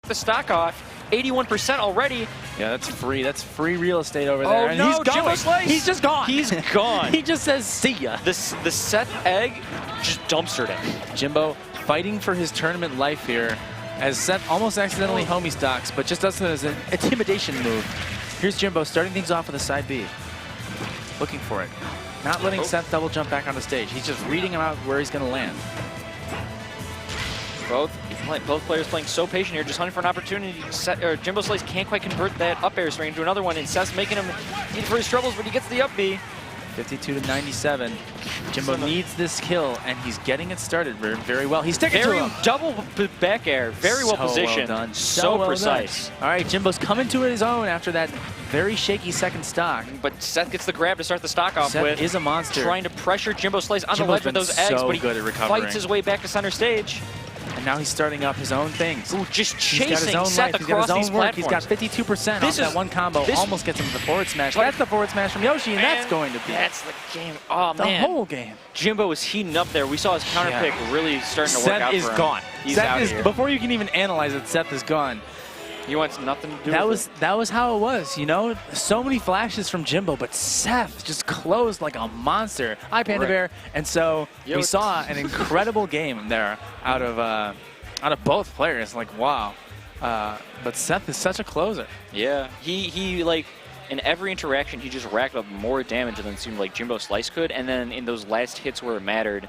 the stock off. 81% already. Yeah, that's free. That's free real estate over there. Oh, and no, he's Jimbo Slice. He's just gone. He's gone. He just says, see ya. The Seth egg just dumpstered him. Jimbo fighting for his tournament life here as Seth almost accidentally homie stocks, but just does it as an intimidation move. Here's Jimbo starting things off with a side B. Looking for it. Not letting Seth double jump back on the stage. He's just reading him out where he's going to land. Both players playing so patient here, just hunting for an opportunity. Jimbo Slice can't quite convert that up air string into another one, and Seth's making him eat for his troubles, but he gets the up B. 52 to 97. Jimbo needs this kill, and he's getting it started very well. He's sticking to him. Double back air, very well positioned, well done. so precise. All right, Jimbo's coming to his own after that very shaky second stock. But Seth gets the grab to start the stock off Seth with. is a monster. Trying to pressure Jimbo Slice on the Jimbo's ledge with those eggs, but he good at recovering. fights his way back to center stage. And now he's starting up his own things. Ooh, just He's got his chasing own Seth life. He's got across his own these work. platforms. He's got 52% off that one combo. Almost gets him to the forward smash. That's the forward smash from Yoshi, and that's going to be That's the game. Oh, the man. whole game. Jimbo was heating up there. We saw his counter pick really starting to work out for him. Seth is gone. He's out of here. Before you can even analyze it, Seth is gone. He wants nothing to do with it. That was how it was, you know? So many flashes from Jimbo, but Seth just closed like a monster. Hi, Panda Bear. And so we saw an incredible game there out of both players. Like, wow. But Seth is such a closer. Yeah. He like, in every interaction, he just racked up more damage than it seemed like Jimbo Slice could. And then in those last hits where it mattered,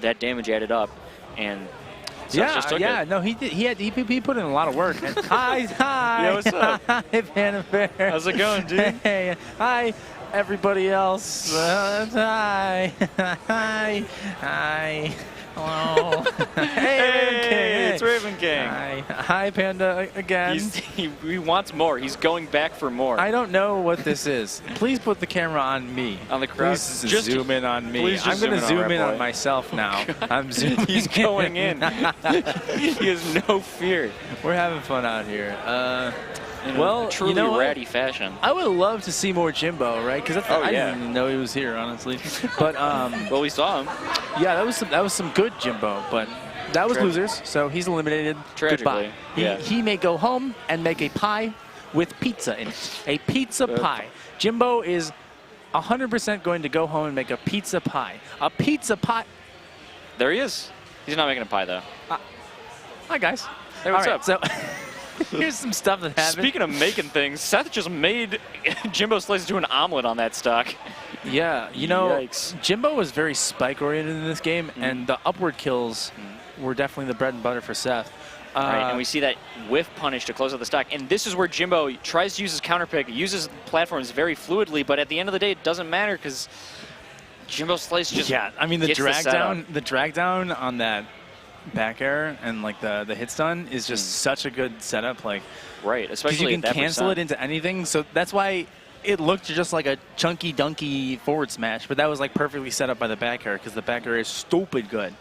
that damage added up. And Seth just took it. No, he did. He put in a lot of work. And hi. Yeah, what's up? Hi, Panda Bear. How's it going, dude? Hey, hi, everybody else. Hi. Hello. Hey, it's Raven King. Hi, Panda again. He wants more. He's going back for more. I don't know what this is. Please put the camera on me. On the crowd. Please just zoom in on me. I'm going to zoom in on myself now. I'm zooming. He's going in. He has no fear. We're having fun out here. In a truly ratty fashion. I would love to see more Jimbo, right? Because I didn't even know he was here, honestly. But well, we saw him. Yeah, that was some good Jimbo, but that was losers. So he's eliminated. Tragically. Goodbye. He may go home and make a pie with pizza in it. A pizza pie. Jimbo is 100% going to go home and make a pizza pie. A pizza pie. There he is. He's not making a pie though. Hi guys. Hey, what's up? So. Here's some stuff that happened. Speaking of making things, Seth just made Jimbo Slice do an omelet on that stock. Yeah, you know, Yikes. Jimbo was very spike-oriented in this game, and the upward kills were definitely the bread and butter for Seth. Right, and we see that whiff punish to close out the stock. And this is where Jimbo tries to use his counter pick, uses platforms very fluidly, but at the end of the day, it doesn't matter because Jimbo Slice just I mean, the drag down on that back air and like the hit stun is just such a good setup, like especially you can cancel it into anything, so that's why it looked just like a chunky dunky forward smash, but that was like perfectly set up by the back air because the back air is stupid good.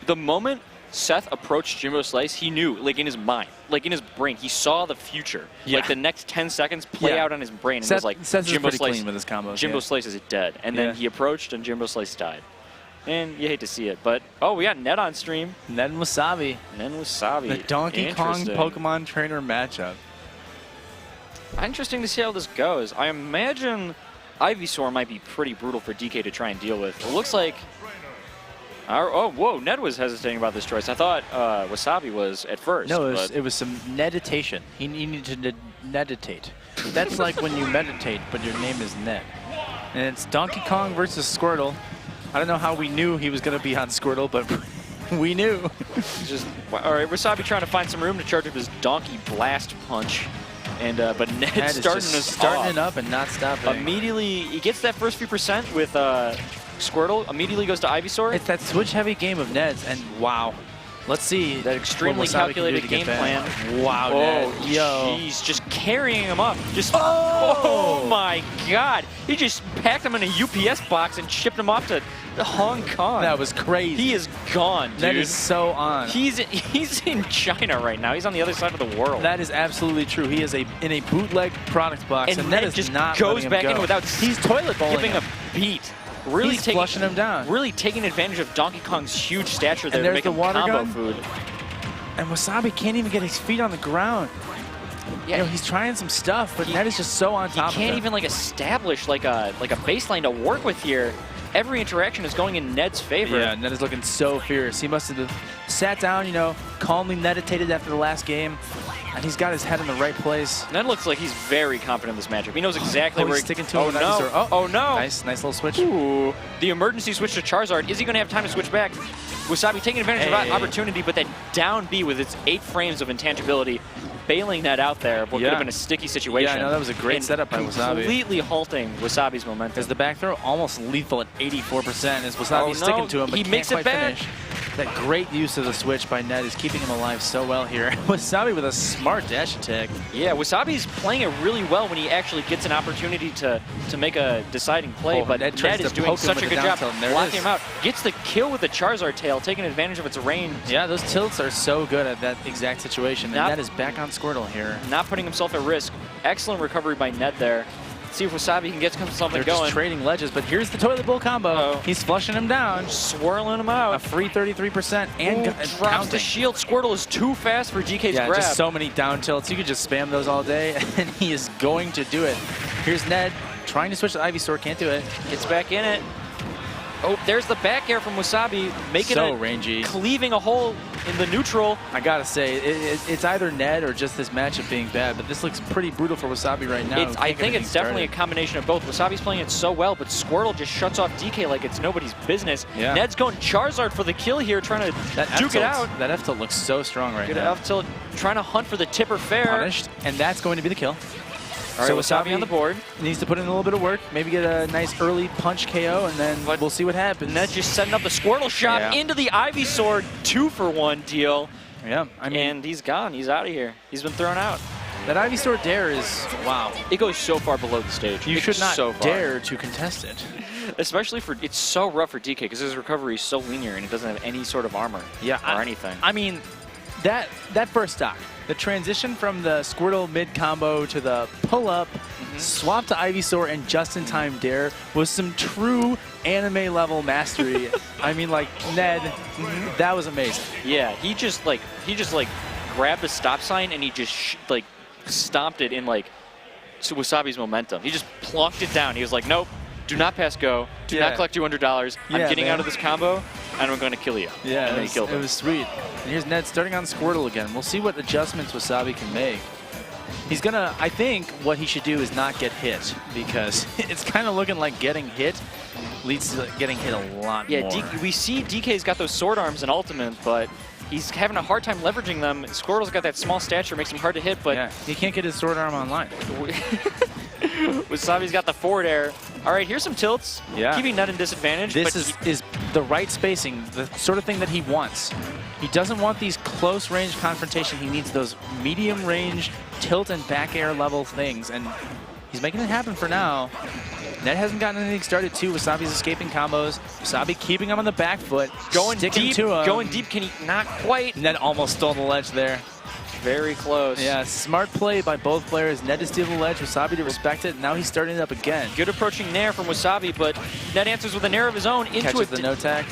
The moment Seth approached Jimbo Slice, he knew, like in his mind, like in his brain, he saw the future. Like the next 10 seconds play out on his brain, and was like, Jimbo Slice clean with his combos. Jimbo Slice is dead, and then he approached and Jimbo Slice died. And you hate to see it, but we got Ned on stream. Ned and Wasabi. The Donkey Kong Pokemon trainer matchup. Interesting to see how this goes. I imagine Ivysaur might be pretty brutal for DK to try and deal with. It looks like... whoa, Ned was hesitating about this choice. I thought Wasabi was at first. No, it was some meditation. He needed to meditate. That's like when you meditate, but your name is Ned. And it's Donkey Kong versus Squirtle. I don't know how we knew he was going to be on Squirtle, but we knew. All right, Wasabi trying to find some room to charge up his Donkey Blast punch. And but Ned starting it up and not stopping. Immediately, he gets that first few percent with Squirtle. Immediately goes to Ivysaur. It's that switch-heavy game of Ned's, and wow. Let's see. That extremely calculated game plan. Wow, Ned. Yo. He's just carrying him up. Oh my God. He just packed him in a UPS box and shipped him off to Hong Kong. That was crazy. He is gone, dude. That is so on. He's in China right now. He's on the other side of the world. That is absolutely true. He is in a bootleg product box, and Ned just not goes back in without. He's toilet bowling giving a beat. Really flushing him down. Really taking advantage of Donkey Kong's huge stature there and to make the him water combo gun. food. And Wasabi can't even get his feet on the ground. Yeah, you know, he's trying some stuff, but Ned is just so on top of him. He can't even like establish like a baseline to work with here. Every interaction is going in Ned's favor. Yeah, Ned is looking so fierce. He must have sat down, you know, calmly meditated after the last game, and he's got his head in the right place. Ned looks like he's very confident in this matchup. He knows exactly where he's sticking to him. Oh no! Nice little switch. Ooh. The emergency switch to Charizard. Is he going to have time to switch back? Wasabi taking advantage of that opportunity, but that down B with its 8 frames of intangibility, bailing that out there, what could have been a sticky situation. Yeah, no, that was a great setup by Wasabi. Completely halting Wasabi's momentum. As the back throw almost lethal at 84%, as Wasabi's sticking to him, but he makes it back. Finish. That great use of the switch by Ned is keeping him alive so well here. Wasabi with a smart dash attack. Yeah, Wasabi's playing it really well when he actually gets an opportunity to make a deciding play, but Ned is doing such a good job blocking him out. Gets the kill with the Charizard tail, taking advantage of its range. Yeah, those tilts are so good at that exact situation, and Ned is back on Squirtle here. Not putting himself at risk. Excellent recovery by Ned there. See if Wasabi can get something They're going. Just trading ledges, but here's the Toilet Bowl combo. He's flushing him down. Swirling him out. A free 33% and drops counting. The shield. Squirtle is too fast for DK's grab. Just so many down tilts. You could just spam those all day, and he is going to do it. Here's Ned trying to switch to Ivysaur. Can't do it. Gets back in it. Oh, there's the back air from Wasabi, making so rangy, cleaving a hole in the neutral. I gotta say, it's either Ned or just this matchup being bad, but this looks pretty brutal for Wasabi right now. I think it's definitely a combination of both. Wasabi's playing it so well, but Squirtle just shuts off DK like it's nobody's business. Yeah. Ned's going Charizard for the kill here, trying to duke it out. That F tilt looks so strong right now. Good F tilt, trying to hunt for the tipper fair. Punished, and that's going to be the kill. All right, so Wasabi on the board. Needs to put in a little bit of work, maybe get a nice early punch KO, and then we'll see what happens. Ned's just setting up the Squirtle shot into the Ivysaur 2-for-1 deal. Yeah, I mean, and he's gone. He's out of here. He's been thrown out. That Ivysaur dare is, wow. It goes so far below the stage. You should not dare to contest it. Especially for, it's so rough for DK because his recovery is so linear and it doesn't have any sort of armor or anything. I mean, that first stock, the transition from the Squirtle mid combo to the pull-up, swap to Ivysaur and just-in-time dare was some true anime-level mastery. I mean, like, Ned, that was amazing. Yeah, he just grabbed the stop sign and he just stomped it in to Wasabi's momentum. He just plunked it down. He was like, nope, do not pass go, do not collect $200. I'm getting out of this combo and I'm going to kill you. Yeah, and then he killed him. It was sweet. And here's Ned starting on Squirtle again. We'll see what adjustments Wasabi can make. He's gonna, I think what he should do is not get hit, because it's kind of looking like getting hit leads to getting hit a lot more. Yeah, we see DK's got those sword arms and ultimate, but he's having a hard time leveraging them. Squirtle's got that small stature, makes him hard to hit, but yeah, he can't get his sword arm online. Wasabi's got the forward air. All right, here's some tilts. Yeah. Keeping Ned in disadvantage. This is the right spacing, the sort of thing that he wants. He doesn't want these close range confrontation. He needs those medium range tilt and back air level things, and he's making it happen for now. Ned hasn't gotten anything started too. Wasabi's escaping combos. Wasabi keeping him on the back foot, sticking to him. Going deep, can he not quite? Ned almost stole the ledge there. Very close. Yeah, smart play by both players. Ned to steal the ledge, Wasabi to respect it, and now he's starting it up again. Good approaching nair from Wasabi, but Ned answers with a nair of his own into Catches the no tag.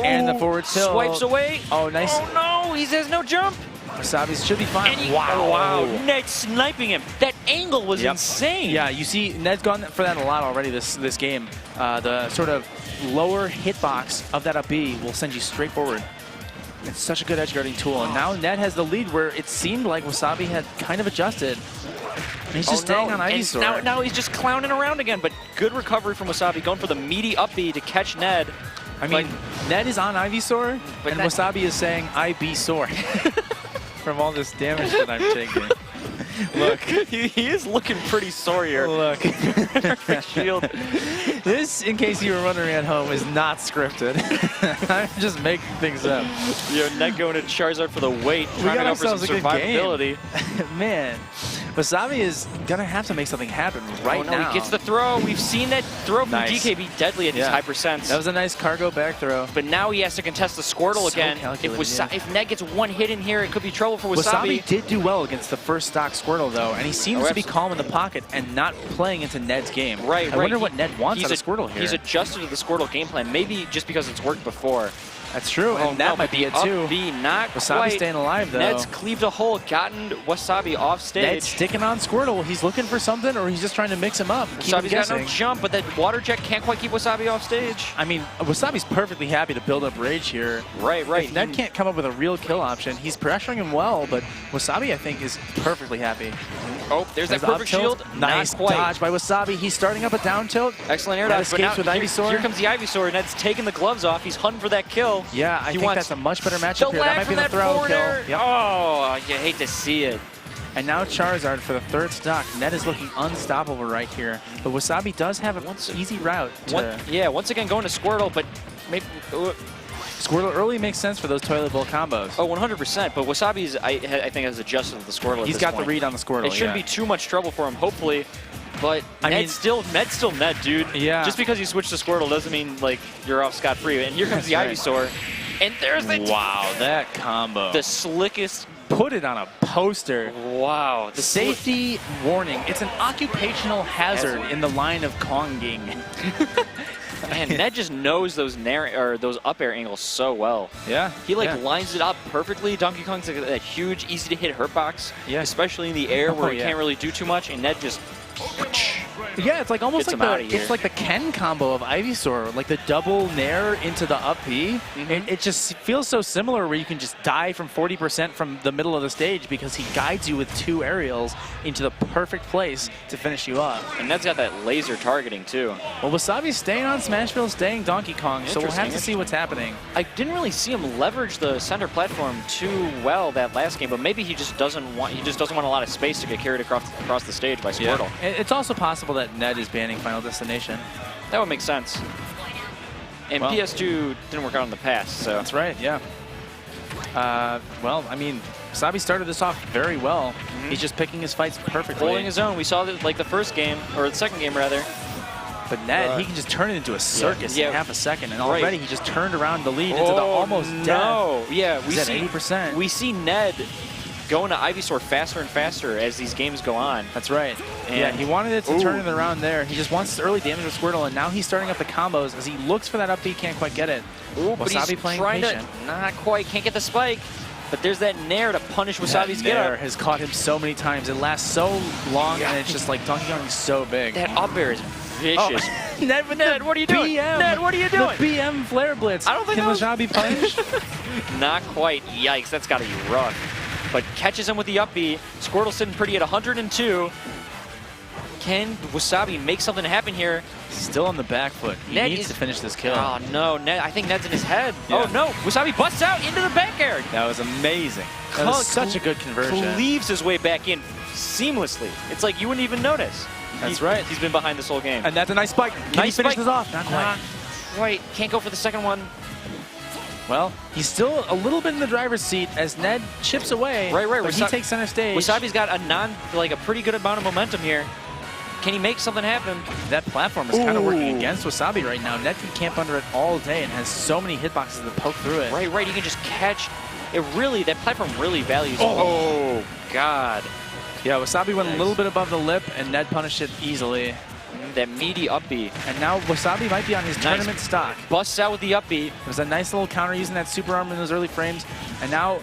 And the forward tilt. Swipes away. Oh, nice. Oh no, he has no jump. Wasabi should be fine. Wow. Ned sniping him. That angle was insane. Yeah, you see, Ned's gone for that a lot already this game. The sort of lower hitbox of that up B will send you straight forward. It's such a good edge guarding tool. And now Ned has the lead where it seemed like Wasabi had kind of adjusted. And he's just staying on Ivysaur. Now he's just clowning around again, but good recovery from Wasabi, going for the meaty up B to catch Ned. I mean, Ned is on Ivysaur, and Wasabi is saying, I be sore. From all this damage that I'm taking. Look. he is looking pretty sore here. Look. Shield. This, in case you were wondering at home, is not scripted. I'm just making things up. Ned going to Charizard for the weight, trying to go for some survivability. Man. Wasabi is going to have to make something happen now. He gets the throw. We've seen that throw from DK be deadly at these high percents. That was a nice cargo back throw. But now he has to contest the Squirtle again. If Ned gets one hit in here, it could be trouble for Wasabi. Wasabi did do well against the first stock Squirtle, though, and he seems to be calm in the pocket and not playing into Ned's game. I wonder what Ned wants out of Squirtle here. He's adjusted to the Squirtle game plan, maybe just because it's worked before. That's true, and that might be it too. Not Wasabi quite. staying alive though. Ned's cleaved a hole, gotten Wasabi off stage. Ned's sticking on Squirtle. He's looking for something, or he's just trying to mix him up. Wasabi's got no jump, but that water jet can't quite keep Wasabi off stage. I mean, Wasabi's perfectly happy to build up rage here. Right. If Ned can't come up with a real kill option, he's pressuring him well, but Wasabi, I think, is perfectly happy. Oh, there's that perfect shield. Nice dodge by Wasabi. He's starting up a down tilt. Excellent air dodge. Escapes with Ivysaur. Here comes the Ivysaur. Ned's taking the gloves off. He's hunting for that kill. Yeah, I think that's a much better matchup here. That might be the throw kill. Yep. Oh, you hate to see it. And now Charizard for the third stock. Ned is looking unstoppable right here. But Wasabi does have an easy route to... once again going to Squirtle, but maybe... Squirtle early makes sense for those toilet bowl combos. Oh, 100%. But Wasabi's, I think, has adjusted to the Squirtle. He's got the read on the Squirtle. It shouldn't be too much trouble for him, hopefully. But Ned's still Ned, dude. Yeah. Just because you switch to Squirtle doesn't mean like you're off scot-free. And here comes the Ivysaur. And there's the... Wow, that combo. The slickest... Put it on a poster. Wow. The safety warning. It's an occupational hazard in the line of Konging. Man, Ned just knows those up air angles so well. Yeah. He lines it up perfectly. Donkey Kong's like that huge, easy to hit hurt box. Yeah. Especially in the air where he can't really do too much, and Ned just... Yeah, it's like almost like the Ken combo of Ivysaur, like the double nair into the up B. It just feels so similar where you can just die from 40% from the middle of the stage because he guides you with two aerials into the perfect place to finish you off. And Ned's got that laser targeting too. Well, Wasabi's staying on Smashville, staying Donkey Kong, so we'll have to see what's happening. I didn't really see him leverage the center platform too well that last game, but maybe he just doesn't want a lot of space to get carried across the stage by Squirtle. Yeah. It's also possible that Ned is banning Final Destination. That would make sense. And PS2 didn't work out in the past, so. That's right, yeah. Well, I mean, Wasabi started this off very well. He's just picking his fights perfectly. Holding his own. We saw that like the first game, or the second game rather. But Ned, he can just turn it into a circus in half a second, and already he just turned around the lead into the almost death. Yeah, we He's see 80%. We see Ned going to Ivysaur faster and faster as these games go on. That's right. And yeah, he wanted it to turn it around there. He just wants early damage with Squirtle, and now he's starting up the combos as he looks for that up B, can't quite get it. Ooh, but Wasabi he's playing trying patient. Not quite, can't get the spike. But there's that nair to punish Wasabi's get up. Has caught him so many times. It lasts so long, and it's just like Donkey Kong is so big. That up air is vicious. Oh. Ned, what are you doing? Ned, what are you doing? The BM Flare Blitz. I don't think Can Wasabi punish? Not quite. Yikes, that's got to be rough. But catches him with the up B. Squirtle sitting pretty at 102. Can Wasabi make something happen here? Still on the back foot. He needs to finish this kill. Oh, no. Ned, I think Ned's in his head. Yeah. Oh, no. Wasabi busts out into the back air. That was amazing. That was such a good conversion. Cleaves his way back in seamlessly. It's like you wouldn't even notice. That's right. He's been behind this whole game. And that's a nice spike. Can he finish this off? Not quite. Not quite. Can't go for the second one. Well, he's still a little bit in the driver's seat as Ned chips away. Right. But he takes center stage. Wasabi's got a pretty good amount of momentum here. Can he make something happen? That platform is kind of working against Wasabi right now. Ned can camp under it all day and has so many hitboxes that poke through it. Right. He can just catch. That platform really values. Oh, God. Yeah, Wasabi went a little bit above the lip, and Ned punished it easily. That meaty up B. And now Wasabi might be on his tournament stock. Busts out with the up B. It was a nice little counter using that super arm in those early frames. And now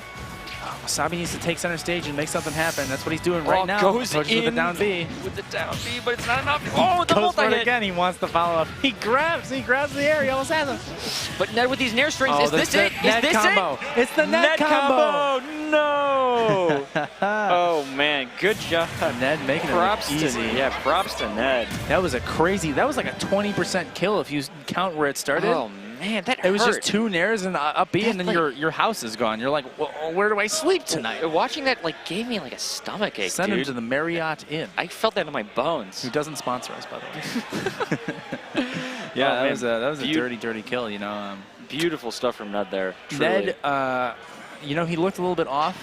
Wasabi needs to take center stage and make something happen. That's what he's doing right now. Goes in with the down B. With the down B, but it's not enough. Oh, the multi-hit. Again, he wants to follow up. He grabs the air. He almost has him. But Ned with these nair strings, is this it? Is this it? It's the Ned combo. No. Oh, man. Good job. Ned making it easy. Yeah, props to Ned. That was that was like a 20% kill if you count where it started. Oh, man, that hurt. It was just two nairs and up B, and then your house is gone. You're like, well, where do I sleep tonight? Watching that gave me like a stomach ache, Send him to the Marriott Inn. I felt that in my bones. Who doesn't sponsor us, by the way. Yeah, that was a dirty kill, you know. Beautiful stuff from Ned there. Truly. Ned, you know, he looked a little bit off.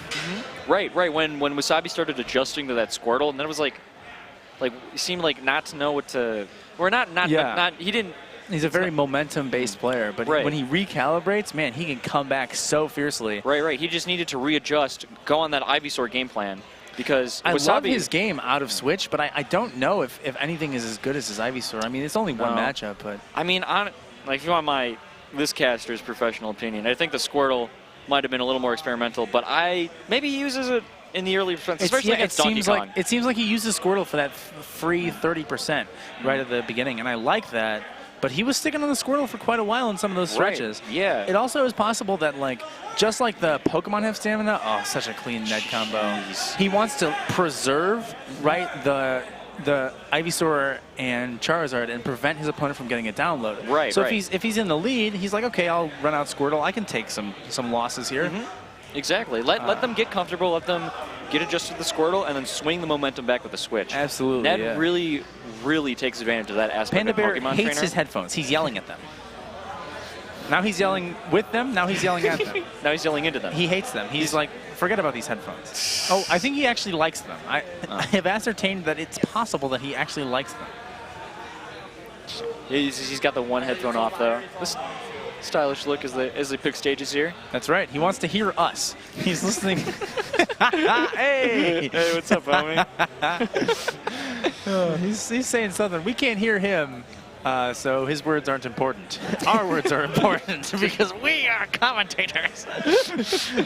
Right. When Wasabi started adjusting to that Squirtle, and then it was like he seemed like not to know what to. Or not. He didn't. He's a very momentum-based player, but when he recalibrates, man, he can come back so fiercely. Right. He just needed to readjust, go on that Ivysaur game plan, because I love his game out of Switch, but I don't know if anything is as good as his Ivysaur. I mean, it's only one matchup, but I mean, if you want my this caster's professional opinion. I think the Squirtle might have been a little more experimental, but maybe he uses it in the early defense, especially against Donkey Kong. It seems like he uses Squirtle for that free 30% right at the beginning, and I like that. But he was sticking on the Squirtle for quite a while in some of those stretches. Right. Yeah. It also is possible that, like, just like the Pokemon have stamina, oh, such a clean Ned combo. He wants to preserve, right, the Ivysaur and Charizard and prevent his opponent from getting it downloaded. Right. So if he's in the lead, he's like, okay, I'll run out Squirtle. I can take some losses here. Exactly. Let them get comfortable. Let them get adjusted to the Squirtle, and then swing the momentum back with the switch. Absolutely. Ned really takes advantage of that aspect Panda of Bear Pokemon hates trainer. his headphones. He's yelling at them. Now he's yelling with them. Now he's yelling at them. Now he's yelling into them. He hates them. He's like, forget about these headphones. Oh, I think he actually likes them. I have ascertained that it's possible that he actually likes them. He's got the one headphone off, though. This stylish look as they pick stages here. That's right. He wants to hear us. He's listening. Hey! Hey, what's up, homie? He's saying something. We can't hear him, so his words aren't important. Our words are important because we are commentators.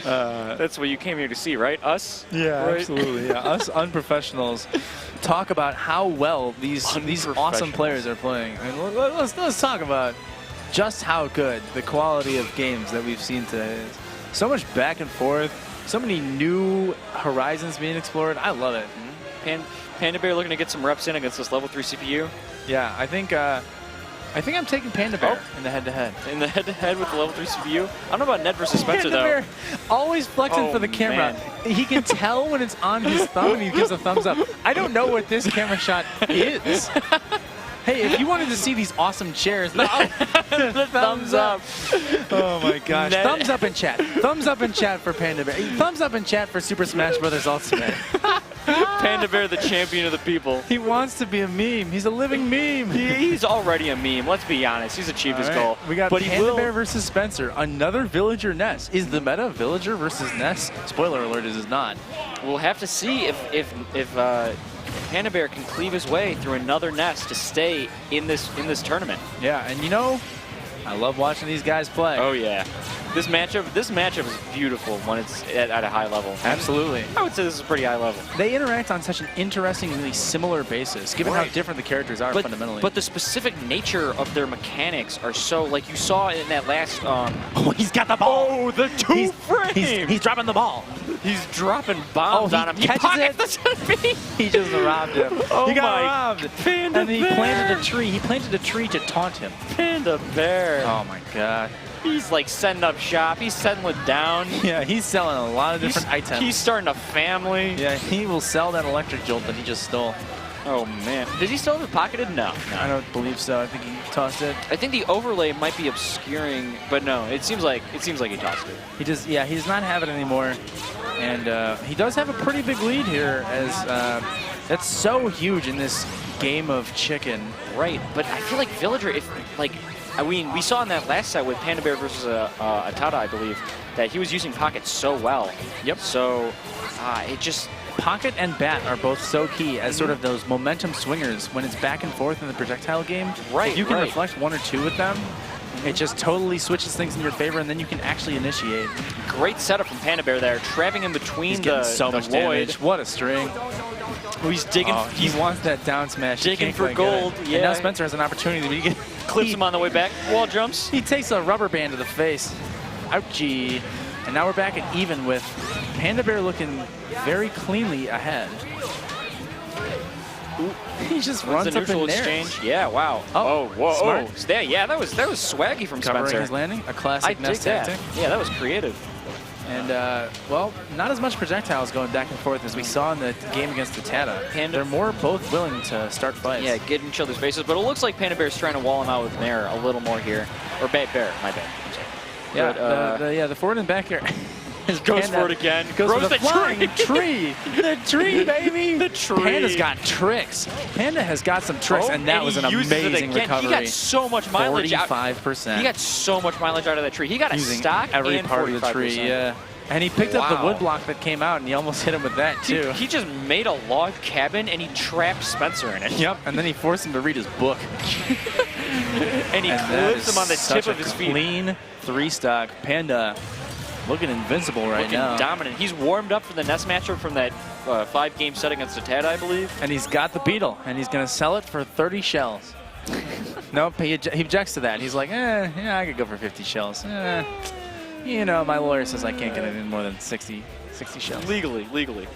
That's what you came here to see, right? Us? Yeah, right? absolutely. Yeah, us unprofessionals talk about how well these awesome players are playing. And let's talk about just how good the quality of games that we've seen today is. So much back and forth, so many new horizons being explored. I love it. Panda Bear looking to get some reps in against this level 3 CPU. Yeah, I think I'm taking Panda Bear in the head-to-head. In the head-to-head with the level 3 CPU? I don't know about Ned versus Spencer, Panda though. Bear always flexing for the camera. Man. He can tell when it's on his thumb and he gives a thumbs up. I don't know what this camera shot is. Hey, if you wanted to see these awesome chairs, the thumbs up. Oh my gosh. Thumbs up in chat. Thumbs up in chat for Panda Bear. Thumbs up in chat for Super Smash Bros. Ultimate. Panda Bear, the champion of the people. He wants to be a meme. He's a living meme. He's already a meme. Let's be honest. He's achieved his goal. We got Panda Bear versus Spencer. Another Villager Ness. Is the meta Villager versus Ness? Spoiler alert, it is not. We'll have to see if Panda Bear can cleave his way through another Ness to stay in this tournament. Yeah, and you know, I love watching these guys play. Oh yeah. This matchup is beautiful when it's at a high level. Absolutely. I would say this is a pretty high level. They interact on such an interestingly similar basis, given how different the characters are fundamentally. But the specific nature of their mechanics are so, like you saw in that last... oh, he's got the ball! Oh, the two-frame! He's dropping the ball. He's dropping bombs on him. He catches it. He just robbed him. Oh, he got robbed. Panda and he Bear. planted a tree. He planted a tree to taunt him. Panda Bear. Oh, my God. He's like setting up shop. He's settling down. Yeah, he's selling a lot of different items. He's starting a family. Yeah, he will sell that electric jolt that he just stole. Oh man, did he still have it pocketed? No. I don't believe so. I think he tossed it. I think the overlay might be obscuring, but no, it seems like he tossed it. He does not have it anymore, and he does have a pretty big lead here. As that's so huge in this game of chicken. Right, but I feel like Villager, we saw in that last set with Panda Bear versus ATATA, I believe, that he was using Pocket so well. Yep. So it just... Pocket and Bat are both so key as sort of those momentum swingers when it's back and forth in the projectile game. Right, if you can reflect one or two with them, it just totally switches things in your favor, and then you can actually initiate. Great setup from Panda Bear there, trapping in between so much damage. What a string. Oh, he's digging. He wants that down smash. Digging for gold. Yeah. And now Spencer has an opportunity to get clips him on the way back. Wall jumps. He takes a rubber band to the face. Ouchie. And now we're back at even with Panda Bear looking very cleanly ahead. Ooh, he just runs up in there. Yeah, wow. Oh, whoa. Smart. Yeah, that was swaggy from Covering Spencer. his landing, a classic Ness tactic. Yeah, that was creative. And, well, not as much projectiles going back and forth as we saw in the game against ATATA. They're more both willing to start fights. Yeah, get in each other's faces. But it looks like Panda Bear's trying to wall him out with Nair a little more here. Or Bear, my bad. I'm sorry. Yeah, the forward and back air. Goes for it again. Goes for the flying tree. The tree, baby. The tree. Panda's got tricks. Panda has got some tricks, and that was an amazing recovery. He got so much mileage 45%. He got so much mileage out of that tree. He got a stock every and part of the tree, yeah. And he picked up the wood block that came out, and he almost hit him with that, too. He just made a log cabin, and he trapped Spencer in it. Yep, and then he forced him to read his book. And he clips him on the tip of his feet. Clean 3-stock. Panda looking invincible right looking now. Dominant. He's warmed up for the Ness matchup from that 5-game set against ATATA, I believe. And he's got the beetle, and he's going to sell it for 30 shells. Nope, he objects to that. He's like, yeah, I could go for 50 shells. You know, my lawyer says I can't get it in more than 60 shells. Legally.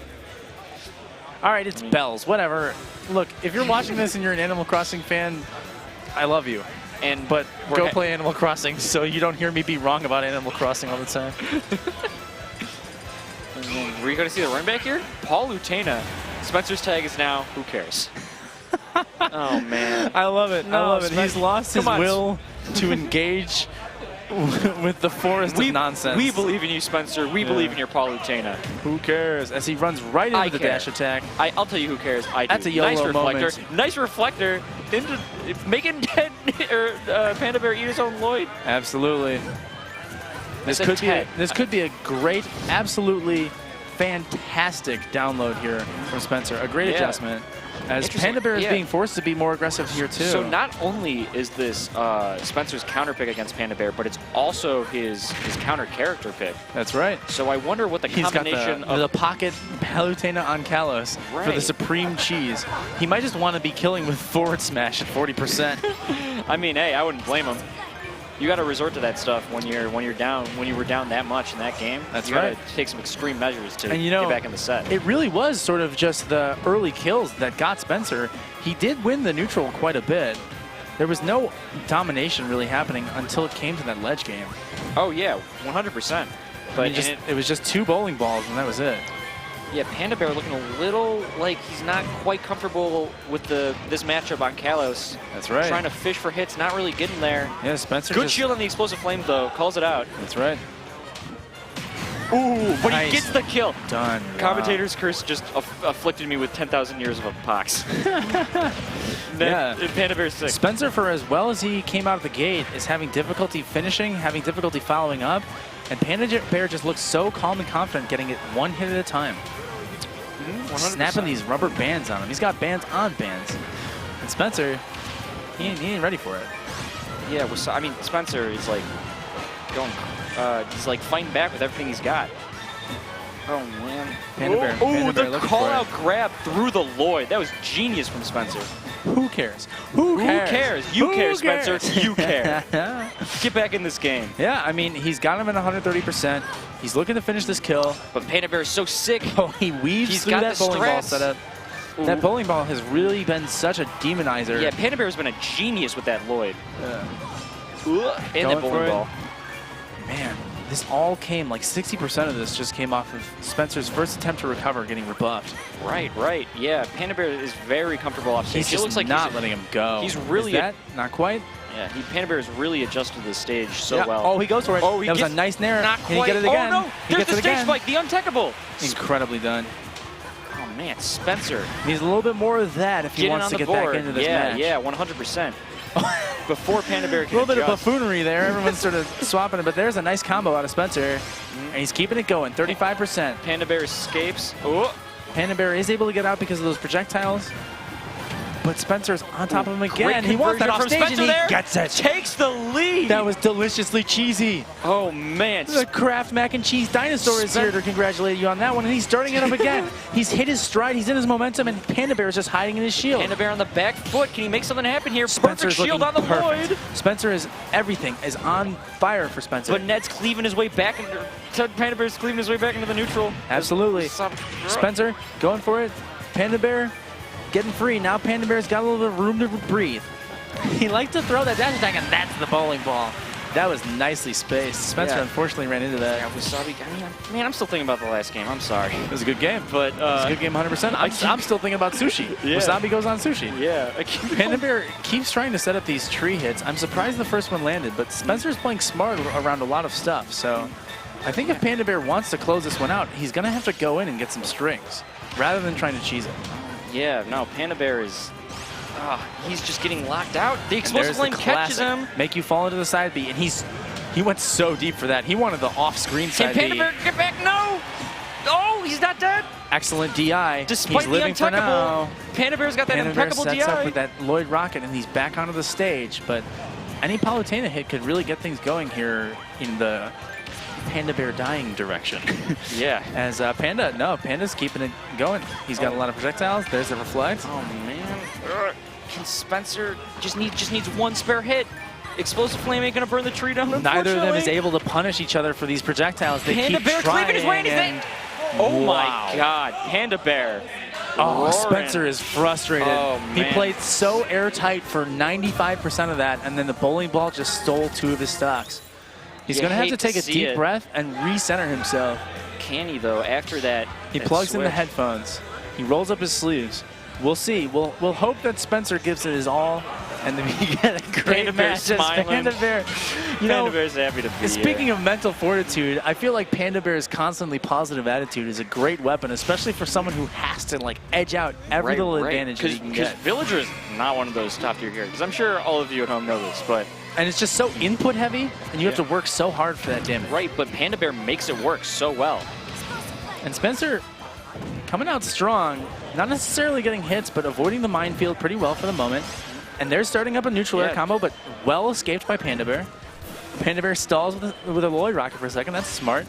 All right, it's bells, whatever. Look, if you're watching this and you're an Animal Crossing fan, I love you. But go play Animal Crossing so you don't hear me be wrong about Animal Crossing all the time. Were you going to see the run back here? Paul Lutena. Spencer's tag is now, who cares? Oh, man. I love it. No, I love it. He's lost his will to engage with the forest of nonsense. We believe in you, Spencer. We believe in your Paul Lutena. Who cares? As he runs right into the dash attack. I'll tell you who cares. I do. That's a YOLO moment. Nice reflector. Into making Panda Bear eat his own Lloyd. Absolutely. This could be a great, absolutely fantastic download here from Spencer. A great adjustment. As Panda Bear is being forced to be more aggressive here, too. So not only is this Spencer's counter pick against Panda Bear, but it's also his counter character pick. That's right. So I wonder what the combination of the pocket Palutena on Kalos for the supreme cheese. He might just want to be killing with forward smash at 40%. I mean, hey, I wouldn't blame him. You got to resort to that stuff when you were down that much in that game. That's you right. got to take some extreme measures to get back in the set. It really was sort of just the early kills that got Spencer. He did win the neutral quite a bit. There was no domination really happening until it came to that ledge game. Oh yeah, 100%. But it was just 2 bowling balls and that was it. Yeah, Panda Bear looking a little like he's not quite comfortable with this matchup on Kalos. That's right. Trying to fish for hits, not really getting there. Yeah, Spencer. Good shield on the explosive flames though, calls it out. That's right. Ooh, but he gets the kill. Done. Commentator's curse just afflicted me with 10,000 years of a pox. Panda Bear's sick. Spencer, for as well as he came out of the gate, is having difficulty finishing, having difficulty following up. And Panda Bear just looks so calm and confident, getting it 1 hit at a time. 100%. Snapping these rubber bands on him. He's got bands on bands. And Spencer, he ain't ready for it. Yeah, well, I mean, Spencer is like going, he's like fighting back with everything he's got. Oh, man. Panda Bear the call-out grab through the Lloyd. That was genius from Spencer. Who cares? Who cares? You care, Spencer. You care. Get back in this game. Yeah, I mean, he's got him at 130%. He's looking to finish this kill. But Panda Bear is so sick. Oh, he weaves through that bowling ball setup. That bowling ball has really been such a demonizer. Yeah, Panda Bear has been a genius with that Lloyd. And that bowling ball. Man, this all came, like 60% of this just came off of Spencer's first attempt to recover, getting rebuffed. Right. Yeah, Panda Bear is very comfortable off stage. He's just not letting him go. He's really... Is that not quite? Yeah, Panda Bear has really adjusted the stage so well. Oh, he goes for it. Oh, that was a nice nair. Not Can he get it again? Oh, no. There's the stage spike, the untechable. Incredibly done. Oh, man, Spencer. Needs a little bit more of that if he wants to get back into this match. Yeah, 100%. Before Panda Bear can a little bit of buffoonery there. Everyone's sort of swapping it, but there's a nice combo out of Spencer. And he's keeping it going, 35%. Panda Bear escapes. Oh. Panda Bear is able to get out because of those projectiles. But Spencer's on top of him again. He wants that off stage and he gets it. Takes the lead. That was deliciously cheesy. Oh, man. The Kraft Mac and Cheese Dinosaur is here to congratulate you on that one. And he's starting it up again. He's hit his stride. He's in his momentum. And Panda Bear is just hiding in his shield. Panda Bear on the back foot. Can he make something happen here? Perfect shield on the Lloyd. Spencer is everything is on fire for Spencer. But Ned's cleaving his way back into Panda Bear's cleaving his way back into the neutral. Absolutely. Spencer going for it. Panda Bear getting free. Now Panda Bear's got a little bit of room to breathe. He likes to throw that dash attack, and that's the bowling ball. That was nicely spaced. Spencer unfortunately ran into that. Yeah, Wasabi. Man, I'm still thinking about the last game. I'm sorry. It was a good game. But it was a good game 100%. I'm still thinking about sushi. Yeah. Wasabi goes on sushi. Yeah. Panda Bear keeps trying to set up these tree hits. I'm surprised the first one landed, but Spencer's playing smart around a lot of stuff. So I think if Panda Bear wants to close this one out, he's going to have to go in and get some strings rather than trying to cheese it. Yeah, no, Panda Bear is... he's just getting locked out. The explosive flame catches him. Make you fall into the side B, and he went so deep for that. He wanted the off-screen side B. Can Panda Bear get back? No! Oh, he's not dead. Excellent DI. Despite he's living for now. Panda Bear's got that impeccable sets DI. up with that Lloyd rocket, and he's back onto the stage. But any Palutena hit could really get things going here in the Panda Bear dying direction. Yeah. As Panda's keeping it going. He's got a lot of projectiles. There's the reflect. Oh man. Can Spencer just needs one spare hit? Explosive Flame ain't gonna burn the tree down. Neither of them is able to punish each other for these projectiles. They Panda keep Bear trying. his way, and oh my God, Panda Bear. Oh, roaring. Spencer is frustrated. Oh, he man. played so airtight for 95% of that, and then the bowling ball just stole 2 of his stocks. He's going to have to take a deep breath and recenter himself. Can he, though, after that? He plugs in the headphones. He rolls up his sleeves. We'll see. We'll hope that Spencer gives it his all, and then we get a great match. Panda Bear, Panda Bear's happy to be here. Speaking of mental fortitude, I feel like Panda Bear's constantly positive attitude is a great weapon, especially for someone who has to like edge out every little advantage that he can get. Because Villager is not one of those top tier characters. I'm sure all of you at home know this, but and it's just so input heavy, and you have to work so hard for that damage. Right, but Panda Bear makes it work so well. And Spencer coming out strong, not necessarily getting hits, but avoiding the minefield pretty well for the moment. And they're starting up a neutral air combo, but well escaped by Panda Bear. Panda Bear stalls with a Lloyd rocket for a second. That's smart.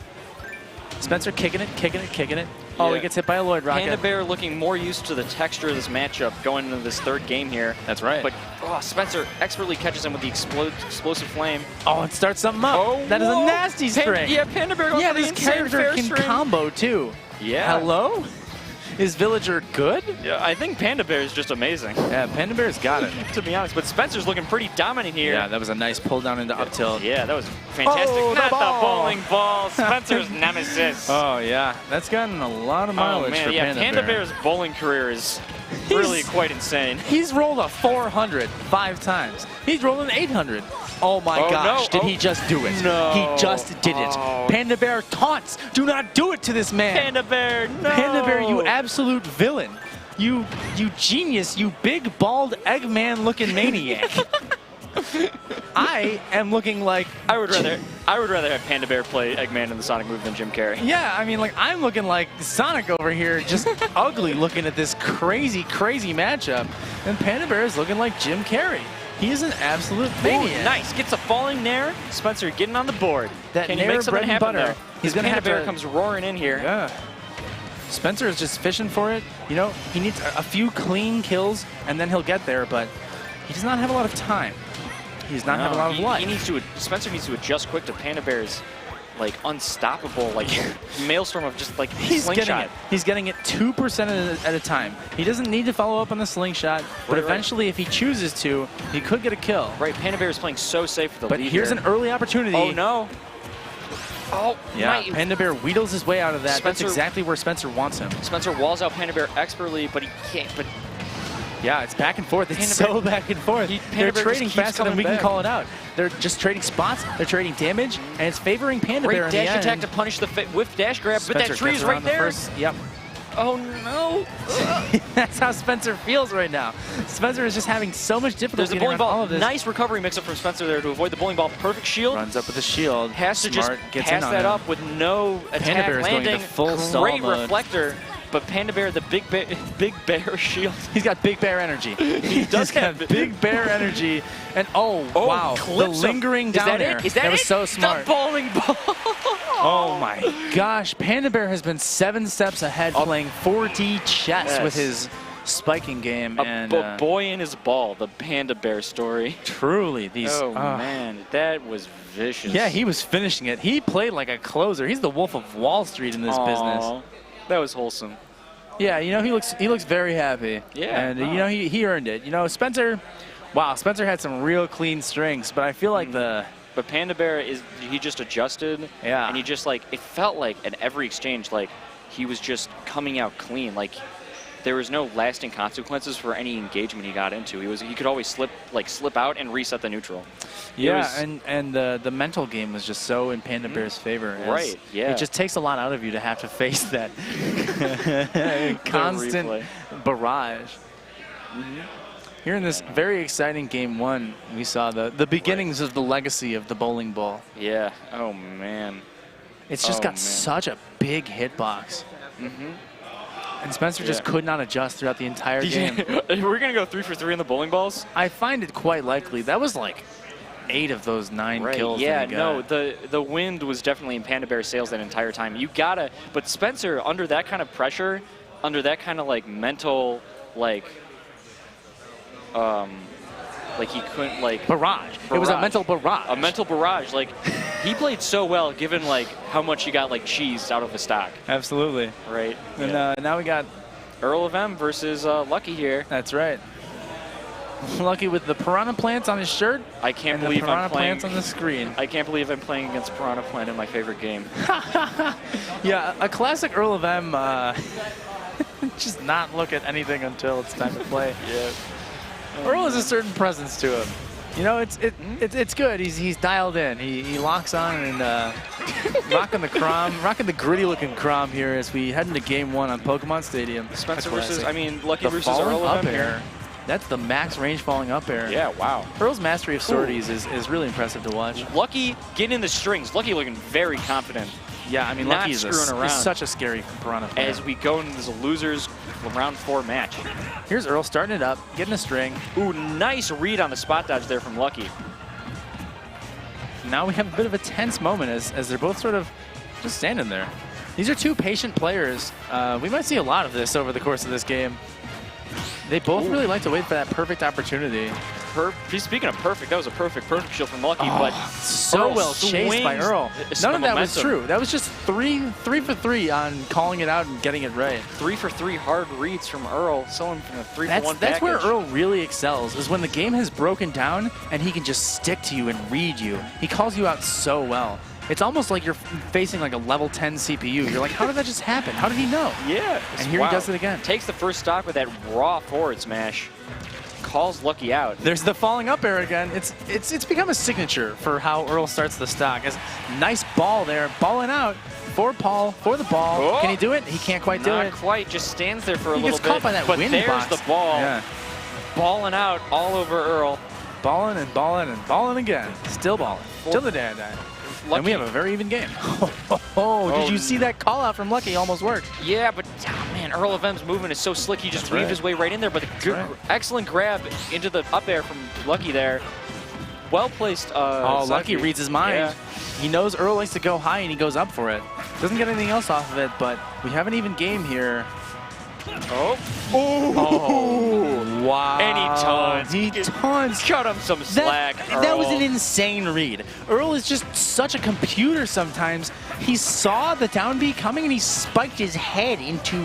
Spencer kicking it. Oh, he gets hit by a Lloyd rocket. Panda Bear looking more used to the texture of this matchup going into this third game here. That's right. But Spencer expertly catches him with the explosive flame. Oh, and starts something up. Oh, that is a nasty string. Panda Bear goes for the this character can combo too. Yeah. Hello? Is Villager good? Yeah, I think Panda Bear is just amazing. Yeah, Panda Bear's got it. To be honest, but Spencer's looking pretty dominant here. Yeah, that was a nice pull down into up tilt. Yeah, that was fantastic. Oh, Not the bowling ball, Spencer's nemesis. Oh, yeah. That's gotten a lot of mileage for Panda Bear's bowling career is really quite insane. He's rolled a 400 5 times. He's rolled an 800. Oh my gosh, did he just do it? No. He just did it. Panda Bear taunts. Do not do it to this man. Panda Bear, no. Panda Bear, you absolute villain. You genius, you big, bald, Eggman looking maniac. I am looking like... I would rather have Panda Bear play Eggman in the Sonic move than Jim Carrey. Yeah, I mean, like, I'm looking like Sonic over here, just ugly looking at this crazy, crazy matchup. And Panda Bear is looking like Jim Carrey. He is an absolute maniac. Nice. Gets a falling Nair. Spencer getting on the board. Can he make something happen there? He's going to have Panda Bear comes roaring in here. Yeah. Spencer is just fishing for it. You know, he needs a few clean kills, and then he'll get there, but he does not have a lot of time. He does not have a lot of life. Spencer needs to adjust quick to Panda Bear's like unstoppable like maelstrom of just like slingshot. He's getting it 2% at a time. He doesn't need to follow up on the slingshot, but eventually if he chooses to, he could get a kill. Right, Panda Bear is playing so safe for the lead. But here's an early opportunity. Oh no. Oh, yeah, Panda Bear wheedles his way out of that. That's exactly where Spencer wants him. Spencer walls out Panda Bear expertly, but he can't. But yeah, it's back and forth. It's so back and forth. They're trading faster than we can call it out. They're just trading spots. They're trading damage, and it's favoring Panda Bear in the end. Dash attack to punish the whiff dash grab, but that tree is right there. Yep. Oh no! That's how Spencer feels right now. Spencer is just having so much difficulty. There's the bowling ball. Nice recovery mix-up from Spencer there to avoid the bowling ball. Perfect shield. Runs up with a shield. Has to just pass that up with no attack Panda Bear is landing. going into full stall Great mode. Reflector. But Panda Bear, the big bear shield. He's got big bear energy. He does have big bear energy. And wow, the lingering down air. That was so smart. The bowling ball. Oh my gosh, Panda Bear has been 7 steps ahead playing 4D chess with his spiking game. A boy in his ball, the Panda Bear story. Truly, these. Oh man, that was vicious. Yeah, he was finishing it. He played like a closer. He's the Wolf of Wall Street in this business. That was wholesome. Yeah, you know, he looks very happy. Yeah. And you know, he earned it. You know, Spencer had some real clean strings, but I feel like But Panda Bear he just adjusted. Yeah. And he just like, it felt like at every exchange, like he was just coming out clean. Like there was no lasting consequences for any engagement he got into. He could always slip out and reset the neutral. Yeah, and the mental game was just so in Panda Bear's favor. Right, yeah. It just takes a lot out of you to have to face that constant barrage. Here in this very exciting game 1, we saw the beginnings of the legacy of the bowling ball. Yeah. Oh man. It's just got such a big hitbox. And Spencer just could not adjust throughout the entire game. We're going to go 3 for 3 on the bowling balls? I find it quite likely. That was like 8 of those 9 kills. Yeah, that he got. no, the wind was definitely in Panda Bear's sails that entire time. You gotta, but Spencer, under that kind of pressure, under that kind of like mental, like he couldn't barrage. It was a mental barrage. A mental barrage. Like he played so well, given like how much he got like cheesed out of the stock. Absolutely. Right. And now we got Earl of M versus Lucky here. That's right. Lucky with the piranha plants on his shirt. I can't and believe the piranha I'm playing plants on the screen. I can't believe I'm playing against Piranha Plant in my favorite game. Yeah, a classic Earl of M. Just not look at anything until it's time to play. Yeah. Earl has a certain presence to him. You know, it's good. He's dialed in. He locks on and rocking the gritty-looking Crom here as we head into Game 1 on Pokemon Stadium. Spencer versus, Lucky the versus Earl of M here. That's the max range falling up air. Yeah, wow. Earl's mastery of sorties is really impressive to watch. Lucky getting in the strings. Lucky looking very confident. Yeah, Lucky is such a scary piranha player. As we go into this losers round 4 match. Here's Earl starting it up, getting a string. Ooh, nice read on the spot dodge there from Lucky. Now we have a bit of a tense moment as they're both sort of just standing there. These are 2 patient players. We might see a lot of this over the course of this game. They both really like to wait for that perfect opportunity. Speaking of perfect, that was a perfect shield from Lucky, but so well chased by Earl. None of that was true. That was just three for 3 on calling it out and getting it right. 3 for 3 hard reads from Earl, selling from a 3 for 1 package. That's where Earl really excels, is when the game has broken down and he can just stick to you and read you. He calls you out so well. It's almost like you're facing like a level 10 CPU. You're like, how did that just happen? How did he know? Yeah. And here he does it again. Takes the first stock with that raw forward smash. Calls Lucky out. There's the falling up air again. It's become a signature for how Earl starts the stock. Nice ball there, balling out for Paul, for the ball. Oh. Can he do it? He can't quite do it. Not quite, just stands there for a little bit. He gets caught by that wind there's box. The ball. Yeah. Balling out all over Earl. Balling and balling and balling again. Still balling. Till the day I die. And we have a very even game. Did you see that call out from Lucky? Almost worked. Yeah, but man, Earl of M's movement is so slick. He just weaved his way right in there. But excellent grab into the up air from Lucky there. Well placed. Lucky reads his mind. Yeah. He knows Earl likes to go high and he goes up for it. Doesn't get anything else off of it, but we have an even game here. Wow. And he tons. Cut him some slack, that was an insane read. Earl is just such a computer sometimes. He saw the down B coming and he spiked his head into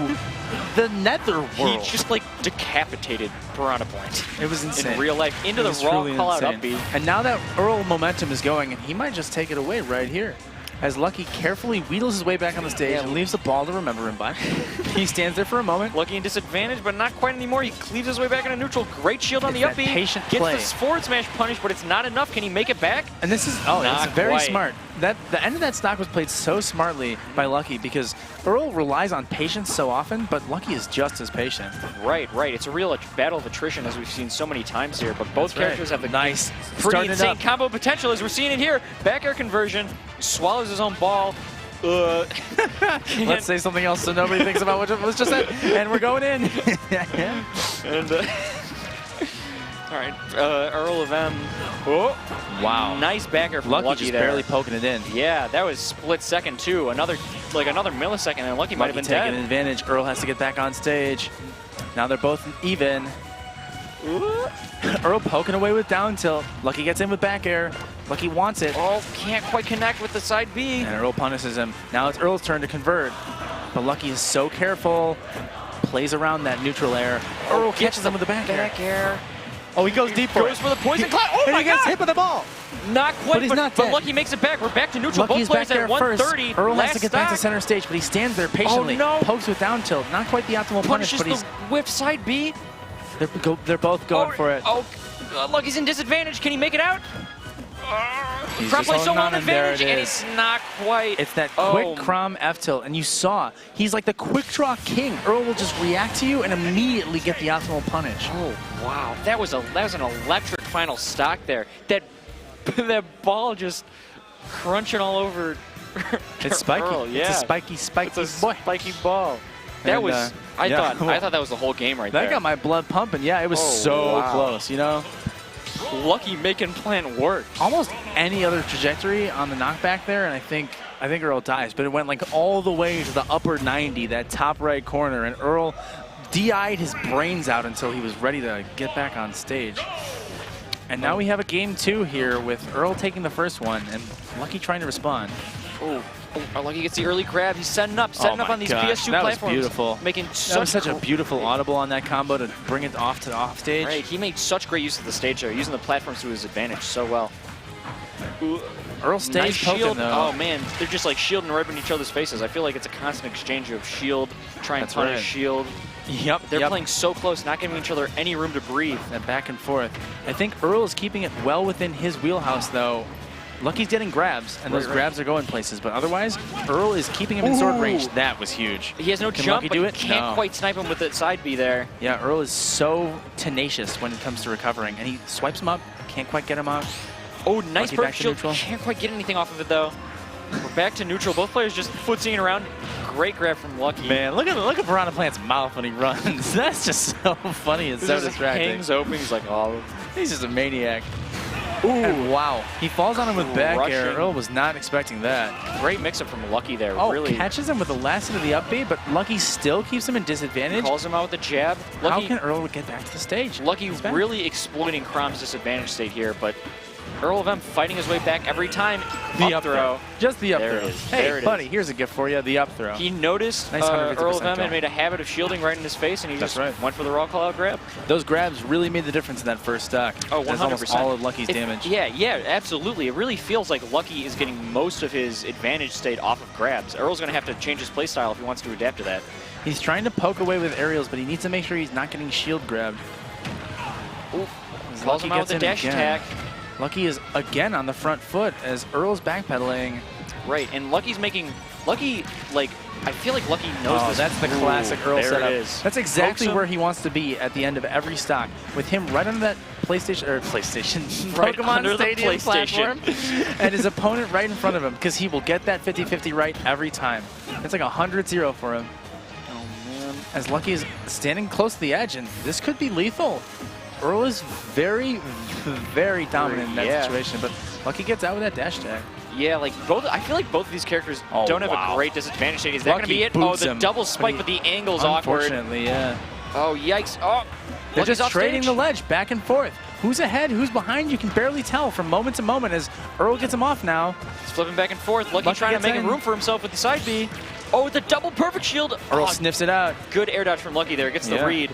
the nether world. He just like decapitated Piranha Plant. It was insane. In real life, into the raw call-out up B. And now that Earl momentum is going, he might just take it away right here. As Lucky carefully wheedles his way back on the stage and leaves the ball to remember him by. He stands there for a moment. Lucky in disadvantage, but not quite anymore. He cleaves his way back into neutral. Great shield on the up B. Patient Gets play. the forward smash punish, but it's not enough. Can he make it back? And this is it's very smart. The end of that stock was played so smartly by Lucky because Earl relies on patience so often, but Lucky is just as patient. Right. It's a real battle of attrition as we've seen so many times here, but both characters have the nice, pretty insane combo potential as we're seeing it here. Back air conversion, swallows his own ball. Let's say something else so nobody thinks about what was just said. And we're going in. And all right, Earl of M. Wow. Nice backer from Lucky just there. Barely poking it in. Yeah, that was split second too. Another millisecond, and Lucky might have been dead. Taking advantage. Earl has to get back on stage. Now they're both even. Earl poking away with down tilt. Lucky gets in with back air. Lucky wants it. Can't quite connect with the side B. And Earl punishes him. Now it's Earl's turn to convert. But Lucky is so careful. Plays around that neutral air. Earl catches him with the back air. He goes deep for it. Goes for the poison cloud. And he gets hit with the ball. Not quite, but Lucky makes it back. We're back to neutral. Lucky's both players back there at 130. First. Earl has to get back to center stage, but he stands there patiently. Pokes with down tilt. Not quite the optimal punish, but he's the whip side B. They're both going for it. Lucky's in disadvantage. Can he make it out? Drop play so on advantage, and it's not quite. It's that quick Crom F tilt, and you saw he's like the quick draw king. Earl will just react to you and immediately get the optimal punish. Oh wow, that was an electric final stock there. That ball just crunching all over It's spiky. Earl, yeah. It's a spiky It's a boy. spiky ball. That And, was, I thought that was the whole game right there. That got my blood pumping. Yeah, it was close, you know? Lucky making plan work. Almost any other trajectory on the knockback there, and I think Earl dies, but it went like all the way to the upper 90, that top right corner, and Earl DI'd his brains out until he was ready to get back on stage. And now we have a game 2 here with Earl taking the first one and Lucky trying to respond. Oh, Lucky gets the early grab. He's setting up on these PS2 that platforms. Was beautiful. Making that was such a beautiful audible on that combo to bring it off to the off stage. Right, he made such great use of the stage there, using the platforms to his advantage so well. Earl stays nice poking shield. though. Oh man, they're just like shielding right in each other's faces. I feel like it's a constant exchange of shield, try and punish shield. Yep. They're playing so close, not giving each other any room to breathe. And back and forth. I think Earl is keeping it well within his wheelhouse though. Lucky's getting grabs, and those grabs are going places. But otherwise, Earl is keeping him in sword range. That was huge. He has no Can jump, Lucky but do he it? can't quite snipe him with the side B there. Yeah, Earl is so tenacious when it comes to recovering. And he swipes him up, can't quite get him out. Oh, nice perfect shield. Neutral. Can't quite get anything off of it, though. We're back to neutral. Both players just footsying around. Great grab from Lucky. Man, look at Piranha Plant's mouth when he runs. That's just so funny and so distracting. Hangs open. He's like, oh. He's just a maniac. Ooh. And wow. He falls on him with back air. Earl was not expecting that. Great mix-up from Lucky there. Oh, really catches him with the last hit of the up B, but Lucky still keeps him in disadvantage. Calls him out with the jab. Lucky, how can Earl get back to the stage? Lucky really exploiting Crom's disadvantage state here, but Earl of M fighting his way back every time. The up throw. Just the up there throw. It is. Hey, there it buddy, is. here's a gift for you, the up throw. He noticed nice Earl of M kill. had made a habit of shielding right in his face, and he just went for the raw call-out grab. Those grabs really made the difference in that first stock. Oh, 100%. That's almost all of Lucky's damage. Yeah, absolutely. It really feels like Lucky is getting most of his advantage state off of grabs. Earl's going to have to change his playstyle if he wants to adapt to that. He's trying to poke away with aerials, but he needs to make sure he's not getting shield grabbed. Ooh, calls him out with a dash attack. Lucky is again on the front foot as Earl's backpedaling. Right, and Lucky's making... Lucky, like, I feel like Lucky knows this. That's the classic Earl setup. It is. That's exactly where he wants to be at the end of every stock. With him right under that PlayStation, right Pokemon under Stadium the PlayStation platform, and his opponent right in front of him, because he will get that 50-50 right every time. It's like 100-0 for him. Oh, man. As Lucky is standing close to the edge, and this could be lethal. Earl is very, very dominant in that situation, but Lucky gets out with that dash tag. Yeah, like both. I feel like both of these characters don't have a great disadvantage state. Is that going to be it? Oh, the double spike, but the angle's awkward. Unfortunately, yeah. Oh, yikes. Oh, they're just trading the ledge back and forth. Who's ahead, who's behind, you can barely tell from moment to moment as Earl gets him off now. He's flipping back and forth. Lucky trying to make room for himself with the side B. Oh, the double perfect shield. Earl sniffs it out. Good air dodge from Lucky there. Gets the read.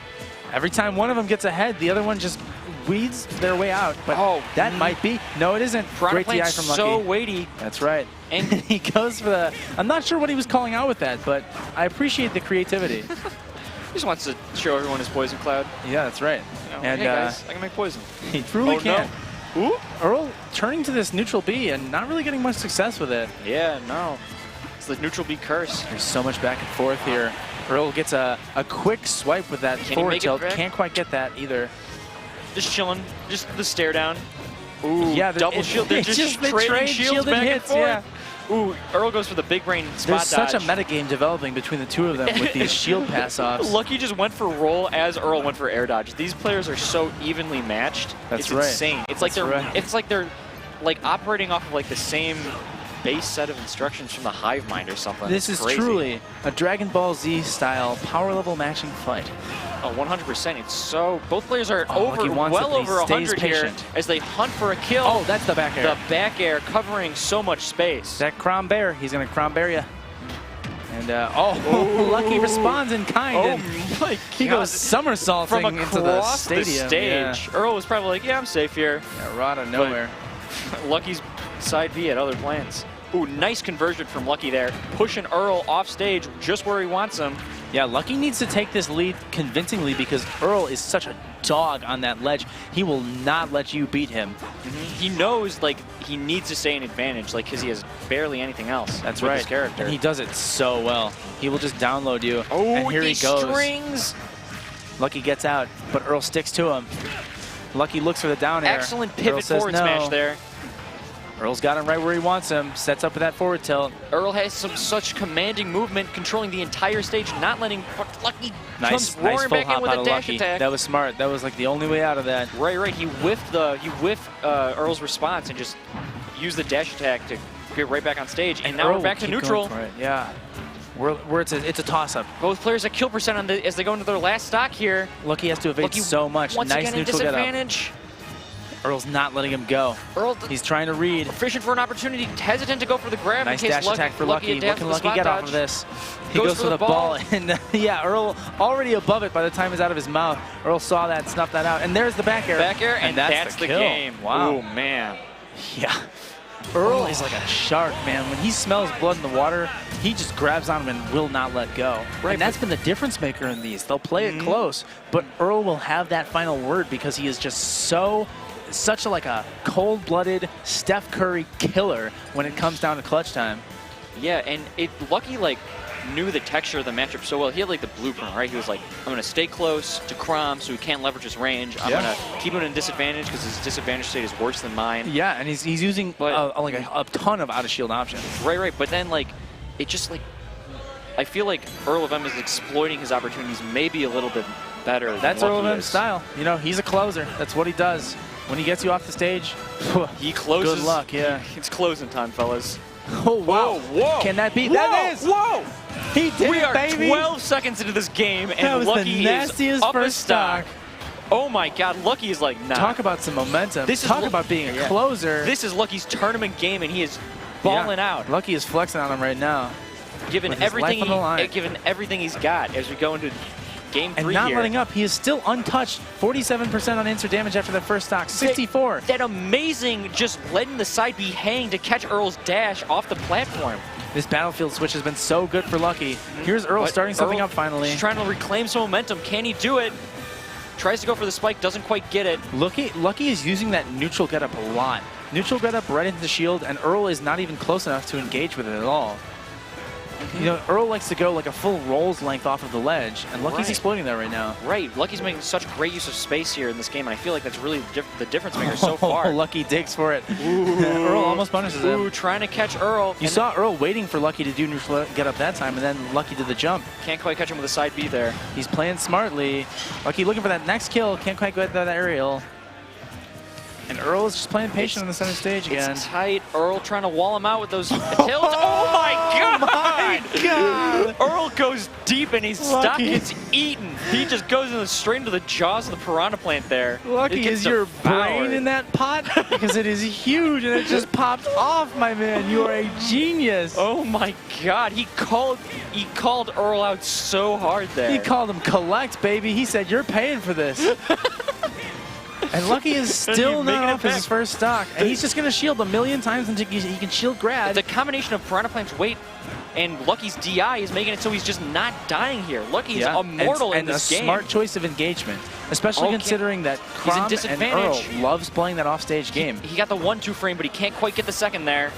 Every time one of them gets ahead, the other one just weeds their way out. But that might be. No, it isn't. Great DI from Lucky. So weighty. That's right. And he goes for the... I'm not sure what he was calling out with that, but I appreciate the creativity. He just wants to show everyone his poison cloud. Yeah, that's right. You know, and hey guys, I can make poison. He truly can. No. Ooh. Earl turning to this neutral B and not really getting much success with it. Yeah, no. It's the neutral B curse. There's so much back and forth here. Earl gets a quick swipe with that forward tilt. Can't quite get that either. Just chilling. Just the stare down. Ooh, yeah, double shield. They're just trading shields back and forth. Yeah. Ooh, Earl goes for the big brain spot There's dodge. such a metagame developing between the two of them with these shield pass-offs. Lucky just went for roll as Earl went for air dodge. These players are so evenly matched. That's it's insane. It's like they're like operating off of like the same base set of instructions from the Hive Mind or something. This is truly a Dragon Ball Z style power level matching fight. Oh, 100%. It's so... Both players are well over 100 here as they hunt for a kill. Oh, that's the back air. The back air covering so much space. That Crom Bear, he's going to Crom Bear you. And, Lucky responds in kind. Oh, my God. He goes somersaulting into the stadium. Yeah. Earl was probably like, yeah, I'm safe here. Yeah, right out of nowhere. Lucky's side B had other plans. Ooh, nice conversion from Lucky there. Pushing Earl off stage just where he wants him. Yeah, Lucky needs to take this lead convincingly because Earl is such a dog on that ledge. He will not let you beat him. He knows, like, he needs to stay in advantage, like, because he has barely anything else. That's with right. His character. And he does it so well. He will just download you. Oh, and here he goes. Strings. Lucky gets out, but Earl sticks to him. Lucky looks for the down air. Excellent pivot forward smash there. Earl's got him right where he wants him. Sets up with that forward tilt. Earl has such commanding movement, controlling the entire stage, not letting Lucky Nice roaring full back hop in with out a of dash Lucky. attack. That was smart. That was like the only way out of that. Right. He whiffed Earl's response and just used the dash attack to get right back on stage. And now Earl we're back to neutral. Yeah. Where it's a toss-up. Both players at kill percent as they go into their last stock here. Lucky has to evade Lucky so much. Once Nice again in neutral get up. disadvantage. Earl's not letting him go. He's trying to read. Fishing for an opportunity, hesitant to go for the grab Nice in case dash attack for Lucky. What can Lucky get off of this? He goes for the ball. And yeah, Earl already above it by the time it's out of his mouth. Earl saw that, snuffed that out. And there's the back air. Back air, and that's the game. Wow. Oh, man. Yeah. Earl is like a shark, man. When he smells blood in the water, he just grabs on him and will not let go. Right, and that's been the difference maker in these. They'll play it close, but Earl will have that final word because he is just such a cold-blooded Steph Curry killer when it comes down to clutch time. Yeah, and Lucky knew the texture of the matchup so well. He had the blueprint, right? He was like, I'm going to stay close to Crom so he can't leverage his range. I'm going to keep him in disadvantage because his disadvantage state is worse than mine. Yeah, and he's using a ton of out-of-shield options. Right. But then it just I feel like Earl of M is exploiting his opportunities maybe a little bit better. That's Earl of M's style. You know, he's a closer. That's what he does. When he gets you off the stage, he closes. Good luck, yeah. It's closing time, fellas. Oh, wow. Whoa. Can that be? Whoa. That is. Whoa. He did we it, are baby. 12 seconds into this game, and that was Lucky the nastiest is up first stock. Oh, my God. Lucky is nah. Talk about some momentum. Talk about being a closer. This is Lucky's tournament game, and he is balling out. Lucky is flexing on him right now. Given everything he's got as we go into Game 3 and not here. letting up. He is still untouched. 47% on insert damage after the first stock. 64. That amazing just letting the side B hang to catch Earl's dash off the platform. This battlefield switch has been so good for Lucky. Here's Earl starting something up finally. He's trying to reclaim some momentum. Can he do it? Tries to go for the spike, doesn't quite get it. Lucky is using that neutral getup a lot. Neutral getup right into the shield, and Earl is not even close enough to engage with it at all. You know, Earl likes to go like a full roll's length off of the ledge, and Lucky's exploiting that right now. Right, Lucky's making such great use of space here in this game, and I feel like that's really the difference maker so far. Lucky digs for it. Earl almost punishes him. Trying to catch Earl. You saw Earl waiting for Lucky to do neutral get up that time, and then Lucky did the jump. Can't quite catch him with a side B there. He's playing smartly. Lucky looking for that next kill, can't quite get that aerial. And Earl is just playing patient on the center stage again. It's tight. Earl trying to wall him out with those tilts. Oh my God! My God! Earl goes deep and he's stuck. It's eaten. He just goes straight into the jaws of the piranha plant there. Lucky, is your brain in that pot? Because it is huge and it just popped off, my man. You are a genius. Oh my God! He called Earl out so hard there. He called him collect, baby. He said, "You're paying for this." And Lucky is still not off his first stock. And he's just going to shield a million times until he can shield grab. The combination of Piranha Plant's weight and Lucky's DI is making it so he's just not dying here. Lucky is immortal in this game. And a smart choice of engagement, especially considering that Crom and Earl loves playing that offstage game. He got the 1-2 frame, but he can't quite get the second there.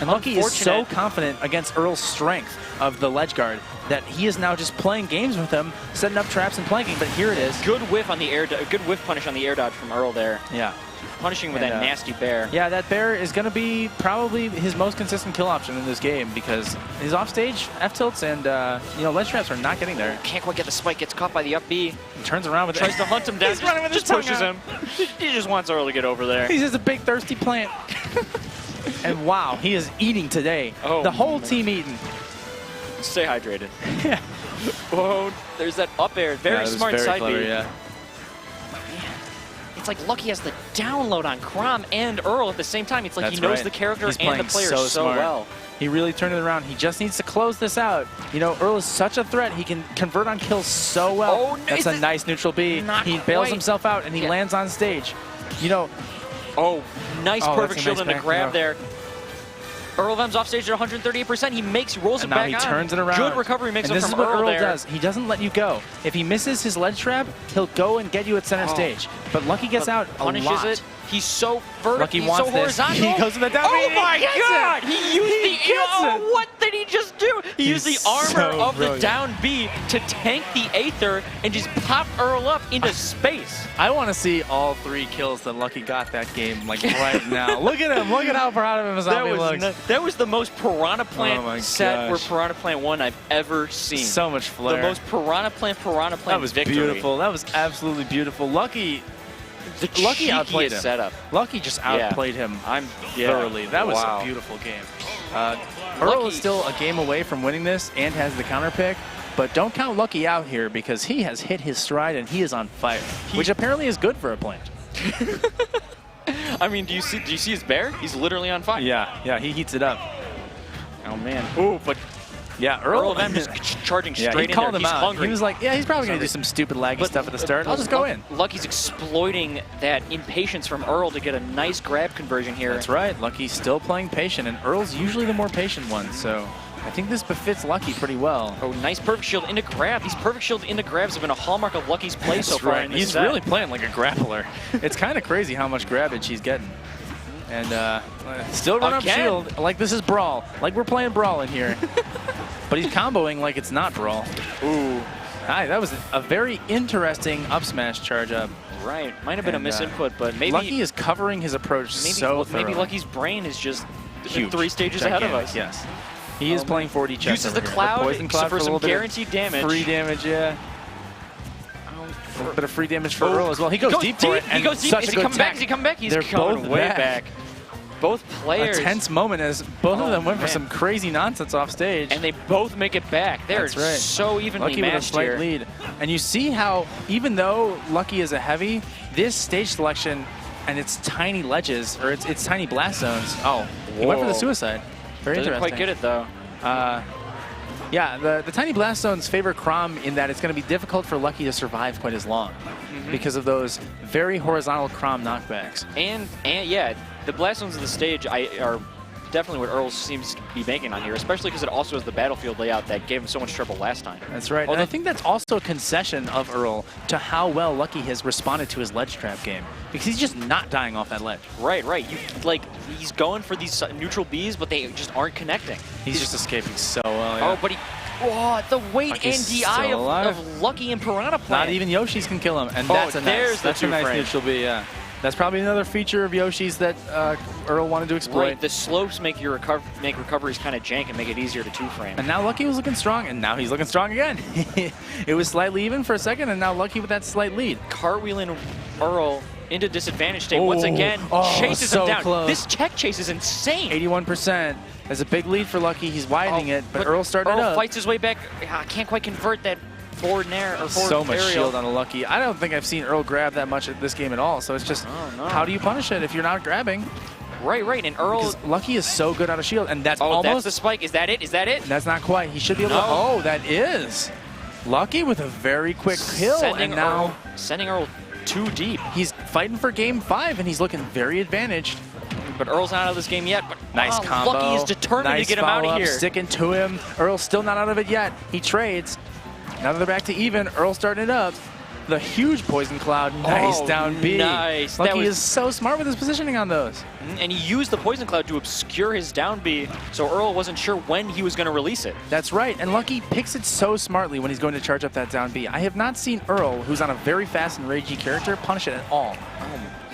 And Lucky is so confident against Earl's strength of the ledge guard that he is now just playing games with him, setting up traps and planking, but here it is. Good whiff on the air, good whiff punish on the air dodge from Earl there. Yeah. Punishing with that nasty bear. Yeah, that bear is going to be probably his most consistent kill option in this game because his offstage F-tilts and ledge traps are not getting there. Can't quite get the spike, gets caught by the up B. He turns around with Tries to hunt him down, He's running with just his pushes him. He just wants Earl to get over there. He's just a big thirsty plant. And wow, he is eating today. Oh, the whole team eating. Stay hydrated. Yeah. Whoa, there's that up air. Very smart side B. Yeah. It's like Lucky has the download on Crom and Earl at the same time. It's like he knows the character and the player so well. He really turned it around. He just needs to close this out. You know, Earl is such a threat. He can convert on kills so well. Oh, that's a nice neutral B. He bails himself out and he lands on stage. You know. Oh, nice perfect shield and the grab there. Earl Vem's offstage at 138%. He rolls it back on. Now he turns it around. Good recovery mix up from Earl there. This is what Earl does. He doesn't let you go. If he misses his ledge trap, he'll go and get you at center stage. But Lucky gets out a lot. He's so vertical. Lucky He's wants so horizontal. He goes to the down. Oh my God! It. He used what did he just do? He used the armor of the down B to tank the Aether and just pop Earl up into space. I want to see all 3 kills that Lucky got that game like right now. Look at him. Look at how proud of him Zombie looks. That was the most Piranha Plant set where Piranha Plant won I've ever seen. So much flair. The most Piranha Plant that was victory. Beautiful. That was absolutely beautiful. Lucky outplayed him. Setup. Lucky just outplayed him thoroughly. That was a beautiful game. Earl is still a game away from winning this and has the counter pick, but don't count Lucky out here because he has hit his stride and he is on fire, which apparently is good for a plant. I mean, do you see his bear? He's literally on fire. Yeah, he heats it up. Oh man. Ooh, but yeah, Earl of M just charging straight in there. He called him out. Hungry. He was like, yeah, he's probably going to do some stupid laggy stuff at the start. I'll just go in. Lucky's exploiting that impatience from Earl to get a nice grab conversion here. That's right. Lucky's still playing patient, and Earl's usually the more patient one, so I think this befits Lucky pretty well. Oh, nice perfect shield into grab. These perfect shield into grabs have been a hallmark of Lucky's play so far in this set. He's really playing like a grappler. It's kind of crazy how much grabbage he's getting. And still run up shield like this is Brawl. Like we're playing Brawl in here. But he's comboing like it's not Brawl. Ooh. Hi, that was a very interesting up smash charge up. Right. Might have been a misinput, but maybe Lucky is covering his approach maybe Lucky's brain is just huge. 3 stages ahead of us. Yes. He is playing 4D chess. Uses the cloud, poison cloud for some guaranteed damage. Free damage, yeah. A little bit of free damage for Earl as well. He goes deep for it. He goes deep. Is he coming back? Is he coming back? He's coming way back. Both players. A tense moment as both of them went for some crazy nonsense off stage. And they both make it back. They're so evenly matched here. Lucky with a slight lead. And you see how, even though Lucky is a heavy, this stage selection and its tiny ledges, or its tiny blast zones. Oh, he went for the suicide. Very interesting. Didn't quite get it, though. Yeah, the tiny blast zones favor Chrom in that it's going to be difficult for Lucky to survive quite as long because of those very horizontal Chrom knockbacks. And yeah, the blast zones of the stage are definitely what Earl seems to be banking on here, especially because it also has the battlefield layout that gave him so much trouble last time. That's right. And I think that's also a concession of Earl to how well Lucky has responded to his ledge trap game, because he's just not dying off that ledge. Right. He's going for these neutral Bs, but they just aren't connecting. He's just escaping so well. Yeah. Oh, but the weight Lucky's and DI of Lucky and Piranha Plant. Not even Yoshi's can kill him, and that's a nice neutral B, yeah. That's probably another feature of Yoshi's that Earl wanted to exploit. Right, the slopes make your recoveries kind of jank and make it easier to 2-frame. And now Lucky was looking strong, and now he's looking strong again. It was slightly even for a second, and now Lucky with that slight lead. Cartwheeling Earl into disadvantage state once again, chases him down. Close. This tech chase is insane. 81%. That's a big lead for Lucky. He's widening it, but Earl started up. Earl fights his way back. Can't quite convert that forward nair or forward so much aerial. Shield on a Lucky. I don't think I've seen Earl grab that much at this game at all. So it's just, how do you punish it if you're not grabbing? Right. And Earl... Because Lucky is so good out of shield, and that's almost... that's the spike. Is that it? That's not quite. He should be able to... Oh, that is. Lucky with a very quick kill, sending Earl too deep. He's fighting for game 5, and he's looking very advantaged. But Earl's not out of this game yet. But nice combo. Lucky is determined to get him out of here. Sticking to him. Earl's still not out of it yet. He trades. Now that they're back to even, Earl starting it up. The huge poison cloud. Nice down B. Nice. Lucky is so smart with his positioning on those. And he used the poison cloud to obscure his down B, so Earl wasn't sure when he was going to release it. That's right. And Lucky picks it so smartly when he's going to charge up that down B. I have not seen Earl, who's on a very fast and ragey character, punish it at all.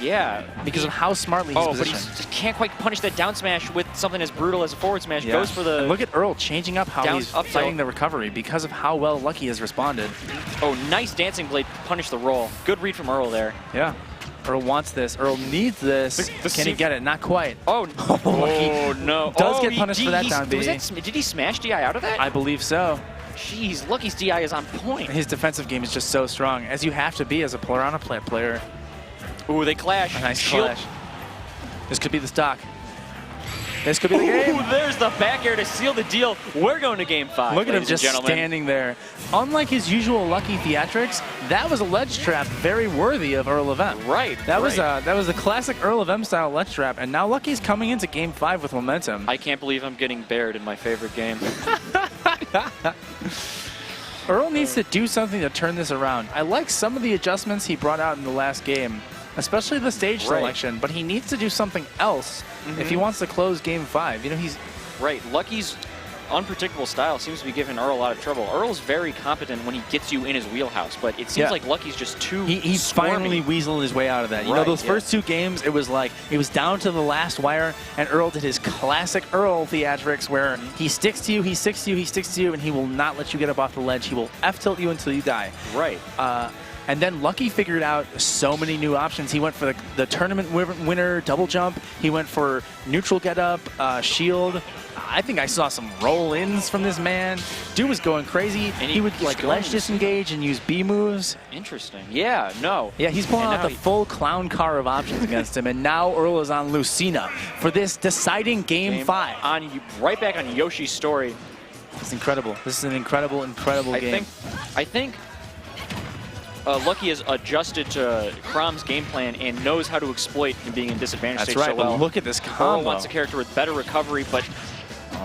Yeah. Because of how smartly he's positioned. But he just can't quite punish that down smash with something as brutal as a forward smash. Goes for the... And look at Earl changing up how he's fighting the recovery because of how well Lucky has responded. Oh, nice dancing blade to punish the roll. Good read from Earl there. Yeah. Earl wants this. Earl needs this. Can he get it? Not quite. Oh, no. Does get punished for that down B. Did he smash DI out of that? I believe so. Jeez, Lucky's DI is on point. His defensive game is just so strong, as you have to be as a Piranha Plant player. Ooh, they clash. A nice clash. This could be the stock. This could be the game. Ooh, there's the back air to seal the deal. We're going to game 5. Look at him just standing there. Unlike his usual Lucky theatrics, that was a ledge trap very worthy of Earl of M. Right. That was a classic Earl of M style ledge trap, and now Lucky's coming into game 5 with momentum. I can't believe I'm getting bared in my favorite game. Earl needs to do something to turn this around. I like some of the adjustments he brought out in the last game, especially the stage selection, but he needs to do something else if he wants to close Game 5. You know, he's... Right. Lucky's unpredictable style seems to be giving Earl a lot of trouble. Earl's very competent when he gets you in his wheelhouse, but it seems like Lucky's just too He's finally weaseled his way out of that. You know, those first 2 games, it was like, it was down to the last wire, and Earl did his classic Earl theatrics where he sticks to you, he sticks to you, he sticks to you, and he will not let you get up off the ledge. He will F-tilt you until you die. Right. And then Lucky figured out so many new options. He went for the tournament winner double jump. He went for neutral get up, shield. I think I saw some roll-ins from this man. Dude was going crazy. And he would like ledge disengage and use B moves. Interesting. Yeah, no. Yeah, he's pulling out the full clown car of options against him. And now Earl is on Lucina for this deciding game 5. Right back on Yoshi's story. It's incredible. This is an incredible game. I think Lucky has adjusted to Crom's game plan and knows how to exploit him being in disadvantage stage so well. But look at this combo. Earl wants a character with better recovery, but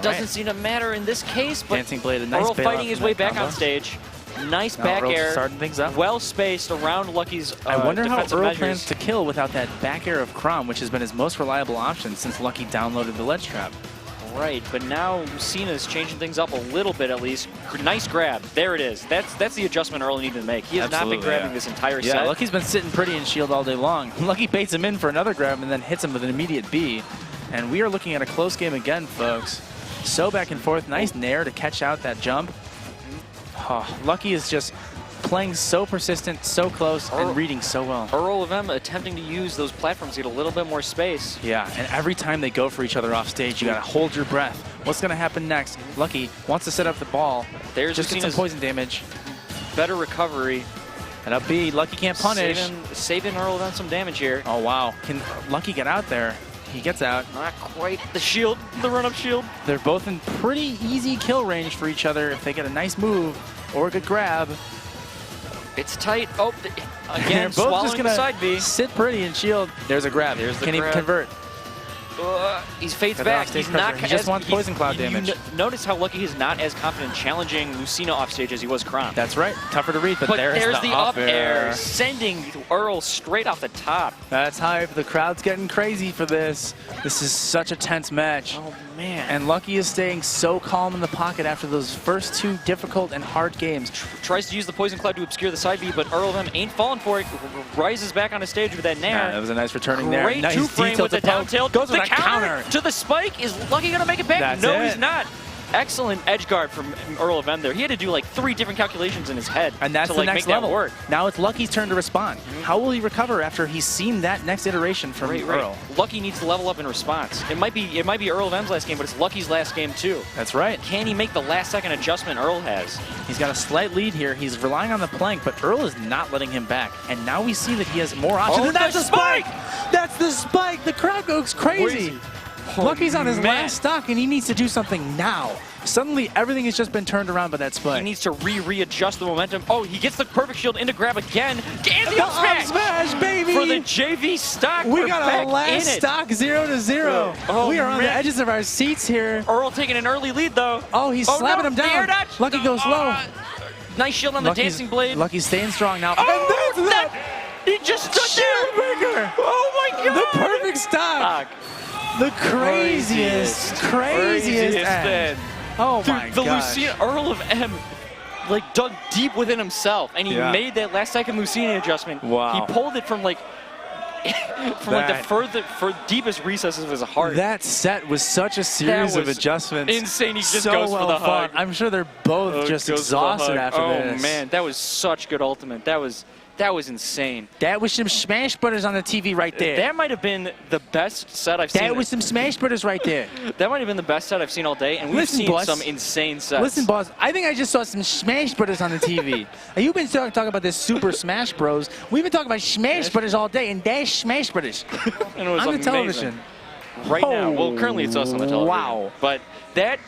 doesn't seem to matter in this case. But Dancing Blade, a nice Earl fighting his way back on stage. Nice back air, starting things up. Well spaced around Lucky's I wonder how Earl measures. plans to kill without that back air of Crom, which has been his most reliable option since Lucky downloaded the ledge trap. Right, but now Lucina's changing things up a little bit at least. Nice grab. There it is. That's the adjustment Earl needed to make. He has not been grabbing this entire set. Yeah, Lucky's been sitting pretty in shield all day long. Lucky baits him in for another grab and then hits him with an immediate B. And we are looking at a close game again, folks. So back and forth. Nice nair to catch out that jump. Oh, Lucky is just playing so persistent, so close, and reading so well. Earl of M attempting to use those platforms to get a little bit more space. Yeah, and every time they go for each other off stage, you gotta hold your breath. What's gonna happen next? Lucky wants to set up the ball. There's just get some poison damage. Better recovery. And up B, Lucky can't punish. Saving Earl of M some damage here. Oh wow, can Lucky get out there? He gets out. Not quite. The shield, the run-up shield. They're both in pretty easy kill range for each other if they get a nice move or a good grab. It's tight. Oh, again, both swallowing just gonna the side B. Sit pretty and shield. There's a grab. Can he convert? He fades back. He's not. He just wants poison cloud damage. Notice how Lucky is not as confident challenging Lucina offstage as he was Crom. That's right. Tougher to read, but there's the up air, sending Earl straight off the top. That's hype. The crowd's getting crazy for this. This is such a tense match. Oh, man. And Lucky is staying so calm in the pocket after those first 2 difficult and hard games. Tries to use the poison cloud to obscure the side B, but Earl of M ain't falling for it. Rises back on the stage with that nair. That was a nice returning there. Great nice two-frame with the down tilt. Goes with a counter to the spike. Is Lucky going to make it back? No, he's not. Excellent edge guard from Earl of M there. He had to do like 3 different calculations in his head and that's to the next make level. That work. Now it's Lucky's turn to respond. How will he recover after he's seen that next iteration from Earl? Lucky needs to level up in response. It might be Earl of M's last game, but it's Lucky's last game too. That's right. Can he make the last second adjustment Earl has? He's got a slight lead here. He's relying on the plank, but Earl is not letting him back. And now we see that he has more options. Oh, that's the spike! That's the spike! The crowd goes crazy. Lucky's on his last stock, and he needs to do something now. Suddenly, everything has just been turned around by that spike. He needs to readjust the momentum. Oh, he gets the perfect shield into grab again. And the up smash, baby! For the JV stock. We got a last stock 0-0. Oh, we are on the edges of our seats here. Earl taking an early lead, though. Oh, he's slapping him down. Lucky goes low. Nice shield on the dancing blade. Lucky's staying strong now. Oh, and that! He just stood there. Oh, my God. The perfect stock. The craziest end. Oh my gosh. The Lucina, Earl of M, like dug deep within himself, and he made that last second Lucina adjustment. Wow. He pulled it from like the deepest recesses of his heart. That set was such a series of adjustments. Insane. He just goes for the hug. I'm sure they're both just exhausted after this. Oh man, that was such good ultimate. That was insane. That was some smash butters on the TV right there. That might have been the best set I've seen. That was some smash butters right there. That might have been the best set I've seen all day, and we've seen some insane sets. Listen, boss, I think I just saw some smash butters on the TV. You've been talking about this Super Smash Bros. We've been talking about smash butters all day, and that's smash butters. And it was on amazing. the television. Right now. Well, currently it's us on the television. Wow. But that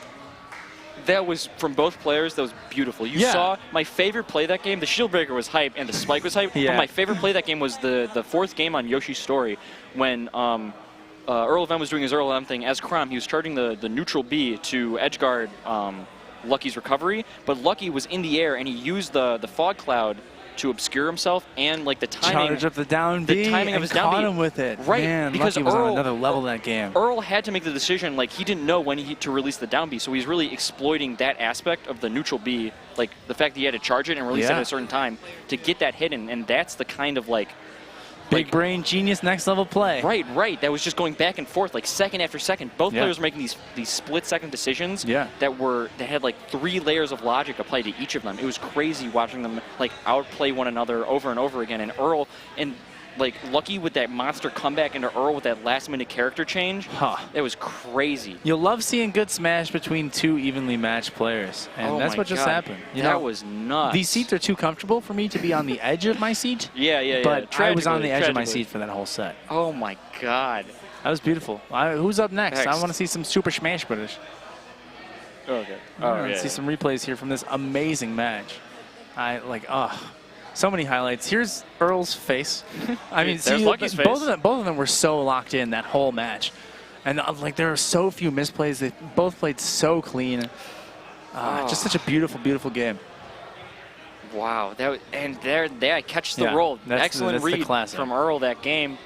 was, from both players, that was beautiful. You saw my favorite play that game. The shield breaker was hype and the spike was hype. But my favorite play that game was the 4th game on Yoshi's story when Earl of M was doing his Earl of M thing. As Crom, he was charging the neutral B to edgeguard Lucky's recovery. But Lucky was in the air and he used the fog cloud to obscure himself, and like the timing. Charge up the down B. The timing of his down B. Caught him with it. Right, Man, because Lucky was on Earl, another level that game. Earl had to make the decision, like he didn't know when to release the down B, so he's really exploiting that aspect of the neutral B, like the fact that he had to charge it and release it at a certain time to get that hit in, and that's the kind of like big brain genius next level play. Right. That was just going back and forth, like second after second. Both players were making these split-second decisions that had like 3 layers of logic applied to each of them. It was crazy watching them like outplay one another over and over again. And Earl and like Lucky with that monster comeback into Earl with that last-minute character change. That was crazy. You'll love seeing good smash between 2 evenly matched players, and that's what just happened. That was nuts. These seats are too comfortable for me to be on the edge of my seat. Yeah. But I was on the edge of my seat for that whole set. Oh my God. That was beautiful. Who's up next? I want to see some Super Smash Brothers. Okay. See some replays here from this amazing match. So many highlights. Here's Earl's face. I mean, see, Lucky's face. both of them were so locked in that whole match, and like there were so few misplays. They both played so clean. Just such a beautiful, beautiful game. Wow, there I catch the roll. Excellent read from Earl that game.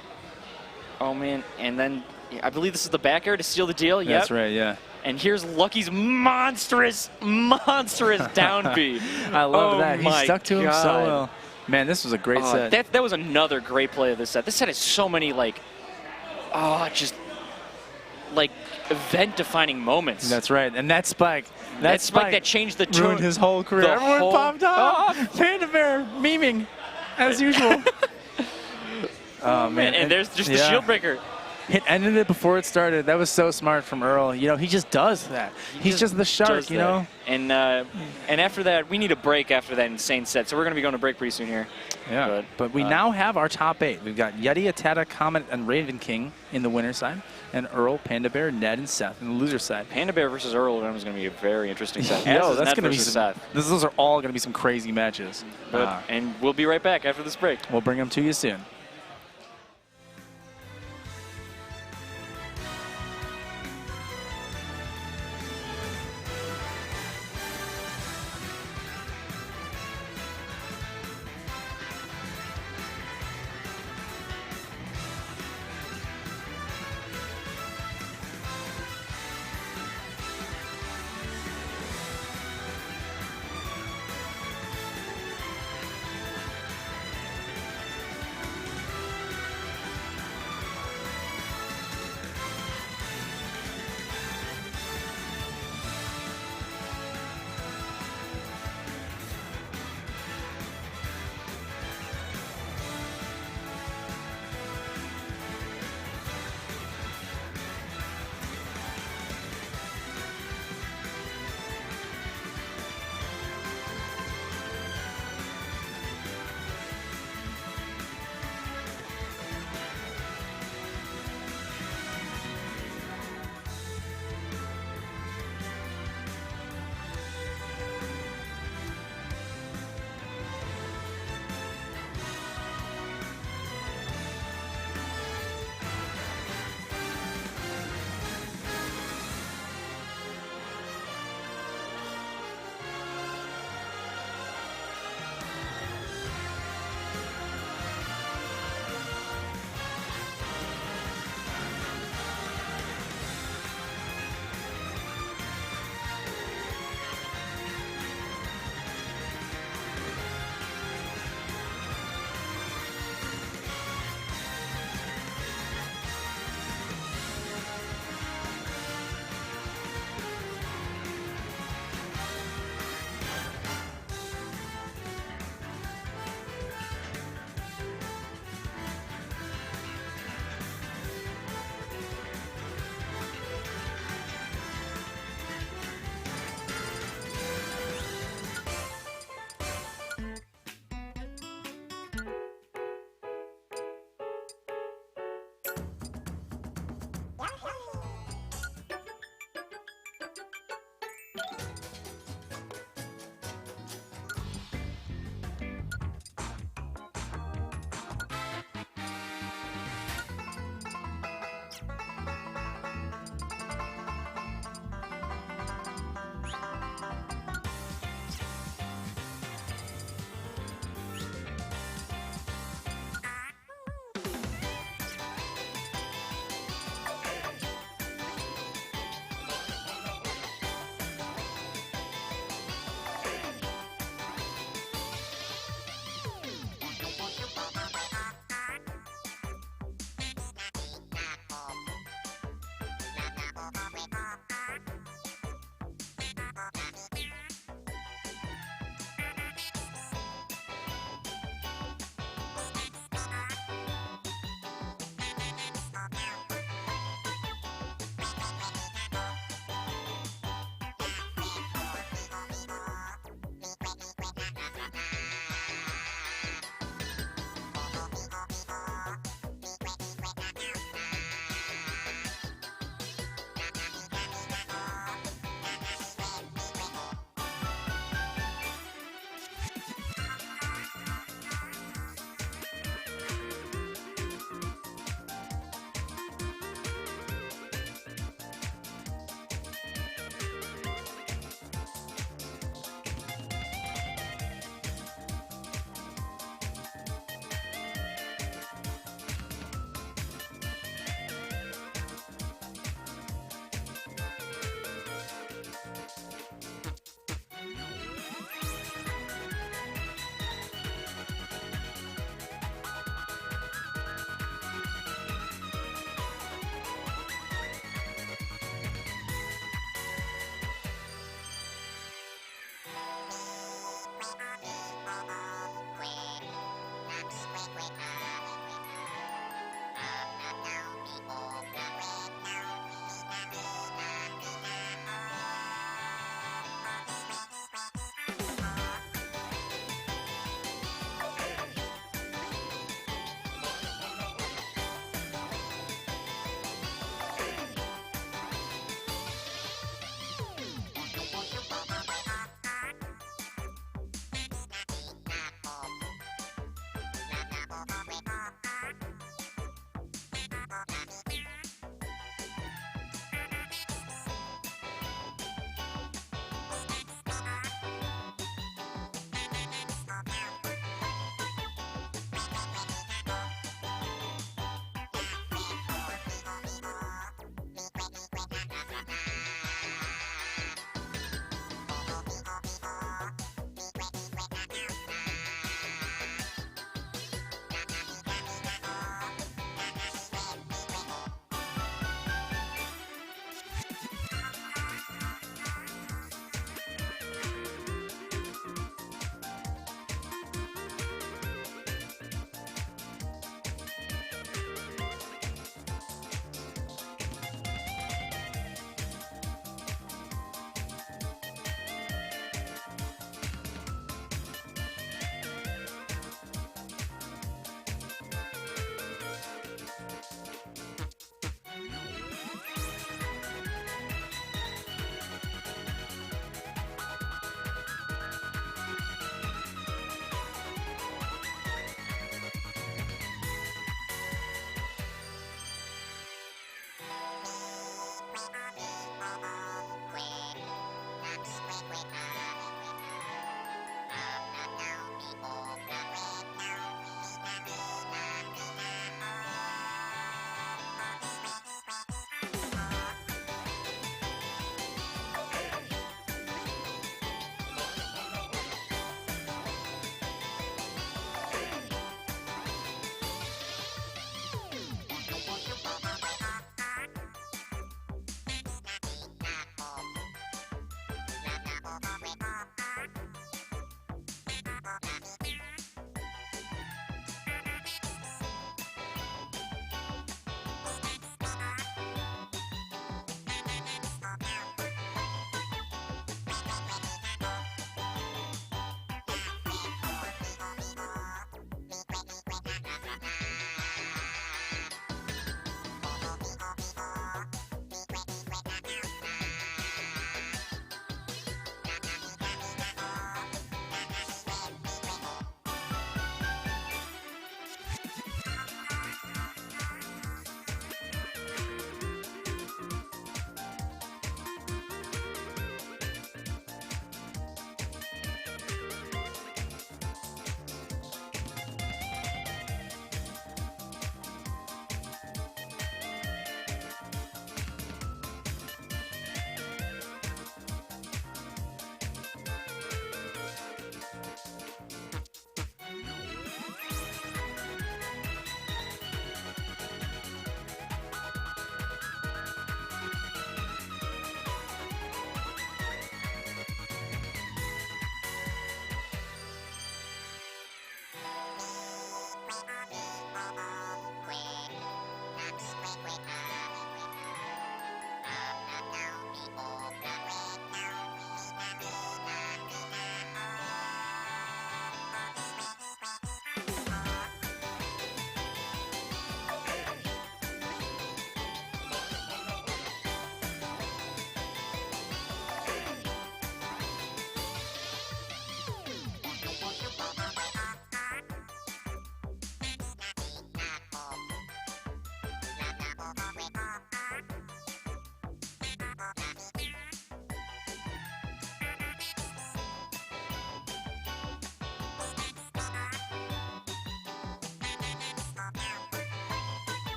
Oh man, and then I believe this is the back air to seal the deal. That's right. Yeah. And here's Lucky's monstrous down B. I love that. He stuck to him so well. Man, this was a great set. That was another great play of this set. This set has so many just event-defining moments. That's right. And that spike. That spike that changed the ruined his whole career. Everyone popped off. Panda Bear memeing as usual. Oh man. And there's just the shield breaker. It ended it before it started. That was so smart from Earl. You know, he just does that. He's just the shark, you know? And after that, we need a break after that insane set. So we're going to be going to break pretty soon here. Yeah, but we now have our top 8. We've got Yeti, ATATA, Comet, and Raven King in the winner's side. And Earl, Panda Bear, Ned, and Seth in the loser's side. Panda Bear versus Earl is going to be a very interesting set. That's going to be those are all going to be some crazy matches. And we'll be right back after this break. We'll bring them to you soon.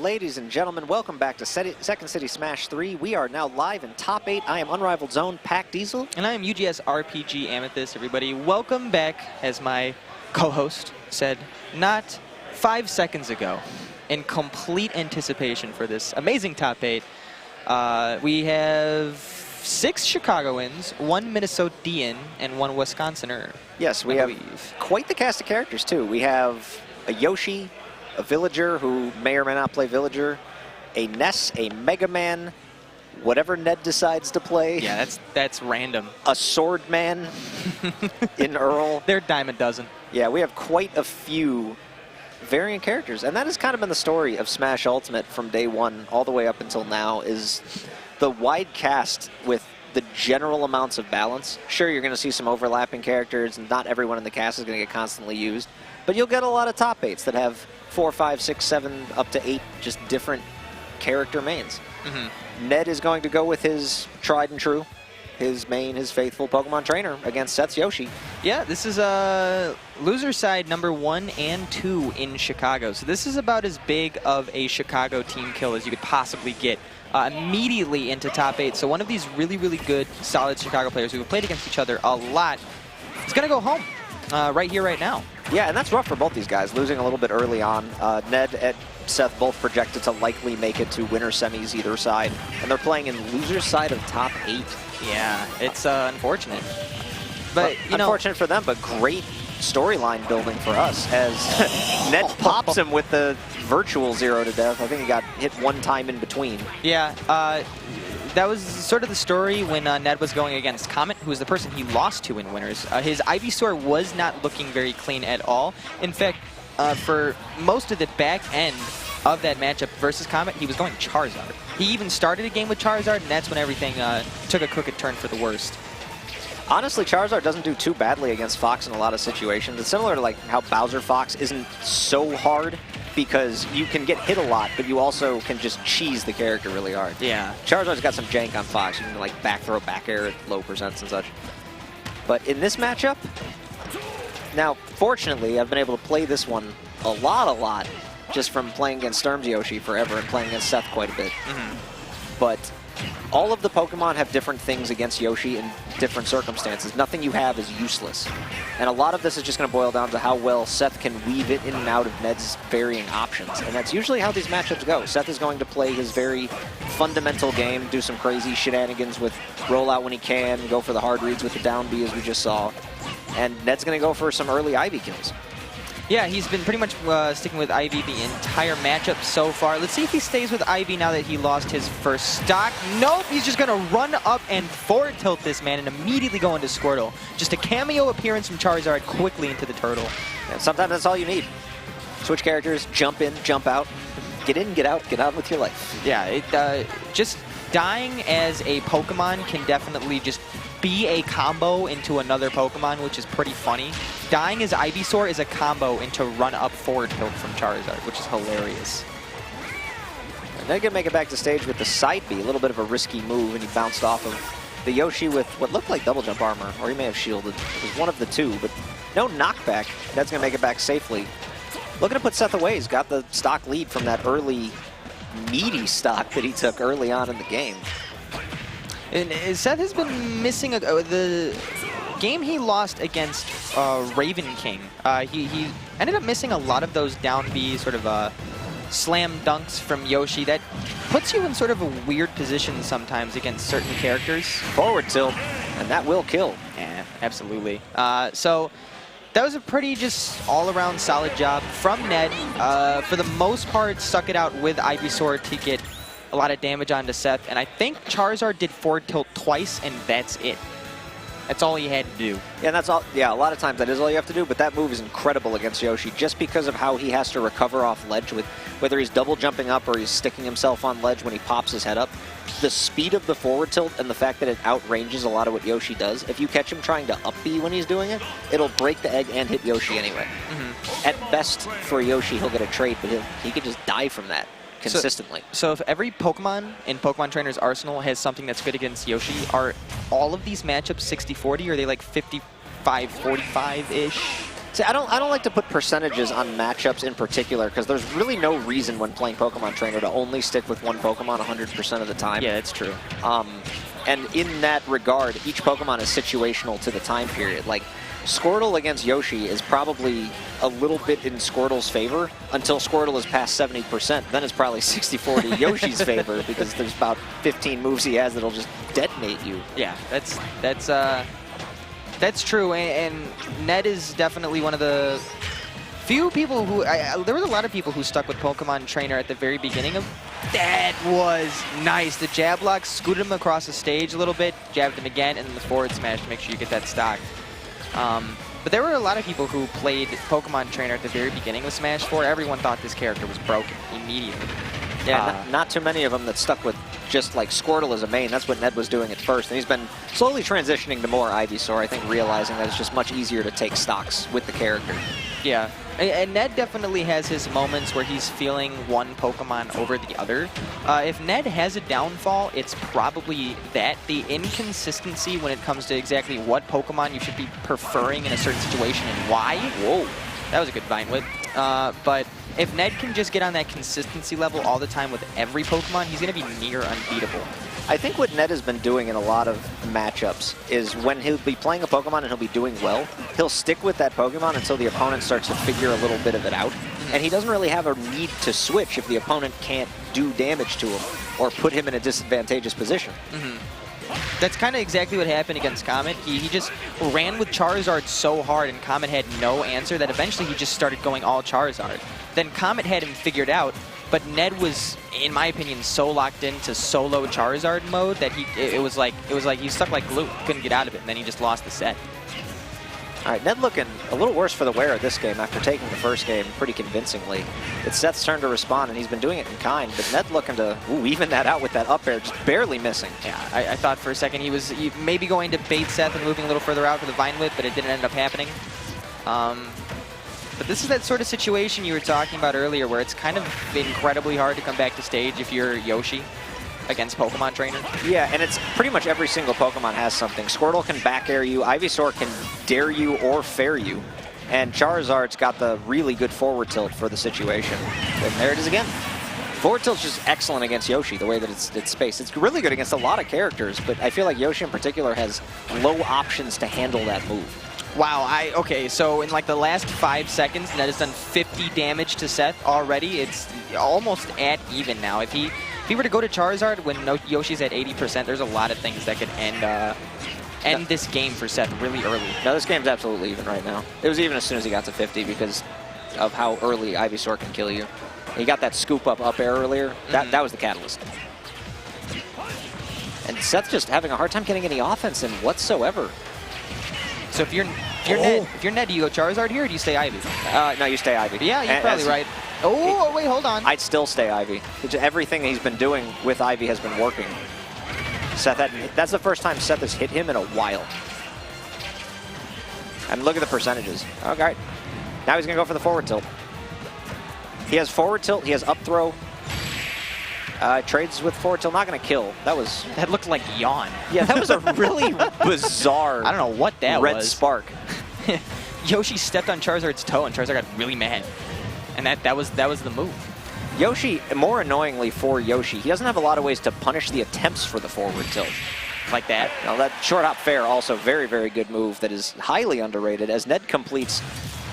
ladies and gentlemen, welcome back to Second City Smash 3. We are now live in Top 8. I am Unrivaled Zone, Pac Diesel. And I am UGS RPG Amethyst, everybody. Welcome back, as my co-host said, not 5 seconds ago, in complete anticipation for this amazing Top 8. We have 6 Chicagoans, 1 Minnesotan, and 1 Wisconsinner. Yes, we have quite the cast of characters, too. We have a Yoshi, a Villager who may or may not play Villager, a Ness, a Mega Man, whatever Ned decides to play. Yeah, that's random. A Sword Man in Earl. They're a dime a dozen. Yeah, we have quite a few variant characters, and that has kind of been the story of Smash Ultimate from day one all the way up until now, is the wide cast with the general amounts of balance. Sure, you're going to see some overlapping characters, and not everyone in the cast is going to get constantly used, but you'll get a lot of top 8s that have 4, 5, 6, 7, up to 8 just different character mains. Ned is going to go with his tried and true, his main, his faithful Pokemon trainer against Seth's Yoshi. Yeah, this is loser side number 1 and 2 in Chicago. So this is about as big of a Chicago team kill as you could possibly get immediately into top 8. So one of these really, really good, solid Chicago players who have played against each other a lot is going to go home right here, right now. Yeah, and that's rough for both these guys, losing a little bit early on. Ned and Seth both projected to likely make it to winner semis either side, and they're playing in loser's side of top 8. Yeah, it's unfortunate. But, you know, unfortunate for them, but great storyline building for us as Ned pops him with the virtual 0 to death. I think he got hit one time in between. Yeah, that was sort of the story when Ned was going against Comet, who was the person he lost to in winners. His Ivysaur was not looking very clean at all. In fact, for most of the back end of that matchup versus Comet, he was going Charizard. He even started a game with Charizard, and that's when everything took a crooked turn for the worst. Honestly, Charizard doesn't do too badly against Fox in a lot of situations. It's similar to like how Bowser Fox isn't so hard because you can get hit a lot, but you also can just cheese the character really hard. Yeah. Charizard's got some jank on Fox. You can like back throw, back air at low percents and such. But in this matchup, now fortunately I've been able to play this one a lot, just from playing against Sturm's Yoshi forever and playing against Seth quite a bit. But all of the Pokemon have different things against Yoshi in different circumstances. Nothing you have is useless. And a lot of this is just going to boil down to how well Seth can weave it in and out of Ned's varying options. And that's usually how these matchups go. Seth is going to play his very fundamental game, do some crazy shenanigans with rollout when he can, go for the hard reads with the down B as we just saw. And Ned's going to go for some early Ivy kills. Yeah, he's been pretty much sticking with Ivy the entire matchup so far. Let's see if he stays with Ivy now that he lost his first stock. Nope, he's just going to run up and forward tilt this man and immediately go into Squirtle. Just a cameo appearance from Charizard quickly into the turtle. And sometimes that's all you need. Switch characters, jump in, jump out, get in, get out with your life. Yeah, just dying as a Pokemon can definitely just be a combo into another Pokemon, which is pretty funny. Dying as Ivysaur is a combo into run-up forward tilt from Charizard, which is hilarious. And they're going to make it back to stage with the side B, a little bit of a risky move, and he bounced off of the Yoshi with what looked like double jump armor, or he may have shielded. It was one of the two, but no knockback. That's going to make it back safely. Looking to put Seth away. He's got the stock lead from that early meaty stock that he took early on in the game. And Seth has been missing the game he lost against Raven King. He ended up missing a lot of those down B sort of slam dunks from Yoshi. That puts you in sort of a weird position sometimes against certain characters. Forward tilt, and that will kill. Yeah, absolutely. So that was a pretty just all-around solid job from Ned. For the most part, stuck it out with Ivysaur to get a lot of damage onto Seth, and I think Charizard did forward tilt twice, and that's it. That's all he had to do. Yeah, and that's all. Yeah, a lot of times that is all you have to do, but that move is incredible against Yoshi just because of how he has to recover off ledge, with whether he's double jumping up or he's sticking himself on ledge when he pops his head up. The speed of the forward tilt and the fact that it outranges a lot of what Yoshi does, if you catch him trying to up B when he's doing it, it'll break the egg and hit Yoshi anyway. At best, for Yoshi, he'll get a trait, but he could just die from that consistently. So if every Pokemon in Pokemon Trainer's arsenal has something that's good against Yoshi, are all of these matchups 60-40, or are they like 55-45-ish? See, I don't like to put percentages on matchups in particular because there's really no reason when playing Pokemon Trainer to only stick with one Pokemon 100% of the time. Yeah, that's true. And in that regard, each Pokemon is situational to the time period. Like, Squirtle against Yoshi is probably a little bit in Squirtle's favor until Squirtle is past 70%. Then it's probably 60-40 Yoshi's favor because there's about 15 moves he has that'll just detonate you. Yeah, that's true, and Ned is definitely one of the few people who... there was a lot of people who stuck with Pokemon Trainer at the very beginning of... That was nice. The jab block scooted him across the stage a little bit, jabbed him again, and then the forward smash to make sure you get that stock. But there were a lot of people who played Pokemon Trainer at the very beginning of Smash 4. Everyone thought this character was broken immediately. Yeah, not too many of them that stuck with just like Squirtle as a main. That's what Ned was doing at first. And he's been slowly transitioning to more Ivysaur, I think, realizing that it's just much easier to take stocks with the character. Yeah, and Ned definitely has his moments where he's feeling one Pokemon over the other. If Ned has a downfall, it's probably that. The inconsistency when it comes to exactly what Pokemon you should be preferring in a certain situation and why. Whoa, that was a good Vine Whip. But if Ned can just get on that consistency level all the time with every Pokemon, he's going to be near unbeatable. I think what Ned has been doing in a lot of matchups is when he'll be playing a Pokemon and he'll be doing well, he'll stick with that Pokemon until the opponent starts to figure a little bit of it out. And he doesn't really have a need to switch if the opponent can't do damage to him or put him in a disadvantageous position. That's kind of exactly what happened against Comet. He just ran with Charizard so hard and Comet had no answer that eventually he just started going all Charizard. Then Comet had him figured out, but Ned was, in my opinion, so locked into solo Charizard mode that it was like he was stuck like glue. Couldn't get out of it, and then he just lost the set. All right, Ned looking a little worse for the wear this game after taking the first game pretty convincingly. It's Seth's turn to respond, and he's been doing it in kind, but Ned looking to even that out with that up air, just barely missing. Yeah, I thought for a second he was maybe going to bait Seth and moving a little further out for the Vine Whip, but it didn't end up happening. But this is that sort of situation you were talking about earlier where it's kind of incredibly hard to come back to stage if you're Yoshi against Pokemon Trainer. Yeah, and it's pretty much every single Pokemon has something. Squirtle can back air you, Ivysaur can dare you or fair you, and Charizard's got the really good forward tilt for the situation. And there it is again. Forward tilt's just excellent against Yoshi, the way that it's spaced. It's really good against a lot of characters, but I feel like Yoshi in particular has low options to handle that move. Wow, okay, so in like the last 5 seconds, Ned has done 50 damage to Seth already. It's almost at even now. If he were to go to Charizard when Yoshi's at 80%, there's a lot of things that could end this game for Seth really early. No, this game's absolutely even right now. It was even as soon as he got to 50 because of how early Ivysaur can kill you. He got that scoop up air earlier. That was the catalyst. And Seth's just having a hard time getting any offense in whatsoever. So if you're Ned, do you go Charizard here or do you stay Ivy? No, you stay Ivy. Yeah, you're probably right. Oh, wait, hold on. I'd still stay Ivy. Everything he's been doing with Ivy has been working. Seth, that's the first time Seth has hit him in a while. And look at the percentages. Okay. Now he's going to go for the forward tilt. He has forward tilt. He has up throw. Trades with forward tilt. Not going to kill. That looked like yawn. Yeah, that was a really bizarre. I don't know what that red was. Spark. Yoshi stepped on Charizard's toe and Charizard got really mad. And that was the move. Yoshi, more annoyingly for Yoshi, he doesn't have a lot of ways to punish the attempts for the forward tilt. Like that. Now that short hop fair, also very, very good move that is highly underrated as Ned completes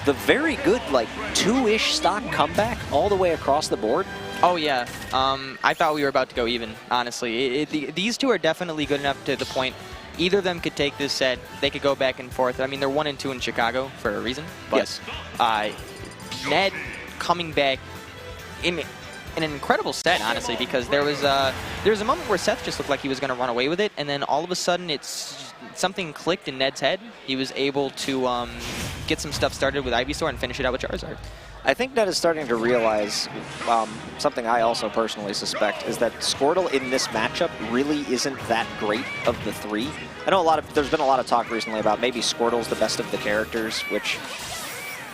the very good, like, 2-ish stock comeback all the way across the board. Oh, yeah. I thought we were about to go even, honestly. These two are definitely good enough to the point either of them could take this set. They could go back and forth. I mean, they're 1-2 in Chicago for a reason. But, yes. Ned coming back in an incredible set, honestly, because there was a moment where Seth just looked like he was going to run away with it, and then all of a sudden something clicked in Ned's head. He was able to get some stuff started with Ivysaur and finish it out with Charizard. I think Ned is starting to realize something I also personally suspect is that Squirtle in this matchup really isn't that great of the three. I know there's been a lot of talk recently about maybe Squirtle's the best of the characters, which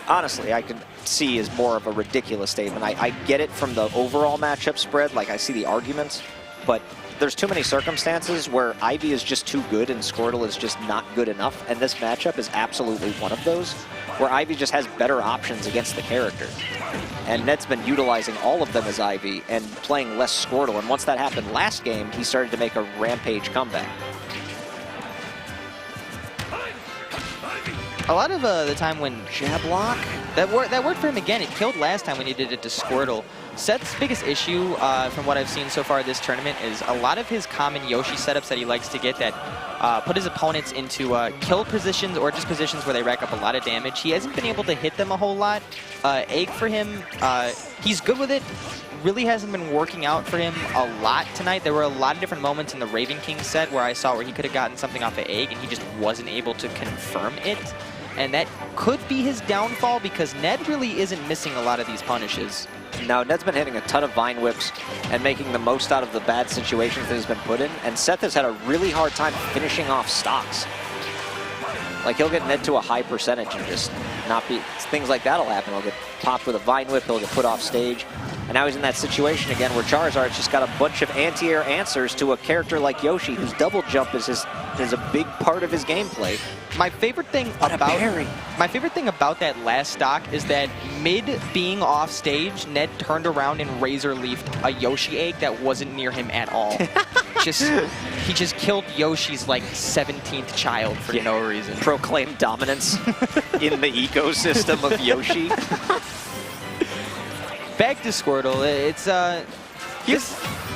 honestly I could see is more of a ridiculous statement. I get it from the overall matchup spread, like I see the arguments, but there's too many circumstances where Ivy is just too good and Squirtle is just not good enough, and this matchup is absolutely one of those, where Ivy just has better options against the character. And Ned's been utilizing all of them as Ivy and playing less Squirtle, and once that happened last game, he started to make a rampage comeback. A lot of the time when Jab lock? that worked for him again. It killed last time when he did it to Squirtle. Seth's biggest issue, from what I've seen so far this tournament, is a lot of his common Yoshi setups that he likes to get that put his opponents into kill positions or just positions where they rack up a lot of damage. He hasn't been able to hit them a whole lot. Egg for him, he's good with it. Really hasn't been working out for him a lot tonight. There were a lot of different moments in the Raven King set where I saw where he could have gotten something off of Egg and he just wasn't able to confirm it. And that could be his downfall because Ned really isn't missing a lot of these punishes. No, Ned's been hitting a ton of Vine Whips and making the most out of the bad situations that he's been put in, and Seth has had a really hard time finishing off stocks. Like, he'll get Ned to a high percentage and just not be... Things like that'll happen. He'll get popped with a Vine Whip, he'll get put off stage. And now he's in that situation again where Charizard's just got a bunch of anti-air answers to a character like Yoshi, whose double jump is a big part of his gameplay. My favorite thing about that last stock is that mid being off stage, Ned turned around and razor leafed a Yoshi egg that wasn't near him at all. He just killed Yoshi's like 17th child for no reason. Proclaimed dominance in the ecosystem of Yoshi. Back to Squirtle, it's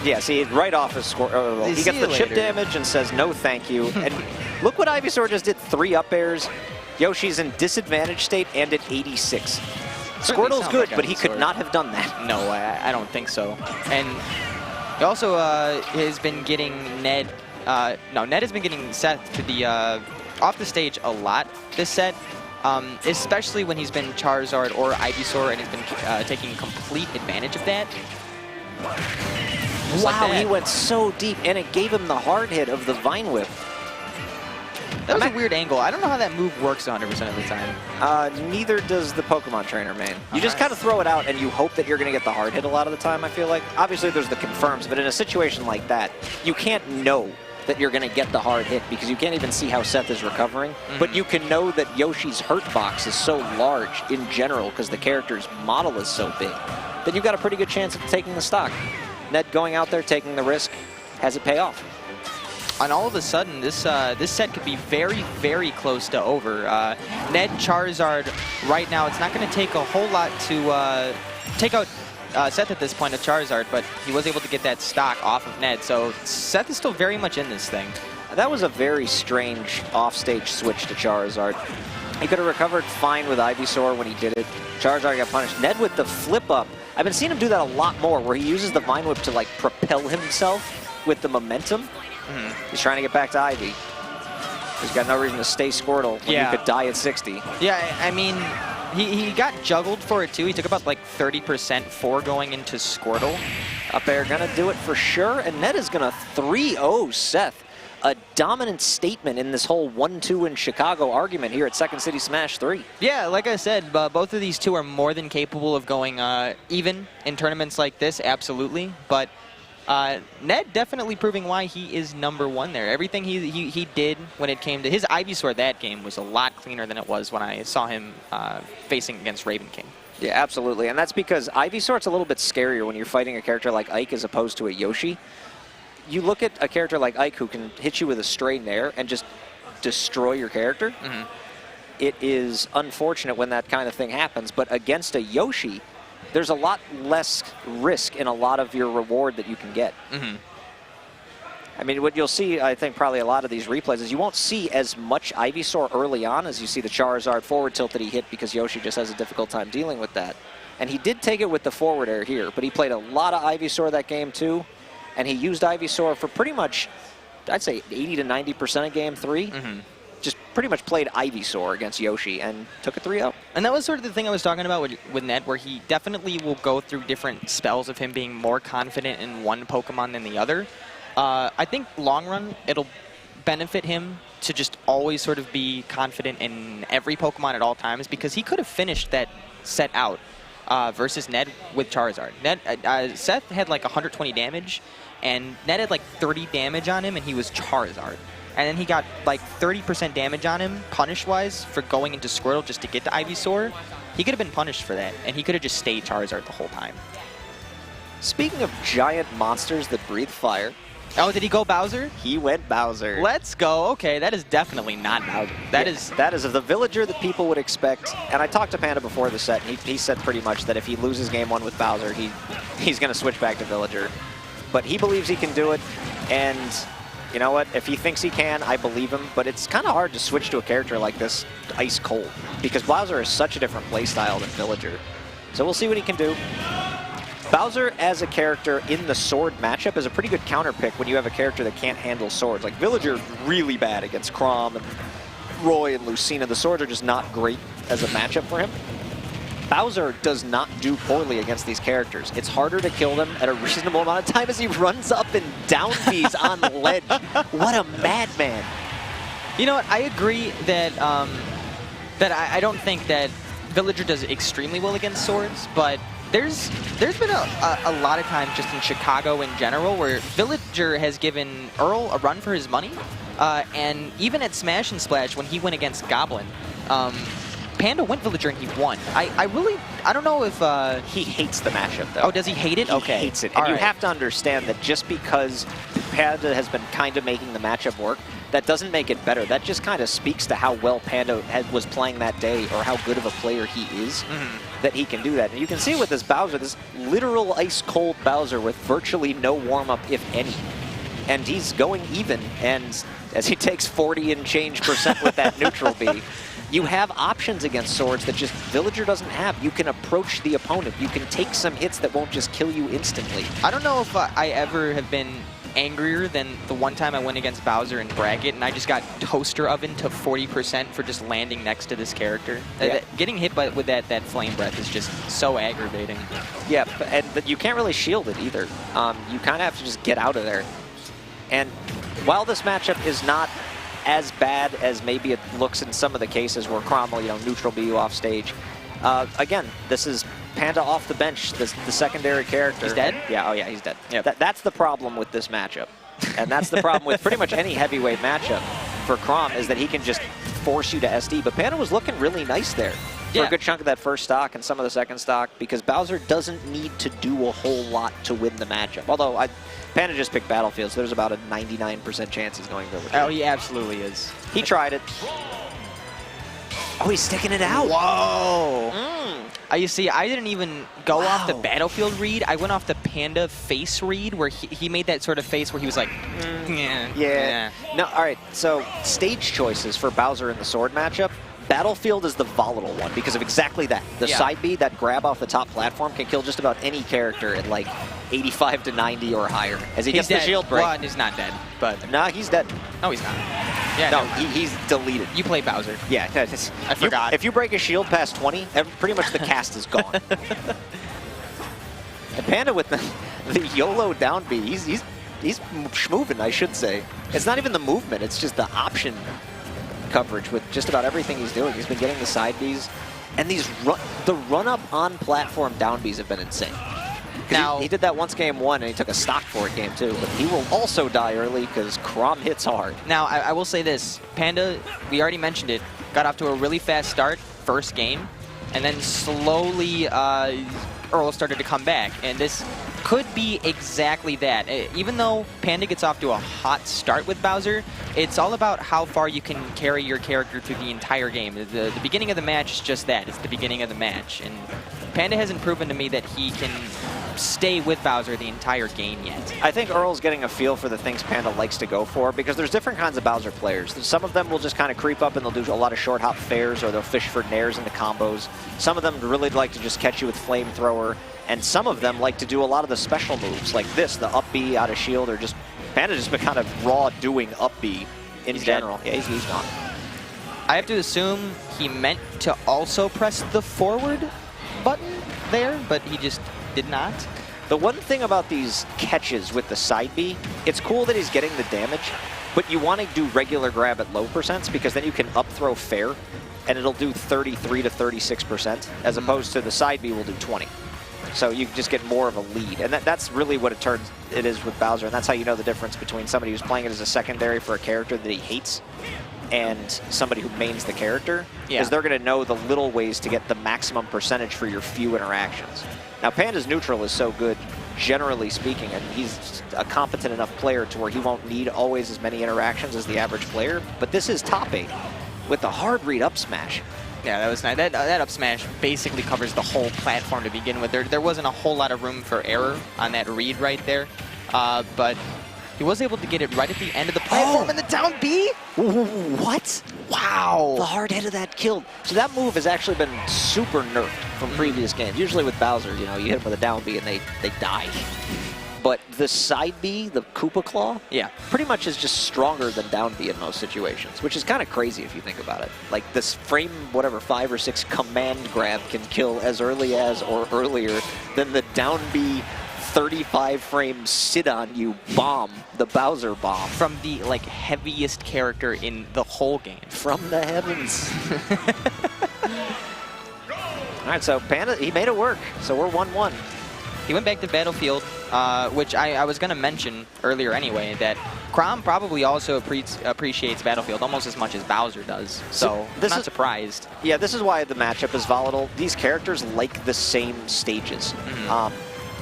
yeah, see, right off his Squirtle, he gets the chip damage and says no thank you. And look what Ivysaur just did, 3 up airs. Yoshi's in disadvantaged state and at 86. Squirtle's good, but he could not have done that. No, I don't think so. And he also has been getting Ned, Ned has been getting Seth to the off the stage a lot this set. Especially when he's been Charizard or Ivysaur and he's been taking complete advantage of that. Just wow, like that. He went so deep, and it gave him the hard hit of the Vine Whip. That was a weird angle. I don't know how that move works 100% of the time. Neither does the Pokemon Trainer, main. You just kind of throw it out, and you hope that you're going to get the hard hit a lot of the time, I feel like. Obviously, there's the confirms, but in a situation like that, you can't know that you're going to get the hard hit because you can't even see how Seth is recovering. But you can know that Yoshi's hurt box is so large in general because the character's model is so big that you've got a pretty good chance of taking the stock. Ned going out there, taking the risk, has it pay off. And all of a sudden, this set could be very, very close to over. Ned Charizard right now, it's not going to take a whole lot to take out Seth at this point of Charizard, but he was able to get that stock off of Ned, so Seth is still very much in this thing. That was a very strange off-stage switch to Charizard. He could have recovered fine with Ivysaur when he did it. Charizard got punished. Ned with the flip-up. I've been seeing him do that a lot more, where he uses the Vine Whip to, like, propel himself with the momentum. He's trying to get back to Ivy. He's got no reason to stay Squirtle when you could die at 60. Yeah, I mean... He got juggled for it too. He took about like 30% for going into Squirtle. Up air gonna do it for sure, and Ned is gonna 3-0 Seth. A dominant statement in this whole 1-2 in Chicago argument here at Second City Smash 3. Yeah, like I said, both of these two are more than capable of going even in tournaments like this, absolutely. But Ned definitely proving why he is #1 there. Everything he did when it came to his Ivysaur that game was a lot cleaner than it was when I saw him facing against Raven King. Yeah, absolutely. And that's because Ivysaur's a little bit scarier when you're fighting a character like Ike as opposed to a Yoshi. You look at a character like Ike who can hit you with a stray nair and just destroy your character. It is unfortunate when that kind of thing happens, but against a Yoshi, there's a lot less risk in a lot of your reward that you can get. I mean, what you'll see, I think, probably a lot of these replays is you won't see as much Ivysaur early on as you see the Charizard forward tilt that he hit because Yoshi just has a difficult time dealing with that. And he did take it with the forward air here, but he played a lot of Ivysaur that game too, and he used Ivysaur for pretty much, I'd say 80 to 90% of game 3. Just pretty much played Ivysaur against Yoshi and took a 3-0. And that was sort of the thing I was talking about with Ned, where he definitely will go through different spells of him being more confident in one Pokemon than the other. I think long run, it'll benefit him to just always sort of be confident in every Pokemon at all times, because he could have finished that set out versus Ned with Charizard. Seth had like 120 damage, and Ned had like 30 damage on him, and he was Charizard. And then he got like 30% damage on him, punish-wise, for going into Squirtle just to get to Ivysaur. He could have been punished for that, and he could have just stayed Charizard the whole time. Speaking of giant monsters that breathe fire. Oh, did he go Bowser? He went Bowser. Let's go. Okay, that is definitely not Bowser. That is the villager that people would expect. And I talked to Panda before the set, and he said pretty much that if he loses game 1 with Bowser, he's going to switch back to villager. But he believes he can do it, and you know what? If he thinks he can, I believe him. But it's kind of hard to switch to a character like this ice cold, because Bowser is such a different playstyle than villager. So we'll see what he can do. Bowser as a character in the sword matchup is a pretty good counter pick when you have a character that can't handle swords. Like Villager's really bad against Chrom and Roy and Lucina. The swords are just not great as a matchup for him. Bowser does not do poorly against these characters. It's harder to kill them at a reasonable amount of time as he runs up and down Bs on the ledge. What a madman. You know what? I agree that I don't think that Villager does extremely well against swords, but there's been a lot of times just in Chicago in general where Villager has given Earl a run for his money, and even at Smash and Splash when he went against Goblin, Panda went Villager and he won. I don't know if he hates the matchup though. Oh, does he hate it? He hates it. And you have to understand that just because Panda has been kind of making the matchup work, that doesn't make it better. That just kind of speaks to how well Panda was playing that day, or how good of a player he is, that he can do that. And you can see with this Bowser, this literal ice-cold Bowser with virtually no warm-up, if any. And he's going even, and as he takes 40 and change % with that neutral B, you have options against swords that just Villager doesn't have. You can approach the opponent. You can take some hits that won't just kill you instantly. I don't know if I ever have been angrier than the one time I went against Bowser in bracket and I just got toaster oven to 40% for just landing next to this character. Yeah. Getting hit with that flame breath is just so aggravating. Yeah, and you can't really shield it either. You kind of have to just get out of there. And while this matchup is not as bad as maybe it looks in some of the cases where Chrom will, neutral B you off stage, again, this is Panda off the bench, the secondary character. He's dead? Yeah, oh yeah, he's dead. Yep. That's the problem with this matchup. And that's the problem with pretty much any heavyweight matchup for Chrom, is that he can just force you to SD. But Panda was looking really nice there for a good chunk of that first stock and some of the second stock, because Bowser doesn't need to do a whole lot to win the matchup. Although Panda just picked Battlefield, so there's about a 99% chance he's going Villager. Oh, he absolutely is. He tried it. Oh, he's sticking it out. Whoa. You see, I didn't even go off the Battlefield read. I went off the Panda face read, where he made that sort of face where he was like, yeah. No, all right, so stage choices for Bowser in the sword matchup. Battlefield is the volatile one because of exactly that. The side B, that grab off the top platform, can kill just about any character at like 85 to 90 or higher. As he gets the shield break. Well, he's not dead, but... Nah, he's dead. No, he's not. Yeah, no, he's deleted. You play Bowser. Yeah, I forgot. If you break a shield past 20, pretty much the cast is gone. And Panda with the YOLO down B, he's schmoving, I should say. It's not even the movement, it's just the option coverage with just about everything he's doing. He's been getting the side Bs, and the run-up on platform down Bs have been insane. Now, he did that once game 1, and he took a stock for it game 2, but he will also die early because Chrom hits hard. Now, I will say this. Panda, we already mentioned it, got off to a really fast start, first game, and then slowly Earl started to come back, and this could be exactly that. Even though Panda gets off to a hot start with Bowser, it's all about how far you can carry your character through the entire game. The beginning of the match is just that. It's the beginning of the match. And Panda hasn't proven to me that he can stay with Bowser the entire game yet. I think Earl's getting a feel for the things Panda likes to go for, because there's different kinds of Bowser players. Some of them will just kind of creep up and they'll do a lot of short hop fairs, or they'll fish for nairs into combos. Some of them really like to just catch you with Flamethrower, and some of them like to do a lot of the special moves, like this, the up B out of shield, or just Panda just been kind of raw doing up B in general. Dead. Yeah, he's gone. I have to assume he meant to also press the forward button there, but he just did not. The one thing about these catches with the side B, it's cool that he's getting the damage, but you want to do regular grab at low percents, because then you can up throw fair, and it'll do 33 to 36%, as opposed to the side B will do 20. So you just get more of a lead. And that's really what it is with Bowser. And that's how you know the difference between somebody who's playing it as a secondary for a character that he hates and somebody who mains the character. Because they're going to know the little ways to get the maximum percentage for your few interactions. Now, Panda's neutral is so good, generally speaking, and he's a competent enough player to where he won't need always as many interactions as the average player. But this is top 8 with the hard read up smash. Yeah, that was nice. That up smash basically covers the whole platform to begin with. There wasn't a whole lot of room for error on that read right there, but he was able to get it right at the end of the platform and the down B. What? Wow. The hard hit of that killed. So that move has actually been super nerfed from previous games. Usually with Bowser, you know, you hit him with a down B and they die. But the side B, the Koopa Claw, pretty much is just stronger than down B in most situations, which is kind of crazy if you think about it. Like this frame, whatever, 5 or 6 command grab can kill as early as or earlier than the down B 35 frame sit on you bomb, the Bowser bomb. From the like heaviest character in the whole game. From the heavens. All right, so Panda, he made it work. So we're 1-1. He went back to Battlefield, which I was going to mention earlier anyway, that Chrom probably also appreciates Battlefield almost as much as Bowser does. So I'm not surprised. Yeah, this is why the matchup is volatile. These characters like the same stages.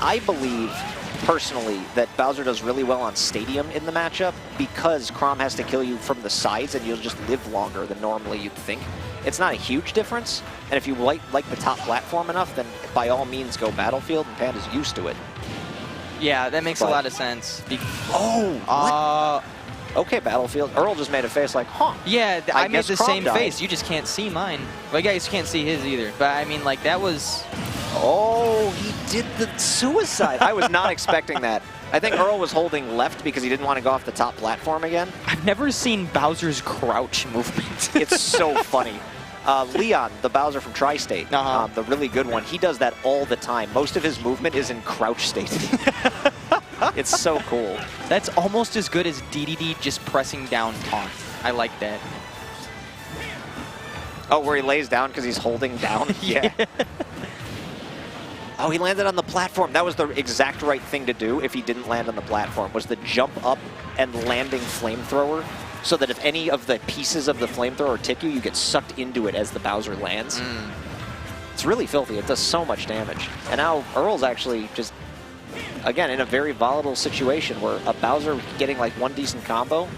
I believe, personally, that Bowser does really well on Stadium in the matchup because Chrom has to kill you from the sides and you'll just live longer than normally you'd think. It's not a huge difference, and if you like the top platform enough, then by all means go Battlefield, and Panda's used to it. Yeah, that makes a lot of sense. Okay, Battlefield. Earl just made a face like, huh. Yeah, I made the same died. face. You just can't see mine. Well, I guess you can't see his either. But I mean, like, that was... Oh, he did the suicide. I was not expecting that. I think Earl was holding left because he didn't want to go off the top platform again. I've never seen Bowser's crouch movement. It's so funny. Leon, the Bowser from Tri-State, the really good one, he does that all the time. Most of his movement is in crouch state. It's so cool. That's almost as good as DDD just pressing down taunt. I like that. Oh, where he lays down because he's holding down? Yeah. Oh, he landed on the platform. That was the exact right thing to do if he didn't land on the platform, was the jump up and landing flamethrower, so that if any of the pieces of the flamethrower tick you, you get sucked into it as the Bowser lands. It's really filthy. It does so much damage. And now Earl's actually just, again, in a very volatile situation where a Bowser getting like one decent combo,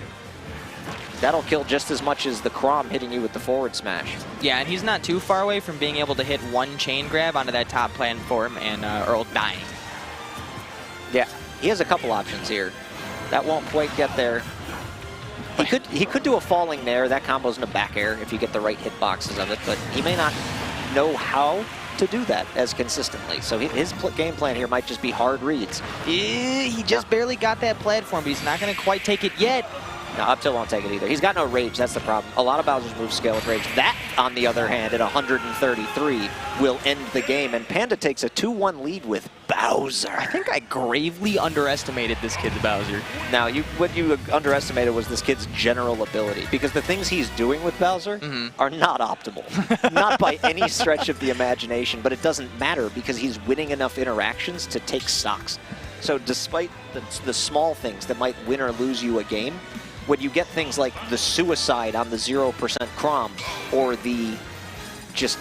that'll kill just as much as the Chrom hitting you with the forward smash. Yeah, and he's not too far away from being able to hit one chain grab onto that top platform and Earl dying. Yeah, he has a couple options here. That won't quite get there. He could do a falling there. That combo's in a back air if you get the right hitboxes of it, but he may not know how to do that as consistently. So his game plan here might just be hard reads. He just barely got that platform, but he's not going to quite take it yet. No, up tilt won't take it either. He's got no rage, that's the problem. A lot of Bowser's moves scale with rage. That, on the other hand, at 133, will end the game, and Panda takes a 2-1 lead with Bowser. I think I gravely underestimated this kid's Bowser. Now, what you underestimated was this kid's general ability, because the things he's doing with Bowser are not optimal. Not by any stretch of the imagination, but it doesn't matter because he's winning enough interactions to take stocks. So despite the small things that might win or lose you a game, when you get things like the suicide on the 0% Chrom or the just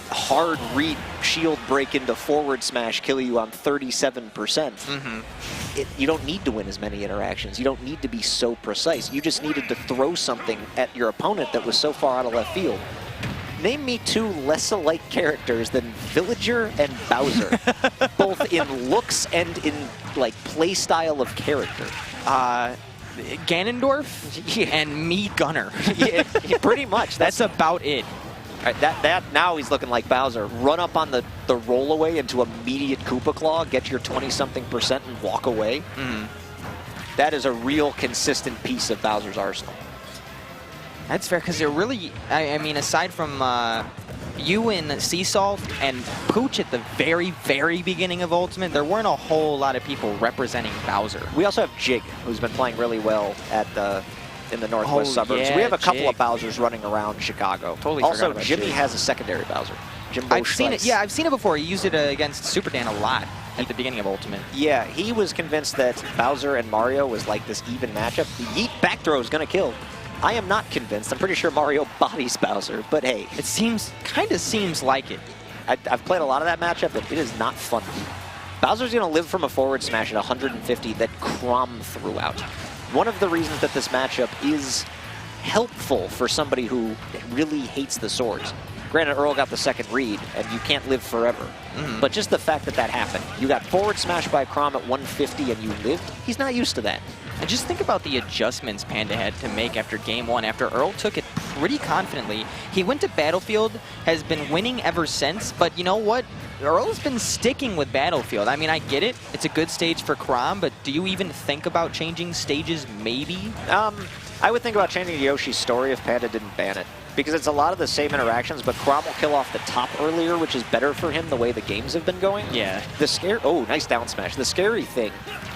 hard read shield break into forward smash kill you on 37%, you don't need to win as many interactions. You don't need to be so precise. You just needed to throw something at your opponent that was so far out of left field. Name me 2 less alike characters than Villager and Bowser, both in looks and in like play style of character. Ganondorf and me Gunner. Yeah, pretty much. That's about it. All right, now he's looking like Bowser. Run up on the rollaway into immediate Koopa Claw, get your 20-something% and walk away. That is a real consistent piece of Bowser's arsenal. That's fair, because they're really, I mean, aside from you and Sea Salt and Pooch at the very, very beginning of Ultimate, there weren't a whole lot of people representing Bowser. We also have Jig, who's been playing really well in the northwest suburbs. Yeah, we have a couple Jig. of Bowsers running around Chicago. Totally also, forgot about Jimmy Jig. has a secondary Bowser. Jimbo I've seen it. Slice. Yeah, I've seen it before. He used it against Super Dan a lot at the beginning of Ultimate. Yeah, he was convinced that Bowser and Mario was like this even matchup. The yeet back throw is going to kill. I am not convinced. I'm pretty sure Mario bodies Bowser, but hey. It kind of seems like it. I've played a lot of that matchup, and it is not fun. Bowser's going to live from a forward smash at 150 that Chrom threw out. One of the reasons that this matchup is helpful for somebody who really hates the swords. Granted, Earl got the second read, and you can't live forever. But just the fact that that happened. You got forward smash by Chrom at 150 and you lived, he's not used to that. And just think about the adjustments Panda had to make after game one. After Earl took it pretty confidently, he went to Battlefield, has been winning ever since, but you know what? Earl's been sticking with Battlefield. I mean, I get it. It's a good stage for Chrom, but do you even think about changing stages, maybe? I would think about changing Yoshi's story if Panda didn't ban it. Because it's a lot of the same interactions, but Chrom will kill off the top earlier, which is better for him the way the games have been going. Yeah. Oh, nice down smash. The scary thing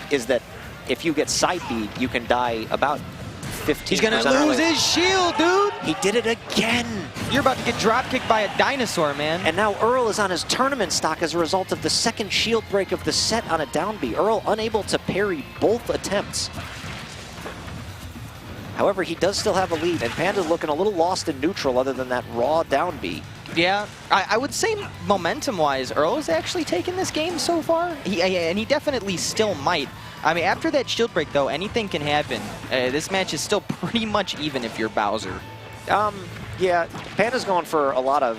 is that if you get side B, you can die about 15%. He's going to lose his shield, dude. He did it again. You're about to get drop kicked by a dinosaur, man. And now Earl is on his tournament stock as a result of the second shield break of the set on a down B. Earl unable to parry both attempts. However, he does still have a lead, and Panda's looking a little lost in neutral other than that raw down B. Yeah, I would say momentum-wise, Earl is actually taking this game so far, and he definitely still might. I mean, after that shield break, though, anything can happen. This match is still pretty much even if you're Bowser. Yeah, Panda's going for a lot of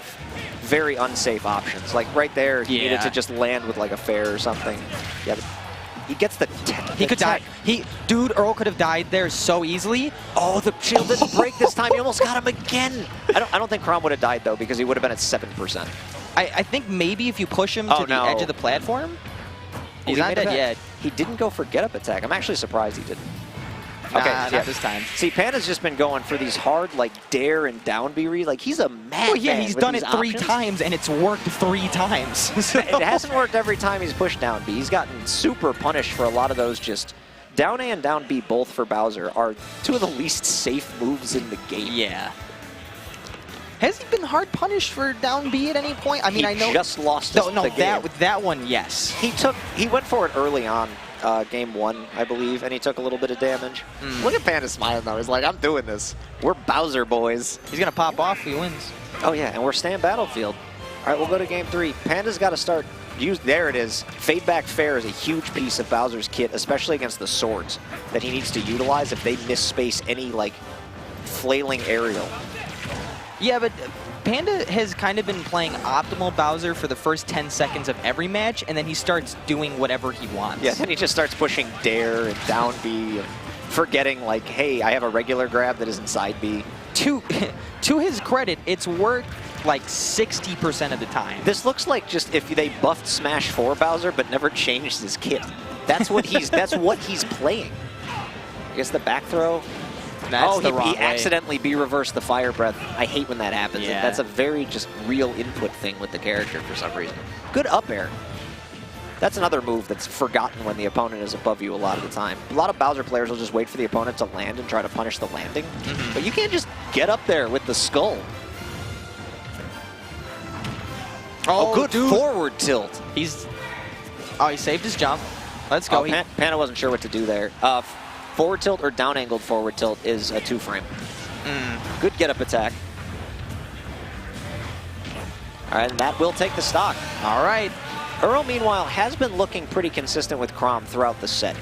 very unsafe options. Like right there, he needed to just land with like a fair or something. Yeah, but he gets the he could die. Dude, Earl could have died there so easily. Oh, the shield didn't break this time. He almost got him again. I don't think Chrom would have died, though, because he would have been at 7%. I think maybe if you push him to the edge of the platform, he's not dead yet. He didn't go for get-up attack. I'm actually surprised he didn't. Nah, not this time. See, Panda's just been going for these hard, like, dare and down B read. Like, he's a madman. Well, yeah, he's done it 3 options. times, and it's worked 3 times. So. It hasn't worked every time he's pushed down B. He's gotten super punished for a lot of those just... Down A and down B, both for Bowser, are 2 of the least safe moves in the game. Yeah. Has he been hard punished for down B at any point? I mean, I know... He just lost the game. That one, yes. He went for it early on. Game 1, I believe, and he took a little bit of damage. Look at Panda smiling, though. He's like, I'm doing this. We're Bowser boys. He's going to pop off if he wins. Oh, yeah, and we're staying Battlefield. All right, we'll go to Game 3. Panda's got to start... There it is. Fade back fair is a huge piece of Bowser's kit, especially against the swords, that he needs to utilize if they misspace any, like, flailing aerial. Yeah, but Panda has kind of been playing optimal Bowser for the first 10 seconds of every match, and then he starts doing whatever he wants. Yeah, then he just starts pushing dare and down B, and forgetting, like, hey, I have a regular grab that isn't side B. To his credit, it's worked like 60% of the time. This looks like just if they buffed Smash 4 Bowser but never changed his kit. That's what he's playing. I guess the back throw. He accidentally B-reversed the fire breath. I hate when that happens. Yeah. That's a very just real input thing with the character for some reason. Good up air. That's another move that's forgotten when the opponent is above you a lot of the time. A lot of Bowser players will just wait for the opponent to land and try to punish the landing. But you can't just get up there with the skull. Oh, good forward tilt. He saved his jump. Let's go. Panda wasn't sure what to do there. Forward tilt or down angled forward tilt is a 2-frame. Good get up attack. All right, and that will take the stock. All right. Earl, meanwhile, has been looking pretty consistent with Chrom throughout the set.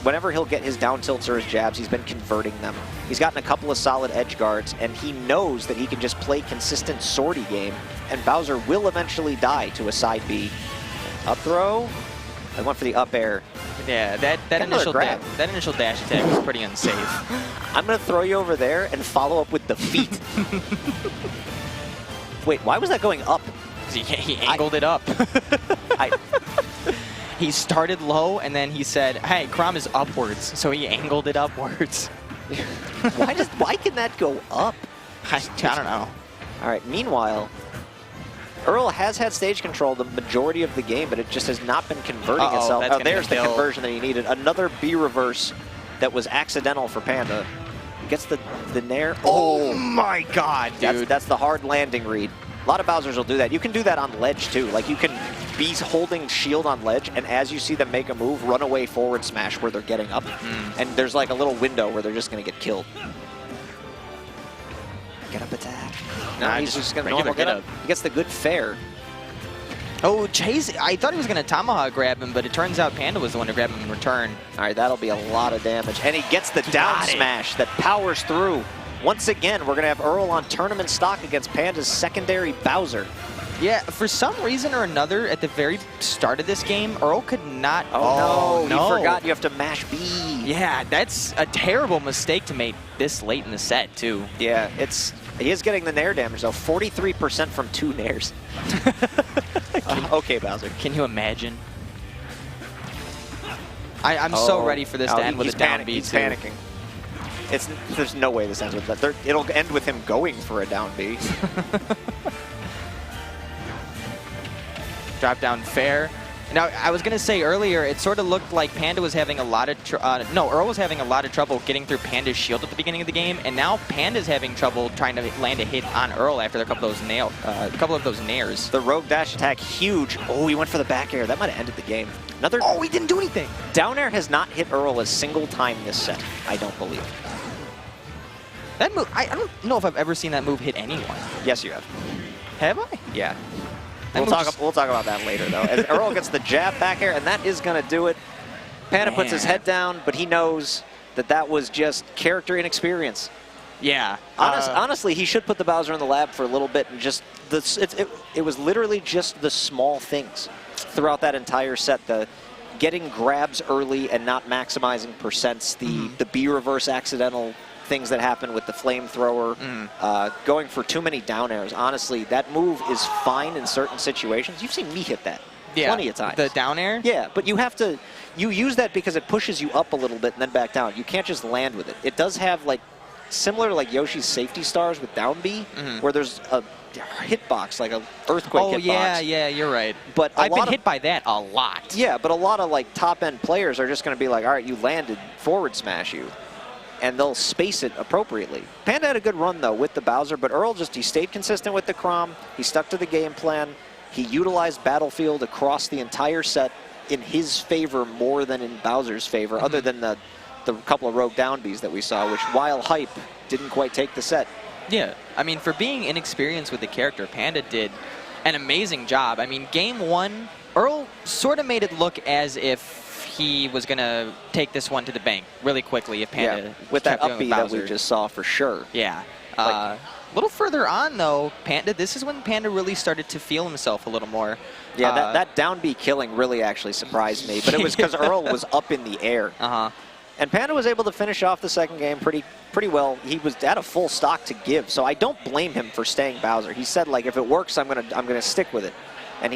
Whenever he'll get his down tilts or his jabs, he's been converting them. He's gotten a couple of solid edge guards, and he knows that he can just play consistent swordy game, and Bowser will eventually die to a side B. Up throw. I went for the up air. Yeah, that initial dash attack was pretty unsafe. I'm going to throw you over there and follow up with the feet. Wait, why was that going up? He angled it up. He started low, and then he said, hey, Chrom is upwards, so he angled it upwards. Why can that go up? I don't know. All right, meanwhile, Earl has had stage control the majority of the game, but it just has not been converting itself. Oh, there's the conversion that he needed. Another B reverse that was accidental for Panda. He gets the nair. Oh my god, dude. That's the hard landing read. A lot of Bowsers will do that. You can do that on ledge, too. Like, you can be holding shield on ledge, and as you see them make a move, run away forward smash where they're getting up. And there's, like, a little window where they're just going to get killed. Get up attack. No, he's just going to normal get up. He gets the good fair. Oh, Chase, I thought he was going to tomahawk grab him, but it turns out Panda was the one to grab him in return. All right, that'll be a lot of damage. And he gets the down smash that powers through. Once again, we're going to have Earl on tournament stock against Panda's secondary Bowser. Yeah, for some reason or another, at the very start of this game, Earl could not... Oh, no, you forgot you have to mash B. Yeah, that's a terrible mistake to make this late in the set, too. Yeah, he is getting the nair damage, though. 43% from 2 nairs. Okay, Bowser. Can you imagine? I'm so ready for this to end with a down B, He's panicking. There's no way this ends with that. It'll end with him going for a down B. Drop down fair. Now, I was going to say earlier, it sort of looked like Panda was having a lot of Earl was having a lot of trouble getting through Panda's shield at the beginning of the game, and now Panda's having trouble trying to land a hit on Earl after a couple of those nairs. The rogue dash attack, huge. Oh, he went for the back air. That might have ended the game. Oh, he didn't do anything. Down air has not hit Earl a single time this set, I don't believe. That move, I don't know if I've ever seen that move hit anyone. Yes, you have. Have I? Yeah. We'll talk about that later, though. As Earl gets the jab back air, and that is going to do it. Panda puts his head down, but he knows that was just character inexperience. Yeah. Honestly, he should put the Bowser in the lab for a little bit, and just it was literally just the small things throughout that entire set. The getting grabs early and not maximizing percents, the B reverse accidental things that happen with the flamethrower, going for too many down airs. Honestly, that move is fine in certain situations. You've seen me hit that plenty of times. The down air? Yeah, but you use that because it pushes you up a little bit and then back down. You can't just land with it. It does have, like, similar to like Yoshi's safety stars with down B, where there's a hitbox, like a earthquake hitbox. Oh, yeah, you're right. But I've been hit by that a lot. Yeah, but a lot of like top-end players are just going to be like, all right, you landed, forward smash you. And they'll space it appropriately. Panda had a good run, though, with the Bowser, but Earl he stayed consistent with the Chrom. He stuck to the game plan. He utilized Battlefield across the entire set in his favor more than in Bowser's favor, other than the couple of rogue down Bs that we saw, which, while hype, didn't quite take the set. Yeah, I mean, for being inexperienced with the character, Panda did an amazing job. I mean, game 1, Earl sort of made it look as if he was going to take this one to the bank really quickly if Panda with that up B that we just saw for sure. Yeah. A little further on, though, this is when Panda really started to feel himself a little more. Yeah, that down B killing really actually surprised me, but it was because Earl was up in the air. And Panda was able to finish off the second game pretty well. He was at a full stock to give, so I don't blame him for staying Bowser. He said, like, if it works, I'm gonna stick with it. And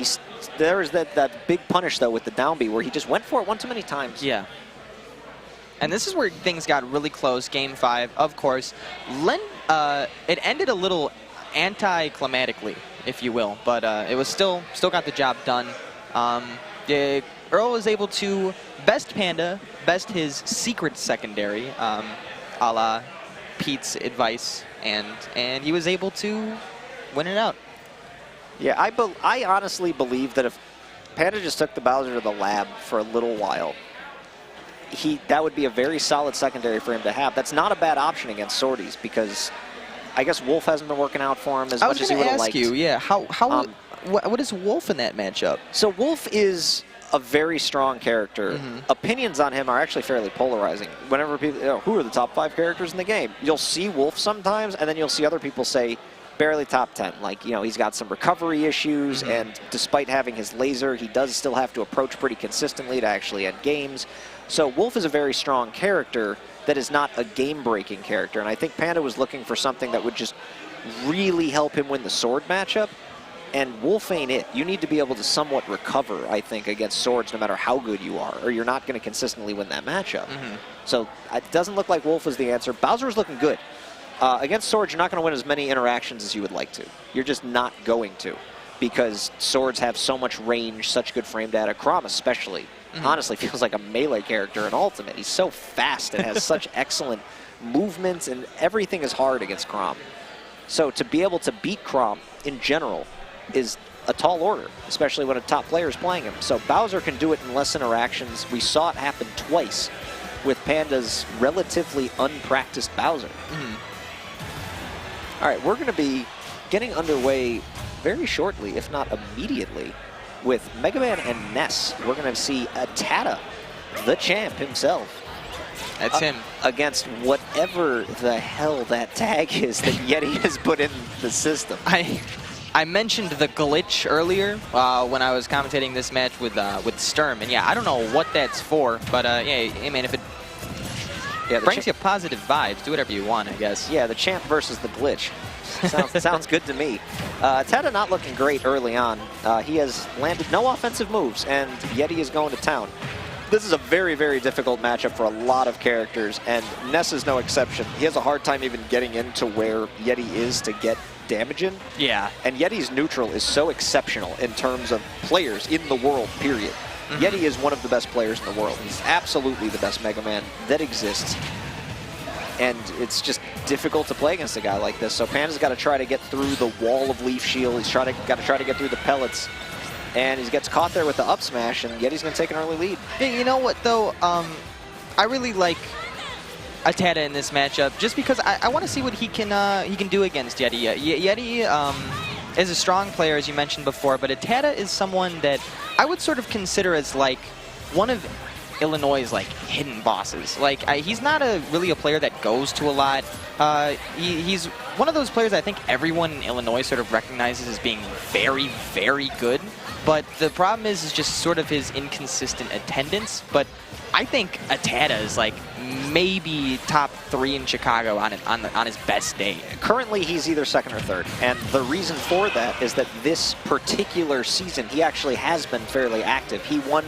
there was that big punish, though, with the down B where he just went for it one too many times. Yeah. And this is where things got really close. Game 5, of course. It ended a little anticlimatically, if you will, but it was still got the job done. Earl was able to best Panda, best his secret secondary, a la Pete's advice, and he was able to win it out. Yeah, I honestly believe that if Panda just took the Bowser to the lab for a little while, that would be a very solid secondary for him to have. That's not a bad option against Swordies, because I guess Wolf hasn't been working out for him as much as he would have liked. I was going to ask you, what is Wolf in that matchup? So Wolf is a very strong character. Opinions on him are actually fairly polarizing. Whenever people, who are the top 5 characters in the game? You'll see Wolf sometimes, and then you'll see other people say, barely top 10. Like, he's got some recovery issues, and despite having his laser, he does still have to approach pretty consistently to actually end games. So Wolf is a very strong character that is not a game-breaking character, and I think Panda was looking for something that would just really help him win the sword matchup, and Wolf ain't it. You need to be able to somewhat recover, I think, against swords no matter how good you are, or you're not going to consistently win that matchup. So it doesn't look like Wolf is the answer. Bowser is looking good. Against swords, you're not going to win as many interactions as you would like to. You're just not going to, because swords have so much range, such good frame data. Chrom especially, honestly, feels like a melee character in Ultimate. He's so fast and has such excellent movements, and everything is hard against Chrom. So to be able to beat Chrom in general is a tall order, especially when a top player is playing him. So Bowser can do it in less interactions. We saw it happen twice with Panda's relatively unpracticed Bowser. All right, we're going to be getting underway very shortly, if not immediately, with Mega Man and Ness. We're going to see ATATA, the champ himself. That's him. Against whatever the hell that tag is that Yeti has put in the system. I mentioned the glitch earlier when I was commentating this match with Sturm, and yeah, I don't know what that's for, but yeah, hey man, if it brings you positive vibes, do whatever you want, I guess. Yeah, the champ versus the glitch. Sounds good to me. Tata not looking great early on. He has landed no offensive moves, and Yeti is going to town. This is a very, very difficult matchup for a lot of characters, and Ness is no exception. He has a hard time even getting into where Yeti is to get damage in. Yeah. And Yeti's neutral is so exceptional in terms of players in the world, period. Yeti is one of the best players in the world. He's absolutely the best Mega Man that exists. And it's just difficult to play against a guy like this. So Panda's got to try to get through the wall of Leaf Shield. He's got to try to get through the pellets. And he gets caught there with the up smash, and Yeti's going to take an early lead. Yeah, you know what, though? I really like ATATA in this matchup just because I want to see what he can do against Yeti. Yeti is a strong player, as you mentioned before, but ATATA is someone that I would sort of consider as like one of Illinois' like hidden bosses. Like he's not really a player that goes to a lot. He's one of those players I think everyone in Illinois sort of recognizes as being very, very good. But the problem is just sort of his inconsistent attendance. But I think ATATA is like maybe top 3 in Chicago on his best day. Currently, he's either second or third. And the reason for that is that this particular season, he actually has been fairly active. He won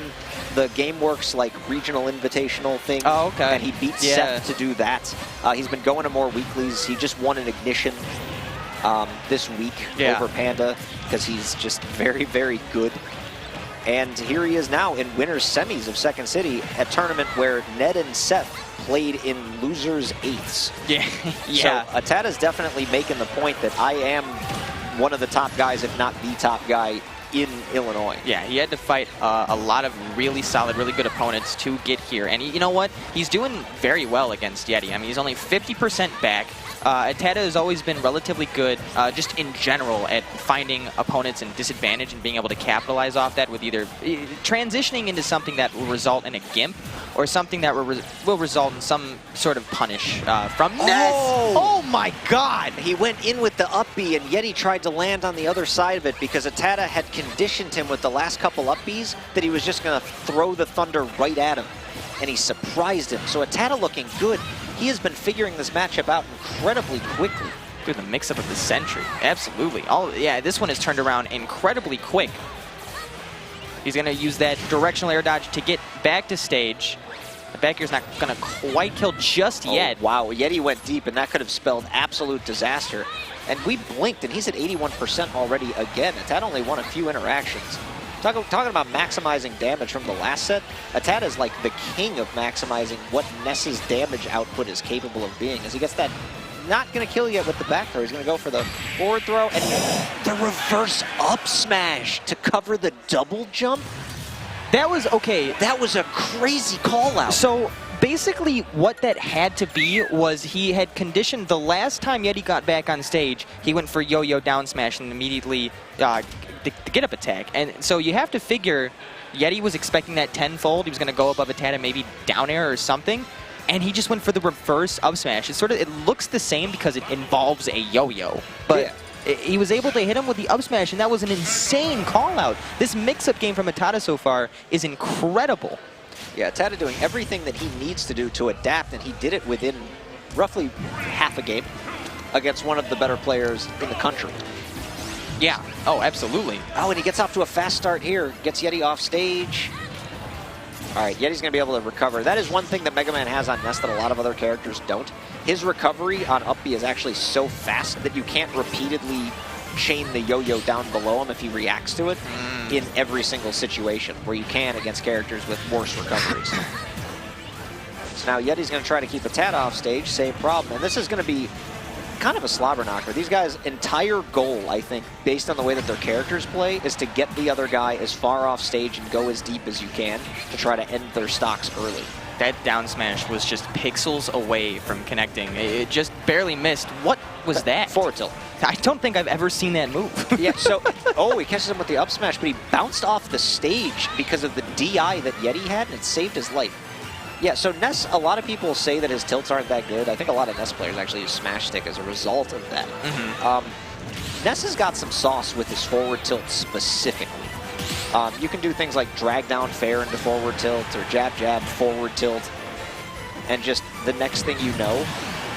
the GameWorks like regional invitational thing. Oh, okay. And he beat Seth to do that. He's been going to more weeklies. He just won an Ignition this week over Panda because he's just very, very good. And here he is now in winners semis of Second City, a tournament where Ned and Seth played in losers eighths. Yeah. So ATATA's definitely making the point that I am one of the top guys, if not the top guy in Illinois. Yeah, he had to fight a lot of really solid, really good opponents to get here. And you know what? He's doing very well against Yeti. I mean, he's only 50% back. ATATA has always been relatively good, just in general, at finding opponents in disadvantage and being able to capitalize off that with either transitioning into something that will result in a gimp or something that will result in some sort of punish from Ness. Oh my God! He went in with the up B, and Yeti tried to land on the other side of it because ATATA had conditioned him with the last couple up Bs that he was just going to throw the thunder right at him. And he surprised him. So ATATA looking good. He has been figuring this matchup out incredibly quickly. Dude, the mix-up of the century. Absolutely. Yeah, this one has turned around incredibly quick. He's going to use that directional air dodge to get back to stage. The back air's not going to quite kill just yet. Wow, Yeti went deep, and that could have spelled absolute disaster. And we blinked, and he's at 81% already again. ATATA only won a few interactions. Talking about maximizing damage from the last set, ATATA is like the king of maximizing what Ness's damage output is capable of being. As he gets that, not going to kill you with the back throw. He's going to go for the forward throw and the reverse up smash to cover the double jump. That was okay. That was a crazy call out. So basically what that had to be was he had conditioned the last time Yeti got back on stage, he went for yo-yo down smash and immediately the get-up attack. And so you have to figure Yeti was expecting that tenfold. He was going to go above ATATA, maybe down air or something. And he just went for the reverse up smash. It looks the same because it involves a yo-yo. But he was able to hit him with the up smash, and that was an insane call-out. This mix-up game from ATATA so far is incredible. Yeah, ATATA doing everything that he needs to do to adapt, and he did it within roughly half a game against one of the better players in the country. Yeah. Oh, absolutely. Oh, and he gets off to a fast start here. Gets Yeti off stage. All right, Yeti's going to be able to recover. That is one thing that Mega Man has on Ness that a lot of other characters don't. His recovery on up B is actually so fast that you can't repeatedly chain the yo-yo down below him if he reacts to it in every single situation, where you can against characters with worse recoveries. So now Yeti's going to try to keep ATATA off stage, same problem. And this is going to be kind of a slobber knocker. These guys' entire goal, I think, based on the way that their characters play, is to get the other guy as far off stage and go as deep as you can to try to end their stocks early. That down smash was just pixels away from connecting. It just barely missed. What was that? Forward tilt. I don't think I've ever seen that move. Yeah, so, he catches him with the up smash, but he bounced off the stage because of the DI that Yeti had, and it saved his life. Yeah, so Ness, a lot of people say that his tilts aren't that good. I think a lot of Ness players actually use smash stick as a result of that. Ness has got some sauce with his forward tilt specifically. You can do things like drag down fair into forward tilt or jab, jab, forward tilt. And just the next thing you know,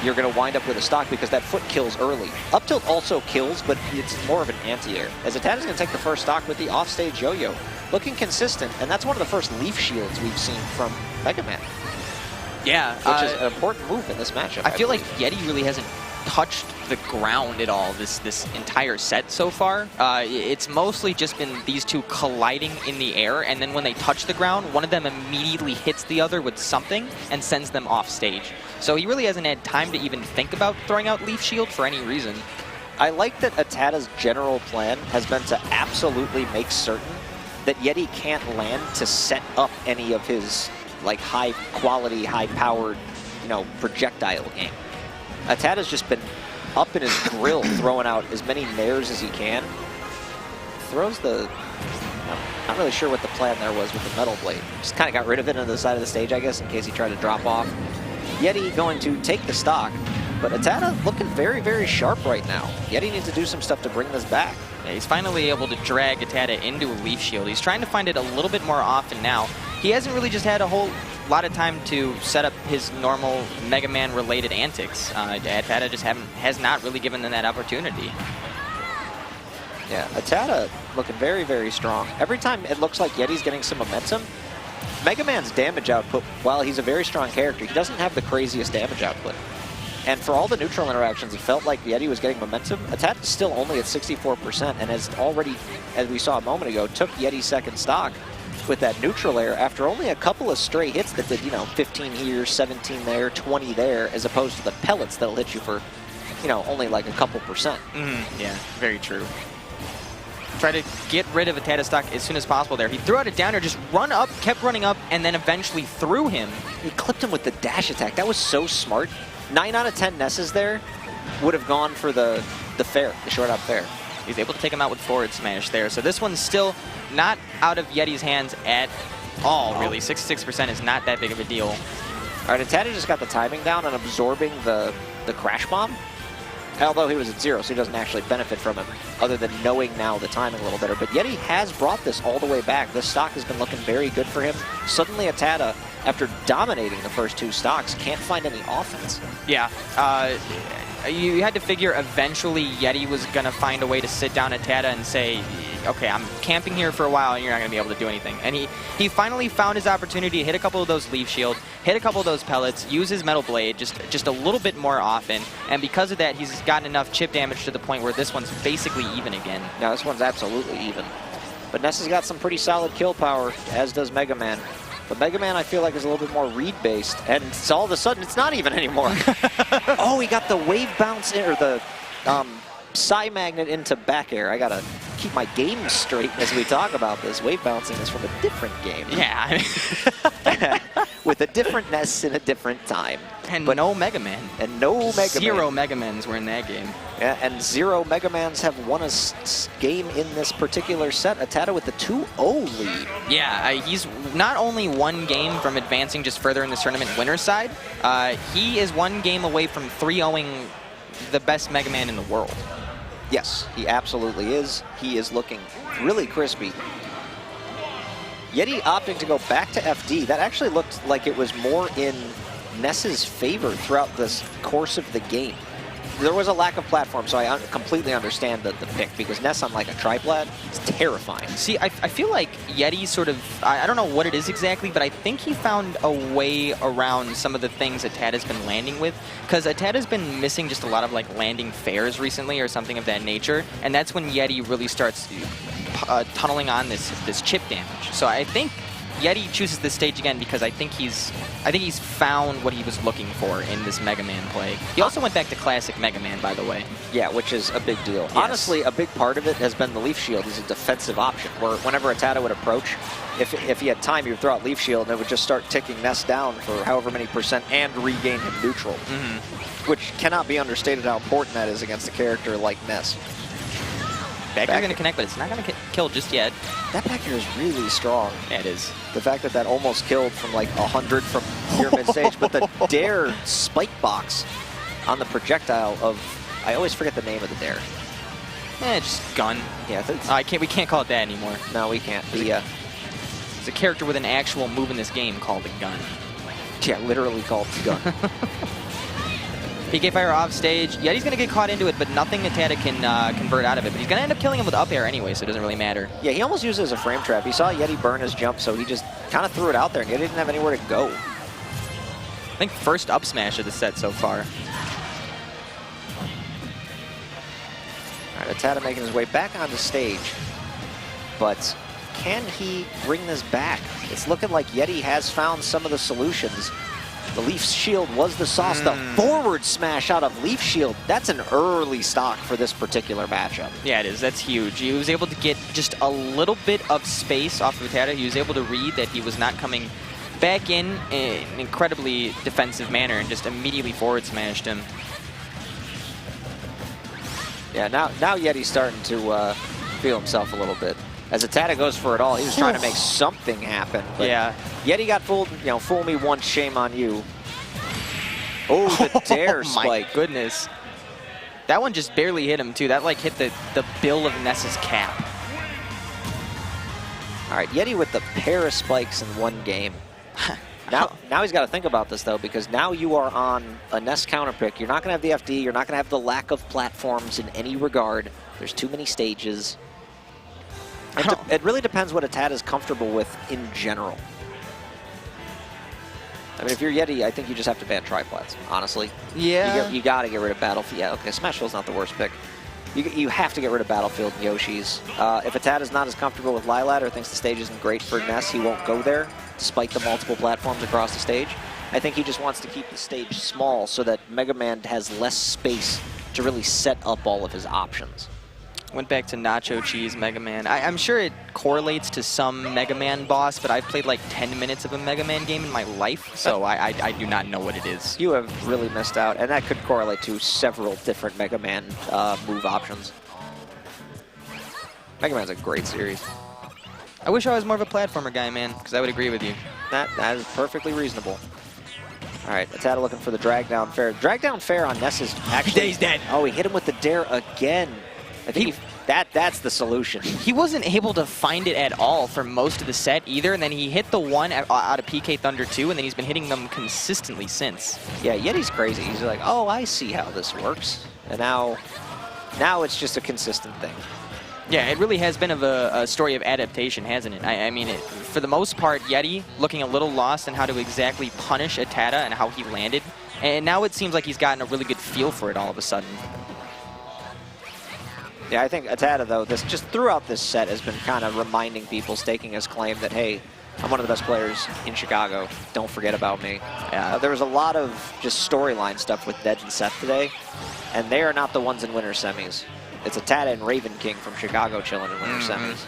you're going to wind up with a stock because that foot kills early. Up tilt also kills, but it's more of an anti-air. As ATATA's going to take the first stock with the offstage yo-yo. Looking consistent, and that's one of the first leaf shields we've seen from Mega Man. Yeah. Which is an important move in this matchup. I feel like Yeti really hasn't touched the ground at all this entire set so far. It's mostly just been these two colliding in the air, and then when they touch the ground, one of them immediately hits the other with something and sends them off stage. So he really hasn't had time to even think about throwing out Leaf Shield for any reason. I like that ATATA's general plan has been to absolutely make certain that Yeti can't land to set up any of his like high quality, high powered, projectile game. ATATA's just been up in his grill throwing out as many nairs as he can. Throws the... I'm not really sure what the plan there was with the metal blade. Just kind of got rid of it on the side of the stage, I guess, in case he tried to drop off. Yeti going to take the stock, but ATATA looking very, very sharp right now. Yeti needs to do some stuff to bring this back. Yeah, he's finally able to drag ATATA into a Leaf Shield. He's trying to find it a little bit more often now. He hasn't really just had a whole lot of time to set up his normal Mega Man related antics. ATATA just has not really given them that opportunity. Yeah, ATATA looking very, very strong. Every time it looks like Yeti's getting some momentum, Mega Man's damage output, while he's a very strong character, he doesn't have the craziest damage output. And for all the neutral interactions, it felt like Yeti was getting momentum. ATATA's still only at 64% and has already, as we saw a moment ago, took Yeti's second stock with that neutral air after only a couple of stray hits that did, 15 here, 17 there, 20 there, as opposed to the pellets that'll hit you for, only like a couple percent. Yeah, very true. Try to get rid of ATATA stock as soon as possible there. He threw out a downer, just run up, kept running up, and then eventually threw him. He clipped him with the dash attack. That was so smart. 9 out of 10 Nesses there would have gone for the fair, the short up fair. He's able to take him out with forward smash there. So this one's still not out of Yeti's hands at all, really. 66% is not that big of a deal. All right, ATATA just got the timing down on absorbing the crash bomb. Although he was at 0, so he doesn't actually benefit from it, other than knowing now the timing a little better. But Yeti has brought this all the way back. This stock has been looking very good for him. Suddenly ATATA, after dominating the first two stocks, can't find any offense. Yeah. You had to figure eventually Yeti was going to find a way to sit down ATATA and say, okay, I'm camping here for a while and you're not going to be able to do anything. And he finally found his opportunity to hit a couple of those Leaf Shield, hit a couple of those pellets, use his Metal Blade just a little bit more often. And because of that, he's gotten enough chip damage to the point where this one's basically even again. Yeah, this one's absolutely even. But Ness has got some pretty solid kill power, as does Mega Man. But Mega Man, I feel like, is a little bit more read-based, and all of a sudden, it's not even anymore. Oh, he got the wave bounce, or the Psy Magnet into back air. I gotta keep my game straight as we talk about this. Wave bouncing is from a different game. Yeah. With a different Ness in a different time. And but no Mega Man. And no Mega Man. 0 Mega Mans were in that game. Yeah, and 0 Mega Mans have won a game in this particular set. ATATA with the 2-0 lead. Yeah, he's not only one game from advancing just further in this tournament winner's side, he is one game away from 3-0ing the best Mega Man in the world. Yes, he absolutely is. He is looking really crispy. Yeti opting to go back to FD. That actually looked like it was more in Ness's favor throughout this course of the game. There was a lack of platform, so I completely understand the pick, because Ness on like a triplat is terrifying. See, I feel like Yeti sort of, I don't know what it is exactly, but I think he found a way around some of the things ATATA's been landing with, because ATATA's been missing just a lot of like landing fairs recently or something of that nature, and that's when Yeti really starts tunneling on this chip damage. So I think Yeti chooses this stage again because I think he's found what he was looking for in this Mega Man play. He also went back to classic Mega Man, by the way. Yeah, which is a big deal. Yes. Honestly, a big part of it has been the Leaf Shield as a defensive option, where whenever ATATA would approach, if he had time, he would throw out Leaf Shield, and it would just start ticking Ness down for however many % and regain him neutral. Which cannot be understated how important that is against a character like Ness. Back air going to connect, but it's not going to kill just yet. That back air is really strong. Yeah, it is. The fact that almost killed from like 100 from your mid stage, but the dare spike box on the projectile of, I always forget the name of the dare. Just gun. Yeah, we can't call it that anymore. No, we can't. It's a character with an actual move in this game called a gun. Yeah, literally called gun. PK Fire off stage. Yeti's going to get caught into it, but nothing ATATA can convert out of it. But he's going to end up killing him with up air anyway, so it doesn't really matter. Yeah, he almost used it as a frame trap. He saw Yeti burn his jump, so he just kind of threw it out there, and Yeti didn't have anywhere to go. I think first up smash of the set so far. All right, ATATA making his way back onto stage, but can he bring this back? It's looking like Yeti has found some of the solutions. The Leaf Shield was the sauce. The forward smash out of Leaf Shield, that's an early stock for this particular matchup. Yeah, it is. That's huge. He was able to get just a little bit of space off of ATATA. He was able to read that he was not coming back in an incredibly defensive manner and just immediately forward smashed him. Yeah, now Yeti's starting to feel himself a little bit. As ATATA goes for it all, he was trying to make something happen. But yeah. Yeti got fooled, fool me once, shame on you. Oh, the dare spike. My goodness. That one just barely hit him, too. That, like, hit the bill of Ness's cap. All right, Yeti with the pair of spikes in one game. Now he's got to think about this, though, because now you are on a Ness counter pick. You're not going to have the FD. You're not going to have the lack of platforms in any regard. There's too many stages. It really depends what ATATA is comfortable with in general. I mean, if you're Yeti, I think you just have to ban triplets, honestly. Yeah. You got to get rid of Battlefield. Yeah, okay, Smashville's not the worst pick. You have to get rid of Battlefield and Yoshi's. If ATATA's not as comfortable with Lilat or thinks the stage isn't great for Ness, he won't go there, despite the multiple platforms across the stage. I think he just wants to keep the stage small so that Mega Man has less space to really set up all of his options. Went back to Nacho Cheese Mega Man. I'm sure it correlates to some Mega Man boss, but I've played like 10 minutes of a Mega Man game in my life, so I do not know what it is. You have really missed out, and that could correlate to several different Mega Man move options. Mega Man's a great series. I wish I was more of a platformer guy, man, because I would agree with you. That is perfectly reasonable. All right, ATATA looking for the drag down fair. Drag down fair on Ness is actually... He's dead. Oh, he hit him with the dare again. I think that's the solution. He wasn't able to find it at all for most of the set either, and then he hit the one out of PK Thunder 2, and then he's been hitting them consistently since. Yeah, Yeti's crazy. He's like, oh, I see how this works. And now it's just a consistent thing. Yeah, it really has been a story of adaptation, hasn't it? I mean, for the most part, Yeti looking a little lost in how to exactly punish ATATA and how he landed, and now it seems like he's gotten a really good feel for it all of a sudden. Yeah, I think ATATA, though, just throughout this set has been kind of reminding people, staking his claim that, hey, I'm one of the best players in Chicago. Don't forget about me. There was a lot of just storyline stuff with Dead and Seth today, and they are not the ones in winter semis. It's ATATA and Raven King from Chicago chilling in winter semis.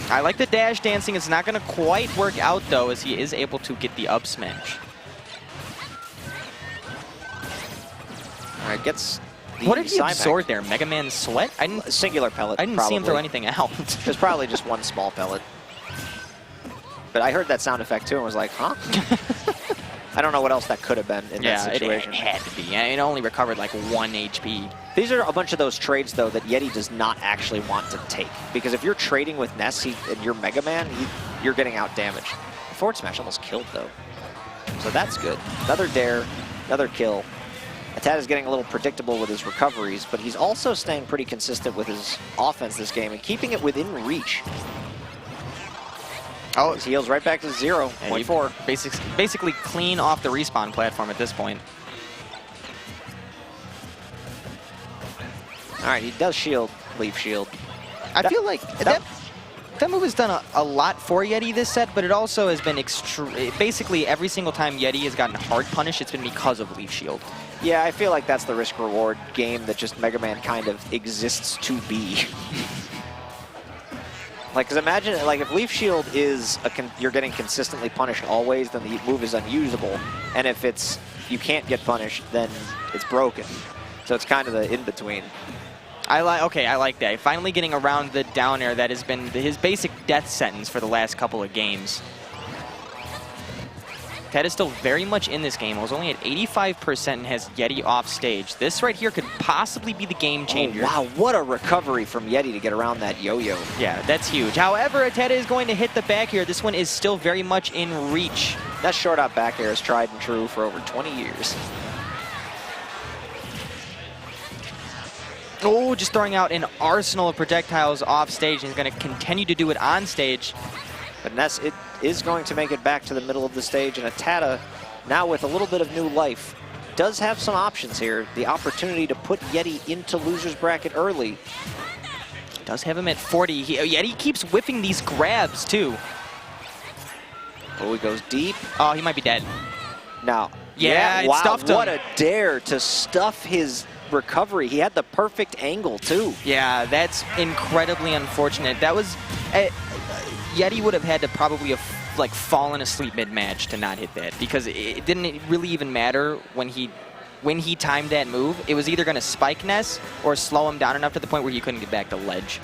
I like the dash dancing. It's not going to quite work out, though, as he is able to get the up smash. All right, gets... What did he absorb there? Mega Man Sweat? Singular pellet. I didn't see him throw anything out. There's probably just one small pellet. But I heard that sound effect too and was like, huh? I don't know what else that could have been in that situation. It had to be. It only recovered like 1 HP. These are a bunch of those trades, though, that Yeti does not actually want to take. Because if you're trading with Ness and you're Mega Man, you're getting out damaged. Forward smash almost killed, though. So that's good. Another dare, another kill. ATATA's getting a little predictable with his recoveries, but he's also staying pretty consistent with his offense this game and keeping it within reach. Oh, his heals right back to 0.4. Basically clean off the respawn platform at this point. All right, he does shield, Leaf Shield. I feel like That move has done a lot for Yeti this set, but it also has been basically every single time Yeti has gotten hard punished, it's been because of Leaf Shield. Yeah, I feel like that's the risk-reward game that just Mega Man kind of exists to be. Like, because imagine, like, if Leaf Shield is, you're getting consistently punished always, then the move is unusable. And if it's, you can't get punished, then it's broken. So it's kind of the in-between. I like that. Finally getting around the down air that has been his basic death sentence for the last couple of games. Ted is still very much in this game. It was only at 85% and has Yeti off stage. This right here could possibly be the game changer. Oh, wow, what a recovery from Yeti to get around that yo-yo. Yeah, that's huge. However, ATATA is going to hit the back here. This one is still very much in reach. That short out back air is tried and true for over 20 years. Oh, just throwing out an arsenal of projectiles off stage, and he's going to continue to do it on stage. But Ness is going to make it back to the middle of the stage, and ATATA, now with a little bit of new life, does have some options here. The opportunity to put Yeti into loser's bracket early. Does have him at 40. Yeti keeps whiffing these grabs, too. Oh, he goes deep. Oh, he might be dead. Now, yeah, wow, stuffed him. What a dare to stuff his recovery. He had the perfect angle, too. Yeah, that's incredibly unfortunate. That was... Yeti would have had to probably have like fallen asleep mid-match to not hit that, because it didn't really even matter when he timed that move. It was either going to spike Ness or slow him down enough to the point where he couldn't get back to ledge.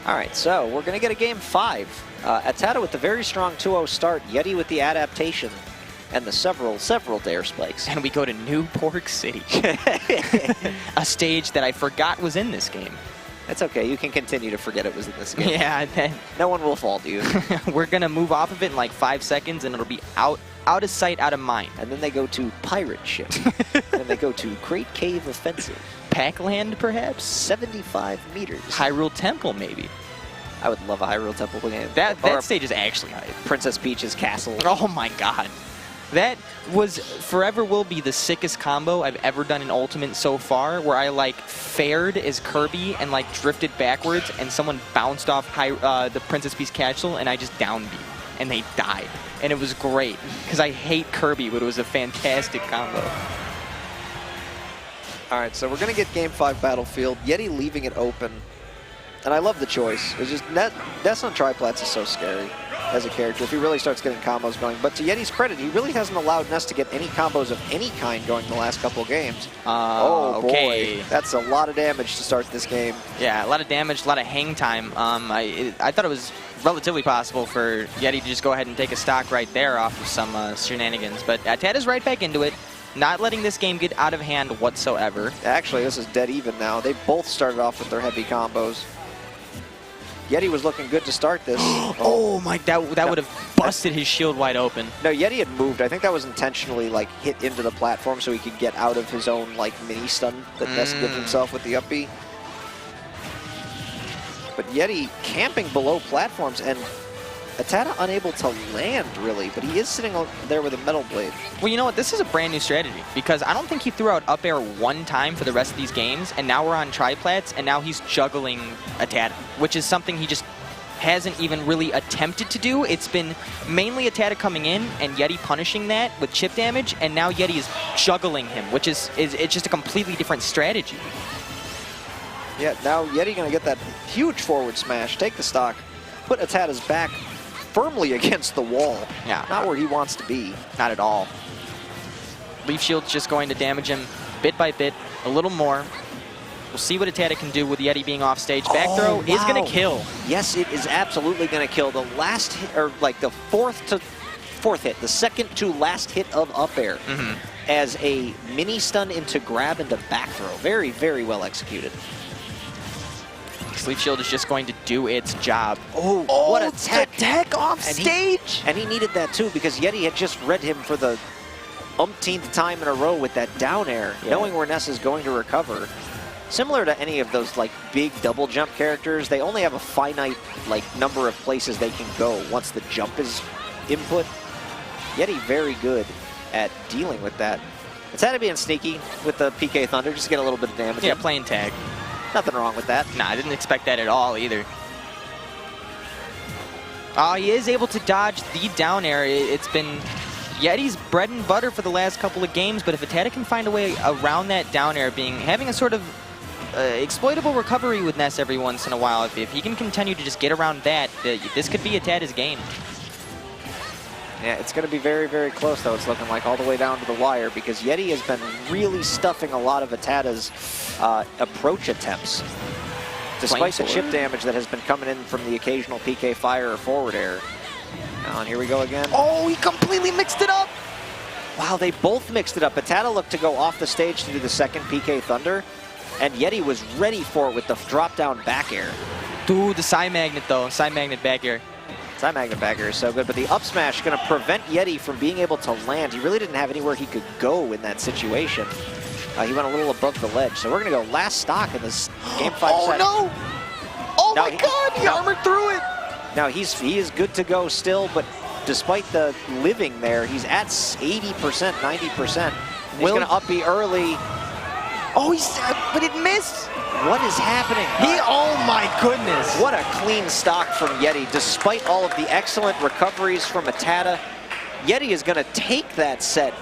All right, so we're going to get a game 5. ATATA with the very strong 2-0 start, Yeti with the adaptation, and the several dare spikes. And we go to New Pork City, a stage that I forgot was in this game. That's okay. You can continue to forget it was in this game. Yeah. No one will fault you. We're going to move off of it in like 5 seconds, and it'll be out of sight, out of mind. And then they go to Pirate Ship. And they go to Great Cave Offensive. Pac-Land, perhaps? 75 meters. Hyrule Temple, maybe. I would love a Hyrule Temple game. That stage is actually hype. Princess Peach's castle. Oh my god. That was, forever will be the sickest combo I've ever done in Ultimate so far, where I like fared as Kirby and like drifted backwards, and someone bounced off the Princess Peach castle, and I just down beat, and they died. And it was great, because I hate Kirby, but it was a fantastic combo. All right, so we're going to get Game 5 Battlefield. Yeti leaving it open. And I love the choice. It's just Ness on Triplats is so scary as a character if he really starts getting combos going. But to Yeti's credit, he really hasn't allowed Ness to get any combos of any kind going the last couple of games. Oh, okay. Boy. That's a lot of damage to start this game. Yeah, a lot of damage, a lot of hang time. I thought it was relatively possible for Yeti to just go ahead and take a stock right there off of some shenanigans. But ATATA's right back into it. Not letting this game get out of hand whatsoever. Actually, this is dead even now. They both started off with their heavy combos. Yeti was looking good to start this. Oh my, that would have busted his shield wide open. No, Yeti had moved. I think that was intentionally like hit into the platform so he could get out of his own like mini stun that Ness gives himself with the up B. But Yeti camping below platforms, and ATATA unable to land, really, but he is sitting there with a metal blade. Well, you know what? This is a brand new strategy, because I don't think he threw out up air one time for the rest of these games, and now we're on triplats, and now he's juggling ATATA, which is something he just hasn't even really attempted to do. It's been mainly ATATA coming in and Yeti punishing that with chip damage, and now Yeti is juggling him, which is it's just a completely different strategy. Yeah, now Yeti going to get that huge forward smash, take the stock, put ATATA's back firmly against the wall. Yeah. Not where he wants to be. Not at all. Leaf Shield's just going to damage him bit by bit, a little more. We'll see what ATATA can do with Yeti being off stage. Back throw is going to kill. Yes, it is absolutely going to kill. The last hit, or like the fourth hit, the second to last hit of up air as a mini stun into grab into back throw. Very, very well executed. Leaf Shield is just going to do its job. Oh, what a tech off stage! And he needed that too, because Yeti had just read him for the umpteenth time in a row with that down air, knowing where Ness is going to recover. Similar to any of those like big double jump characters, they only have a finite like number of places they can go once the jump is input. Yeti very good at dealing with that. It's had to be sneaky with the PK Thunder, just to get a little bit of damage. Yeah, playing tag. Nothing wrong with that. Nah, I didn't expect that at all either. He is able to dodge the down air. It's been Yeti's bread and butter for the last couple of games, but if ATATA can find a way around that down air, having a sort of exploitable recovery with Ness every once in a while, if he can continue to just get around that, this could be ATATA's game. Yeah, it's going to be very, very close, though. It's looking like all the way down to the wire, because Yeti has been really stuffing a lot of ATATA's approach attempts, despite the chip damage that has been coming in from the occasional PK fire or forward air. And here we go again. Oh, he completely mixed it up! Wow, they both mixed it up. ATATA looked to go off the stage to do the second PK Thunder, and Yeti was ready for it with the drop-down back air. Dude, the side magnet, though. Side magnet back air. Side magnet back air is so good, but the up smash is going to prevent Yeti from being able to land. He really didn't have anywhere he could go in that situation. He went a little above the ledge, so we're going to go last stock in this Game 5 set. Oh, no! Oh, my God! He armored through it! Now, he is good to go still, but despite the living there, he's at 80%, 90%. He's going to up B early. Oh, but it missed! What is happening? Oh my goodness! What a clean stock from Yeti, despite all of the excellent recoveries from ATATA. Yeti is going to take that set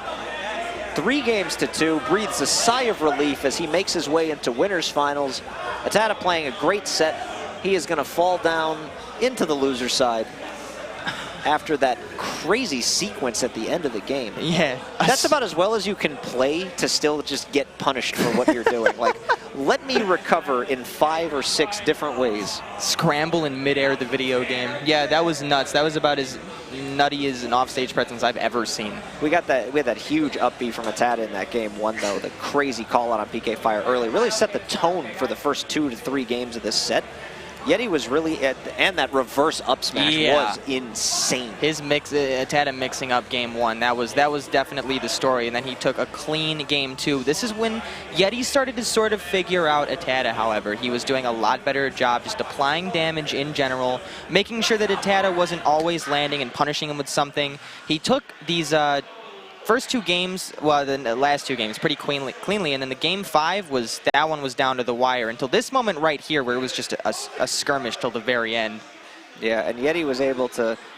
3-2, breathes a sigh of relief as he makes his way into winners finals. ATATA playing a great set. He is going to fall down into the loser side after that crazy sequence at the end of the game. Yeah. That's about as well as you can play to still just get punished for what you're doing. Like, let me recover in 5 or 6 different ways. Scramble in midair the video game. Yeah, that was nuts. That was about as nutty as an offstage presence I've ever seen. We had that huge up B from ATATA in that game 1, though. The crazy call out on PK Fire early really set the tone for the first 2 to 3 games of this set. Yeti was really and that reverse up smash was insane. His ATATA mixing up game 1, that was definitely the story, and then he took a clean game 2. This is when Yeti started to sort of figure out ATATA, however. He was doing a lot better job just applying damage in general, making sure that ATATA wasn't always landing and punishing him with something. He took these first 2 games, well, the last 2 games, pretty cleanly, and then the game 5 that one was down to the wire until this moment right here, where it was just a skirmish till the very end. Yeah, and Yeti was able to